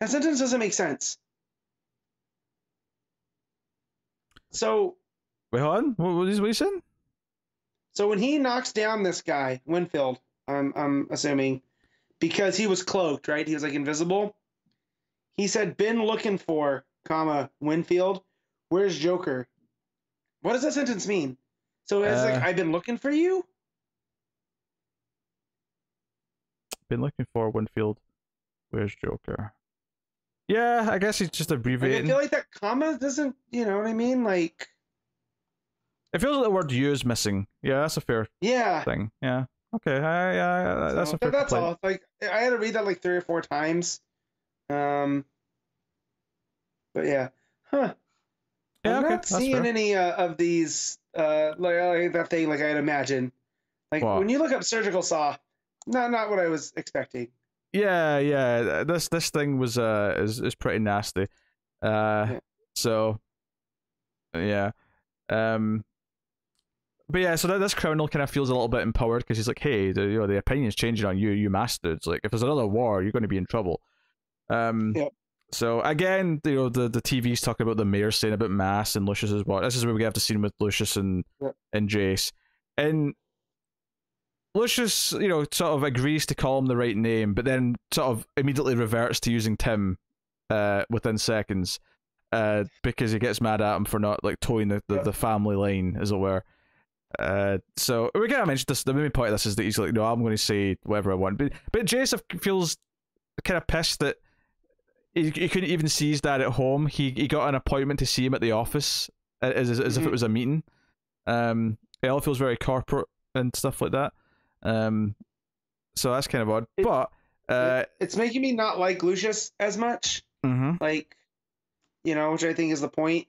Speaker 2: That sentence doesn't make sense. So,
Speaker 1: wait, hold on. What are you saying?
Speaker 2: So when he knocks down this guy, Winfield, I'm assuming, because he was cloaked, right? He was like invisible. He said, "Been looking for, Winfield. Where's Joker? What does that sentence mean? So it's like, I've been looking for you?
Speaker 1: Been looking for Winfield. Where's Joker? Yeah, I guess he's just abbreviating.
Speaker 2: Like, I feel like that comma doesn't, you know what I mean? Like,
Speaker 1: it feels like the word "you" is missing. Yeah, that's a fair thing. Yeah. Okay. That's a fair
Speaker 2: that's
Speaker 1: complaint.
Speaker 2: all. Like, I had to read that like 3 or 4 times. But yeah. Huh.
Speaker 1: Yeah,
Speaker 2: I'm
Speaker 1: okay,
Speaker 2: not seeing any of these like that thing like I'd imagine. Like when you look up surgical saw, not what I was expecting.
Speaker 1: Yeah. This thing was is pretty nasty. So yeah. But yeah, so this criminal kind of feels a little bit empowered because he's like, hey, the opinion's changing on you, you bastards. Like, if there's another war, you're going to be in trouble. So again, the TV's talking about the mayor saying about mass and Lucius's war. This is where we have the scene with Lucius and Jace, and Lucius, sort of agrees to call him the right name, but then sort of immediately reverts to using Tim, within seconds, because he gets mad at him for not like towing the family line, as it were. So we kind of mentioned this. The main point of this is that he's like, no, I'm going to say whatever I want. But Jace feels kind of pissed that he couldn't even see his dad at home. He got an appointment to see him at the office as if it was a meeting. It all feels very corporate and stuff like that. So that's kind of odd. But
Speaker 2: it's making me not like Lucius as much. Like, which I think is the point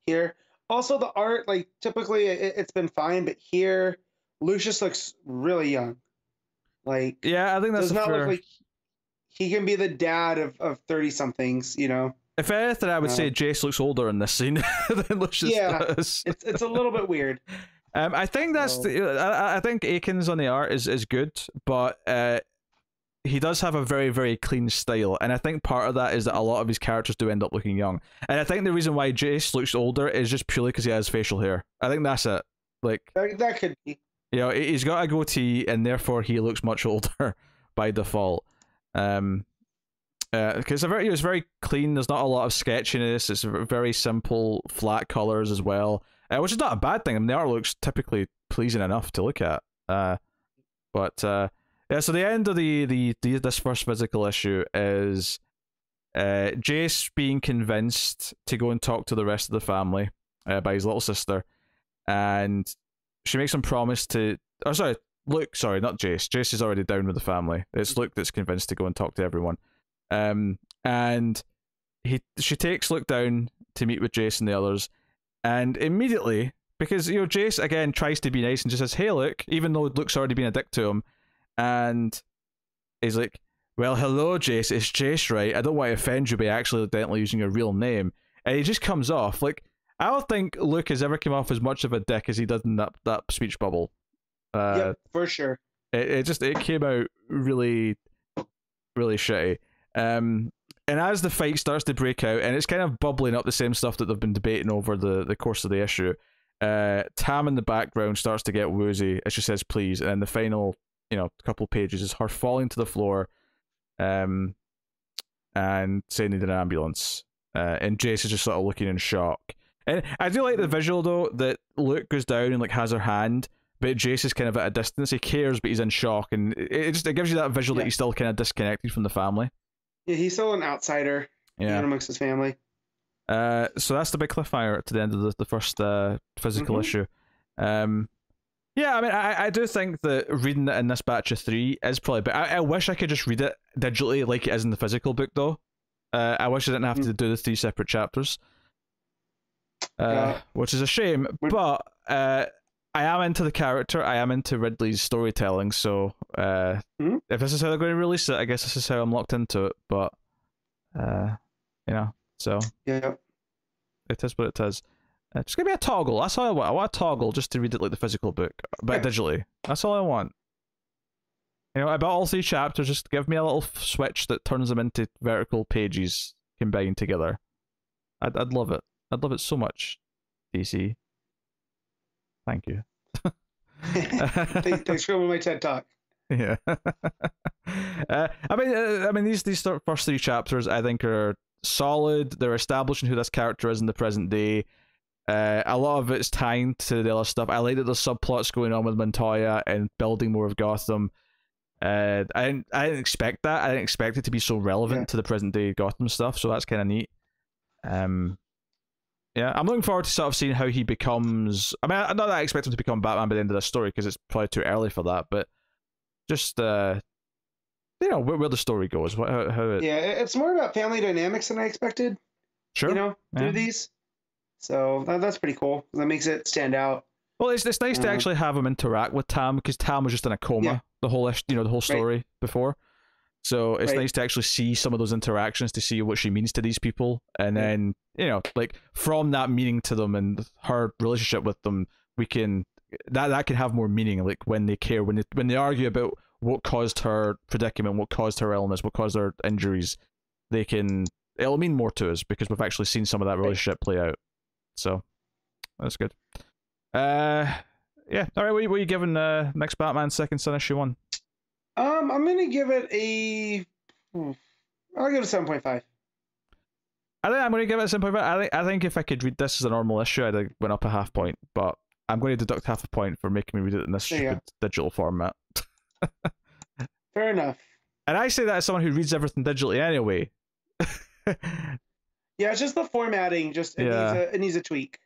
Speaker 2: here. Also, the art, like, typically it's been fine, but here, Lucius looks really young. Like,
Speaker 1: yeah, I think that's
Speaker 2: does not look like he can be the dad of 30-somethings,
Speaker 1: If anything, I would say Jace looks older in this scene than Lucius does.
Speaker 2: It's a little bit weird.
Speaker 1: I think that's I think Akins on the art is good, but he does have a very, very clean style, and I think part of that is that a lot of his characters do end up looking young. And I think the reason why Jace looks older is just purely because he has facial hair. I think that's it. Like
Speaker 2: that could be.
Speaker 1: He's got a goatee, and therefore he looks much older by default. Because it was very clean. There's not a lot of sketchiness. It's very simple, flat colors as well, which is not a bad thing. I mean, the art looks typically pleasing enough to look at. Yeah, so the end of this first physical issue is Jace being convinced to go and talk to the rest of the family by his little sister, and she makes him promise to. Oh, sorry, Luke. Sorry, not Jace. Jace is already down with the family. It's Luke that's convinced to go and talk to everyone. And she takes Luke down to meet with Jace and the others, and immediately, because Jace again tries to be nice and just says, "Hey, Luke," even though Luke's already been a dick to him. And he's like, well, hello, Jace. It's Jace, right? I don't want to offend you by accidentally using your real name. And he just comes off. Like, I don't think Luke has ever come off as much of a dick as he did in that speech bubble.
Speaker 2: Yep, for sure.
Speaker 1: It came out really, really shitty. And as the fight starts to break out, and it's kind of bubbling up the same stuff that they've been debating over the course of the issue, Tam in the background starts to get woozy as she says please, and then the final couple pages is her falling to the floor, and saying they need an ambulance, and Jace is just sort of looking in shock. And I do like the visual though that Luke goes down and like has her hand, but Jace is kind of at a distance. He cares, but he's in shock, and it gives you that visual that he's still kind of disconnected from the family.
Speaker 2: Yeah, he's still an outsider. Amongst his family.
Speaker 1: So that's the big cliffhanger to the end of the first physical issue. Yeah, I mean, I do think that reading it in this batch of 3 is probably, but I wish I could just read it digitally like it is in the physical book, though. I wish I didn't have to do the 3 separate chapters, which is a shame. But I am into the character. I am into Ridley's storytelling. So if this is how they're going to release it, I guess this is how I'm locked into it. But so
Speaker 2: yeah,
Speaker 1: it is what it is. Just give me a toggle. That's all I want. I want a toggle just to read it like the physical book, but digitally. That's all I want. About all 3 chapters, just give me a little switch that turns them into vertical pages combined together. I'd love it. I'd love it so much. DC. Thank you.
Speaker 2: Thanks for my TED Talk.
Speaker 1: Yeah. I mean, these first 3 chapters I think are solid. They're establishing who this character is in the present day. A lot of it's tying to the other stuff. I like that there's subplots going on with Montoya and building more of Gotham. I didn't expect that. I didn't expect it to be so relevant to the present day Gotham stuff. So that's kind of neat. Yeah, I'm looking forward to sort of seeing how he becomes. I mean, not that I expect him to become Batman by the end of the story because it's probably too early for that. But just you know, where the story goes. How it...
Speaker 2: Yeah, it's more about family dynamics than I expected.
Speaker 1: Sure.
Speaker 2: You know, through these. So that's pretty cool. That makes it stand out.
Speaker 1: Well, it's nice to actually have him interact with Tam because Tam was just in a coma the whole story before. So it's nice to actually see some of those interactions to see what she means to these people, and then like from that meaning to them and her relationship with them, we can that can have more meaning. Like when they care, when they argue about what caused her predicament, what caused her illness, what caused her injuries, it'll mean more to us because we've actually seen some of that relationship play out. So that's good. Yeah. All right. What are you giving next Batman Second Son issue 1?
Speaker 2: I'm gonna give it I'll give it a 7.5.
Speaker 1: I think I'm going to give it a 7.5. I think if I could read this as a normal issue, I'd have went up a half point, but I'm going to deduct half a point for making me read it in this stupid digital format.
Speaker 2: Fair enough.
Speaker 1: And I say that as someone who reads everything digitally anyway.
Speaker 2: Yeah, it's just the formatting. It needs a tweak.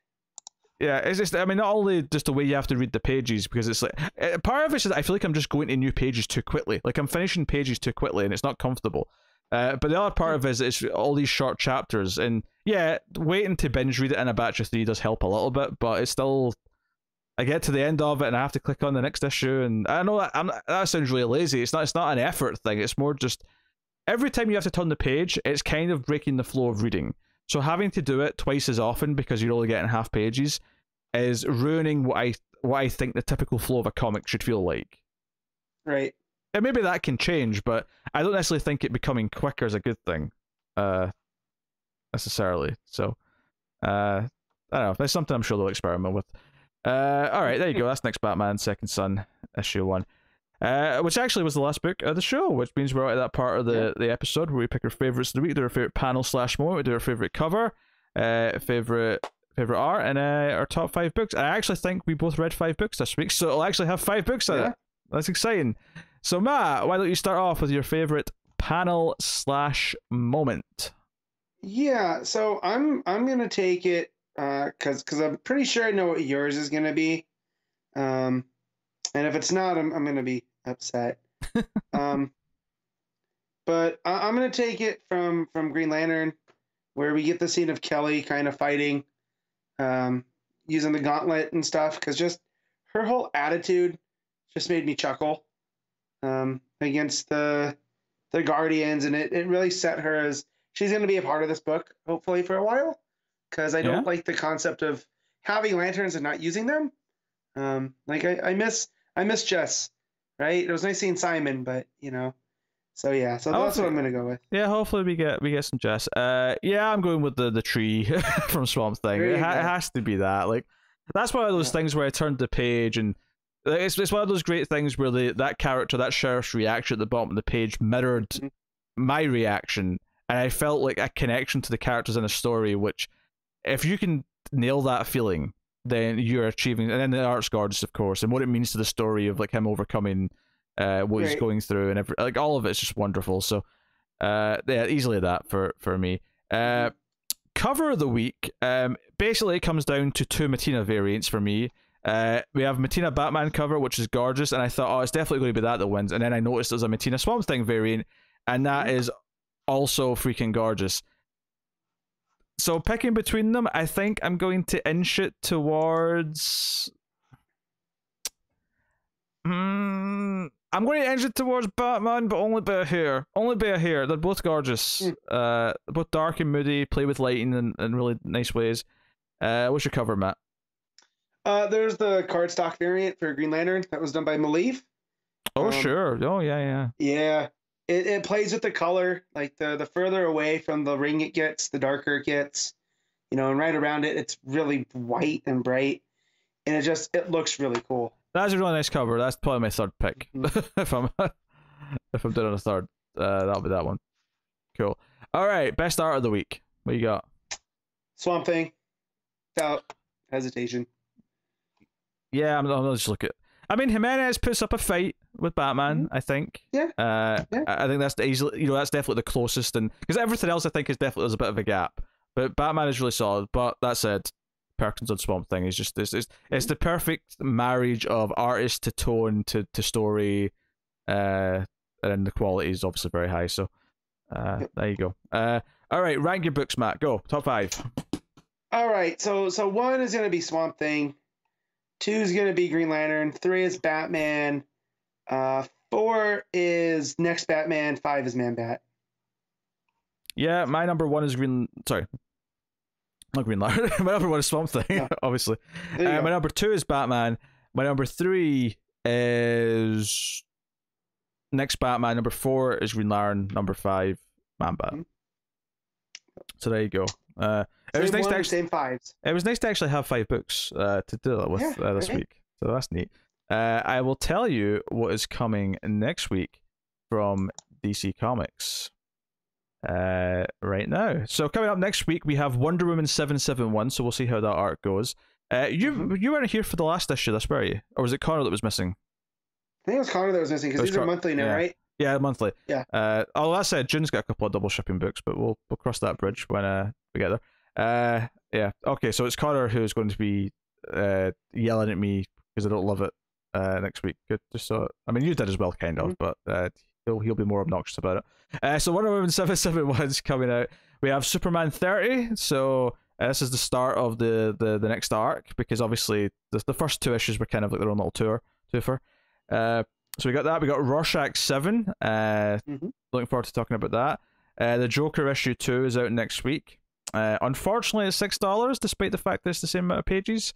Speaker 1: Yeah, it's just, I mean, not only just the way you have to read the pages, because it's like, part of it is I feel like I'm just going to new pages too quickly. Like, I'm finishing pages too quickly, and it's not comfortable. But the other part of it is it's all these short chapters, and yeah, waiting to binge read it in a batch of 3 does help a little bit, but it's still, I get to the end of it, and I have to click on the next issue, and I know that sounds really lazy. It's not an effort thing, it's more just, every time you have to turn the page, it's kind of breaking the flow of reading. So having to do it twice as often because you're only getting half pages is ruining what I think the typical flow of a comic should feel like. Right. And maybe that can change, but I don't necessarily think it becoming quicker is a good thing, necessarily. So, I don't know. That's something I'm sure they'll experiment with. All right, there you go. That's next Batman Second Son issue 1. Which actually was the last book of the show, which means we're out of that part of the episode where we pick our favorites of the week, do our favorite panel / moment, we do our favorite cover, favorite art, and our top 5 books. I actually think we both read 5 books this week, so it'll actually have 5 books in it. That's exciting. So Matt, why don't you start off with your favorite panel / moment? Yeah, so I'm gonna take it because I'm pretty sure I know what yours is gonna be, and if it's not, I'm gonna be upset. But I'm gonna take it from Green Lantern, where we get the scene of Kelly kind of fighting, using the gauntlet and stuff, because just her whole attitude just made me chuckle against the Guardians, and it really set her as she's going to be a part of this book, hopefully for a while, because I don't like the concept of having lanterns and not using them. Like I miss Jess, right? It was nice seeing Simon, but so yeah, so that's what I'm gonna go with. Yeah, hopefully we get some Jess. Yeah, I'm going with the tree from Swamp Thing. It has to be that. Like, that's one of those things where I turned the page and it's one of those great things where that character, that sheriff's reaction at the bottom of the page mirrored my reaction, and I felt like a connection to the characters in a story. Which, if you can nail that feeling, then you're achieving. And then the art's gorgeous, of course, and what it means to the story of like him overcoming what he's going through, and like all of it's just wonderful. So yeah, easily that for me. Cover of the week, basically it comes down to 2 Matina variants for me. We have Matina Batman cover, which is gorgeous, and I thought, oh, it's definitely going to be that wins, and then I noticed there's a Matina Swamp Thing variant, and that is also freaking gorgeous. So picking between them, I think I'm going to inch it towards I'm going to inch it towards Batman, but only by a hair. Only by a hair. They're both gorgeous. Both dark and moody, play with lighting in really nice ways. What's your cover, Matt? There's the cardstock variant for Green Lantern that was done by Maleev. Oh, sure. Oh, yeah. Yeah. It plays with the color. Like, the further away from the ring it gets, the darker it gets. And right around it, it's really white and bright. And it looks really cool. That's a really nice cover. That's probably my 3rd pick. If I'm doing a 3rd, that'll be that one. Cool. All right, best art of the week. What you got?
Speaker 2: Swamp Thing. Without hesitation.
Speaker 1: Yeah, I'll just look at. I mean, Jiminez puts up a fight with Batman. I think.
Speaker 2: Yeah.
Speaker 1: I think that's easily, that's definitely the closest, and because everything else I think is definitely there's a bit of a gap. But Batman is really solid. But that said, Perkins on Swamp Thing is just it's the perfect marriage of artist to tone to story, and the quality is obviously very high. So, there you go. All right, rank your books, Matt. Go top 5.
Speaker 2: All right, so 1 is gonna be Swamp Thing, 2 is gonna be Green Lantern, 3 is Batman, 4 is Next Batman, 5 is Man Bat.
Speaker 1: Yeah, my number 1 is not Green Lantern. My number 1 is Swamp Thing,
Speaker 2: Yeah.
Speaker 1: obviously. My number 2 is Batman. My number 3 is Next Batman. Number 4 is Green Lantern. Number 5, Man Bat. So there you go. It was nice to actually,
Speaker 2: same 5s.
Speaker 1: It was nice to actually have 5 books to do that with this week. So that's neat. I will tell you what is coming next week from DC Comics right now. So coming up next week, we have Wonder Woman 771. So we'll see how that arc goes. You weren't here for the last issue, this were you? Or was it Connor that was missing?
Speaker 2: I think it was Connor that was missing because these are monthly now, right?
Speaker 1: Yeah, monthly.
Speaker 2: Yeah.
Speaker 1: That said, June's got a couple of double shipping books, but we'll cross that bridge when we get there. Yeah. Okay, so it's Connor who's going to be yelling at me because I don't love it next week. Good. Just so I mean, you did as well, kind of, but he'll be more obnoxious about it. So Wonder Woman 771 is coming out. We have Superman 30. So this is the start of the next arc, because obviously the first 2 issues were kind of like their own little twofer. So we got that. We got Rorschach 7. Looking forward to talking about that. The Joker issue 2 is out next week. Unfortunately, it's $6, despite the fact that it's the same amount of pages.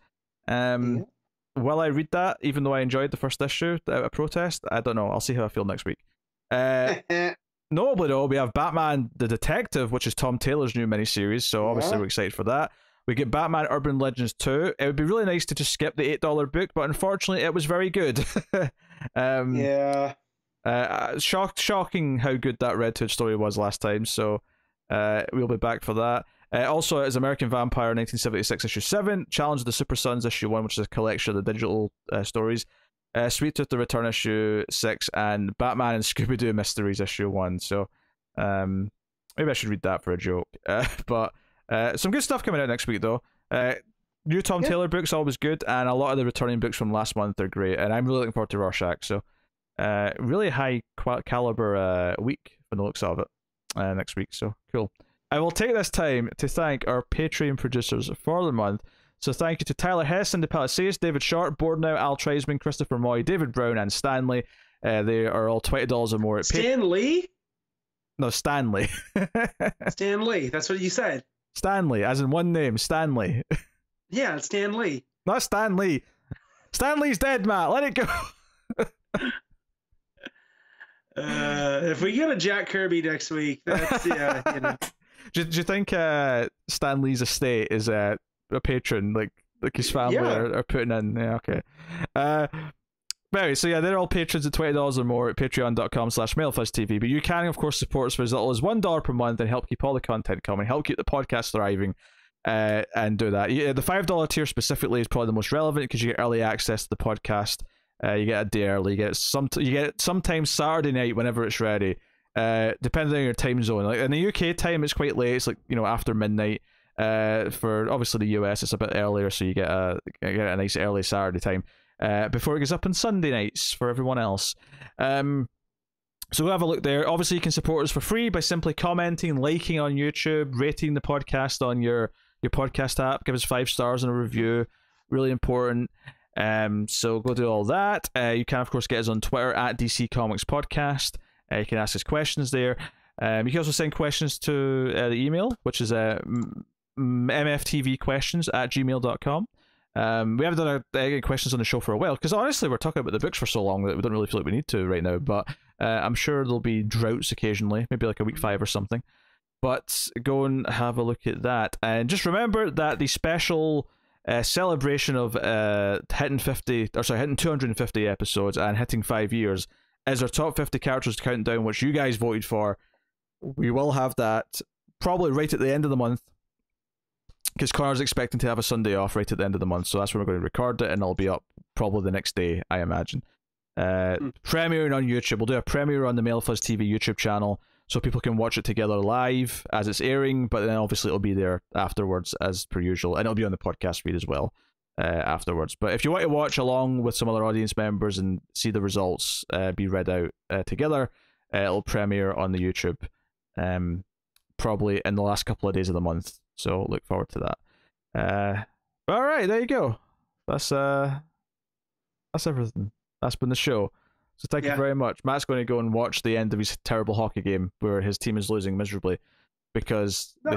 Speaker 1: Will I read that, even though I enjoyed the first issue out of protest? I don't know. I'll see how I feel next week. Notably, though, we have Batman the Detective, which is Tom Taylor's new miniseries, so obviously we're excited for that. We get Batman Urban Legends 2. It would be really nice to just skip the $8 book, but unfortunately, it was very good. Shocking how good that Red Hood story was last time, so we'll be back for that. Also, it's American Vampire 1976 issue 7, Challenge of the Super Sons issue 1, which is a collection of the digital stories, Sweet Tooth the Return issue 6, and Batman and Scooby-Doo Mysteries issue 1. So maybe I should read that for a joke. But some good stuff coming out next week, though. New Tom Taylor books always good, and a lot of the returning books from last month are great, and I'm really looking forward to Rorschach. So really high caliber week from the looks of it next week. So cool. I will take this time to thank our Patreon producers for the month. So thank you to Tyler Hess and the Palisades, David Short, Boardnow, Al Treisman, Christopher Moy, David Brown, and Stanley. They are all $20 or more at
Speaker 2: Stanley?
Speaker 1: No, Stanley.
Speaker 2: Stanley, that's what you said.
Speaker 1: Stanley, as in one name, Stanley.
Speaker 2: Yeah, it's Stan Lee.
Speaker 1: Not Stan Lee. Stanley's dead, Matt. Let it go.
Speaker 2: If we get a Jack Kirby next week, that's
Speaker 1: Do you think Stan Lee's estate is a patron, like his family are putting in? Yeah, okay. But anyway, so yeah, they're all patrons at $20 or more at patreon.com/MailFuzzTV. But you can, of course, support us for as little as $1 per month and help keep all the content coming, help keep the podcast thriving, and do that. Yeah, the $5 tier specifically is probably the most relevant because you get early access to the podcast. You get a day early. You get sometimes Saturday night whenever it's ready. Depending on your time zone. Like in the UK time, it's quite late. It's like after midnight. For obviously the US, it's a bit earlier, so you get a nice early Saturday time. Before it goes up on Sunday nights for everyone else. So go have a look there. Obviously, you can support us for free by simply commenting, liking on YouTube, rating the podcast on your podcast app. Give us 5 stars and a review. Really important. So go do all that. You can, of course, get us on Twitter at DC Comics Podcast. You can ask us questions there. You can also send questions to the email, which is mftvquestions@gmail.com. We haven't done any questions on the show for a while, because honestly, we're talking about the books for so long that we don't really feel like we need to right now, but I'm sure there'll be droughts occasionally, maybe like a week 5 or something. But go and have a look at that. And just remember that the special celebration of hitting 250 episodes and hitting 5 years is our top 50 characters countdown, which you guys voted for. we will have that probably right at the end of the month, because Connor's expecting to have a Sunday off right at the end of the month, so that's when we're going to record it, and it'll be up probably the next day, I imagine. Premiering on YouTube. We'll do a premiere on the Mail Fuzz TV YouTube channel, so people can watch it together live as it's airing, but then obviously it'll be there afterwards as per usual, and it'll be on the podcast feed as well afterwards. But if you want to watch along with some other audience members and see the results be read out together, it'll premiere on the YouTube probably in the last couple of days of the month, so look forward to that. All right, there you go. That's everything. That's been the show. So thank you very much. Matt's going to go and watch the end of his terrible hockey game where his team is losing miserably because
Speaker 2: they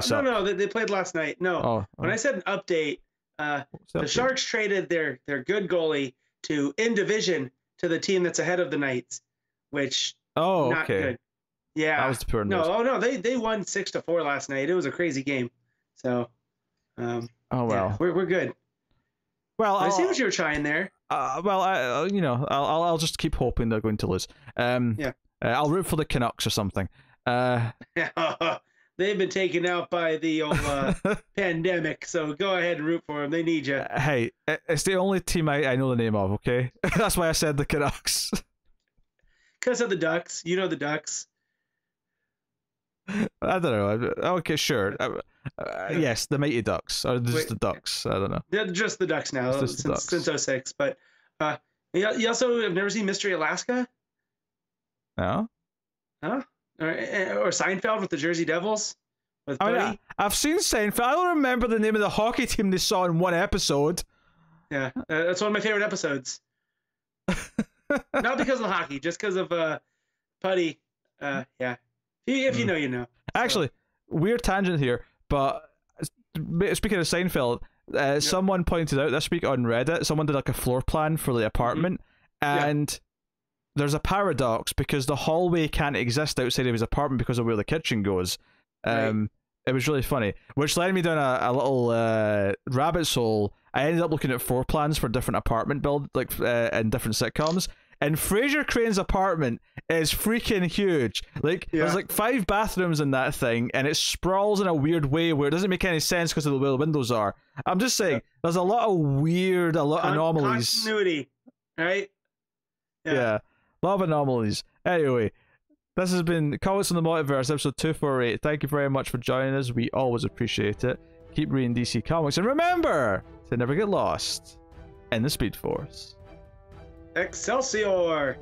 Speaker 2: played last night. No, when I said an update, the Sharks traded their good goalie to in division to the team that's ahead of the Knights, which not good. Yeah,
Speaker 1: that was the poor news.
Speaker 2: They won 6-4 last night. It was a crazy game. So, we're good.
Speaker 1: Well,
Speaker 2: I see what you were trying there.
Speaker 1: I'll just keep hoping they're going to lose. I'll root for the Canucks or something.
Speaker 2: They've been taken out by the old pandemic, so go ahead and root for them. They need you.
Speaker 1: Hey, it's the only team I know the name of, okay? That's why I said the Canucks.
Speaker 2: Because of the Ducks. You know the Ducks.
Speaker 1: I don't know. Okay, sure. Yes, the Mighty Ducks. Or just the Ducks. I don't know.
Speaker 2: They're just the Ducks now since 06. But you also have never seen Mystery Alaska?
Speaker 1: No.
Speaker 2: Huh? Or Seinfeld with the Jersey Devils? With Buddy?
Speaker 1: I've seen Seinfeld. I don't remember the name of the hockey team they saw in one episode.
Speaker 2: Yeah, that's one of my favorite episodes. Not because of the hockey, just because of Putty. Yeah. If you know, you know.
Speaker 1: Actually, weird tangent here, but speaking of Seinfeld, someone pointed out this week on Reddit, someone did like a floor plan for the apartment, and there's a paradox because the hallway can't exist outside of his apartment because of where the kitchen goes. It was really funny, which led me down a little rabbit hole. I ended up looking at floor plans for different apartment build, like in different sitcoms. And Fraser Crane's apartment is freaking huge. Like, there's like 5 bathrooms in that thing, and it sprawls in a weird way where it doesn't make any sense because of the way the windows are. I'm just saying, there's a lot of weird, anomalies.
Speaker 2: Continuity, right?
Speaker 1: Yeah, a lot of anomalies. Anyway, this has been Comics on the Multiverse, episode 248. Thank you very much for joining us. We always appreciate it. Keep reading DC Comics, and remember to never get lost in the Speed Force.
Speaker 2: Excelsior!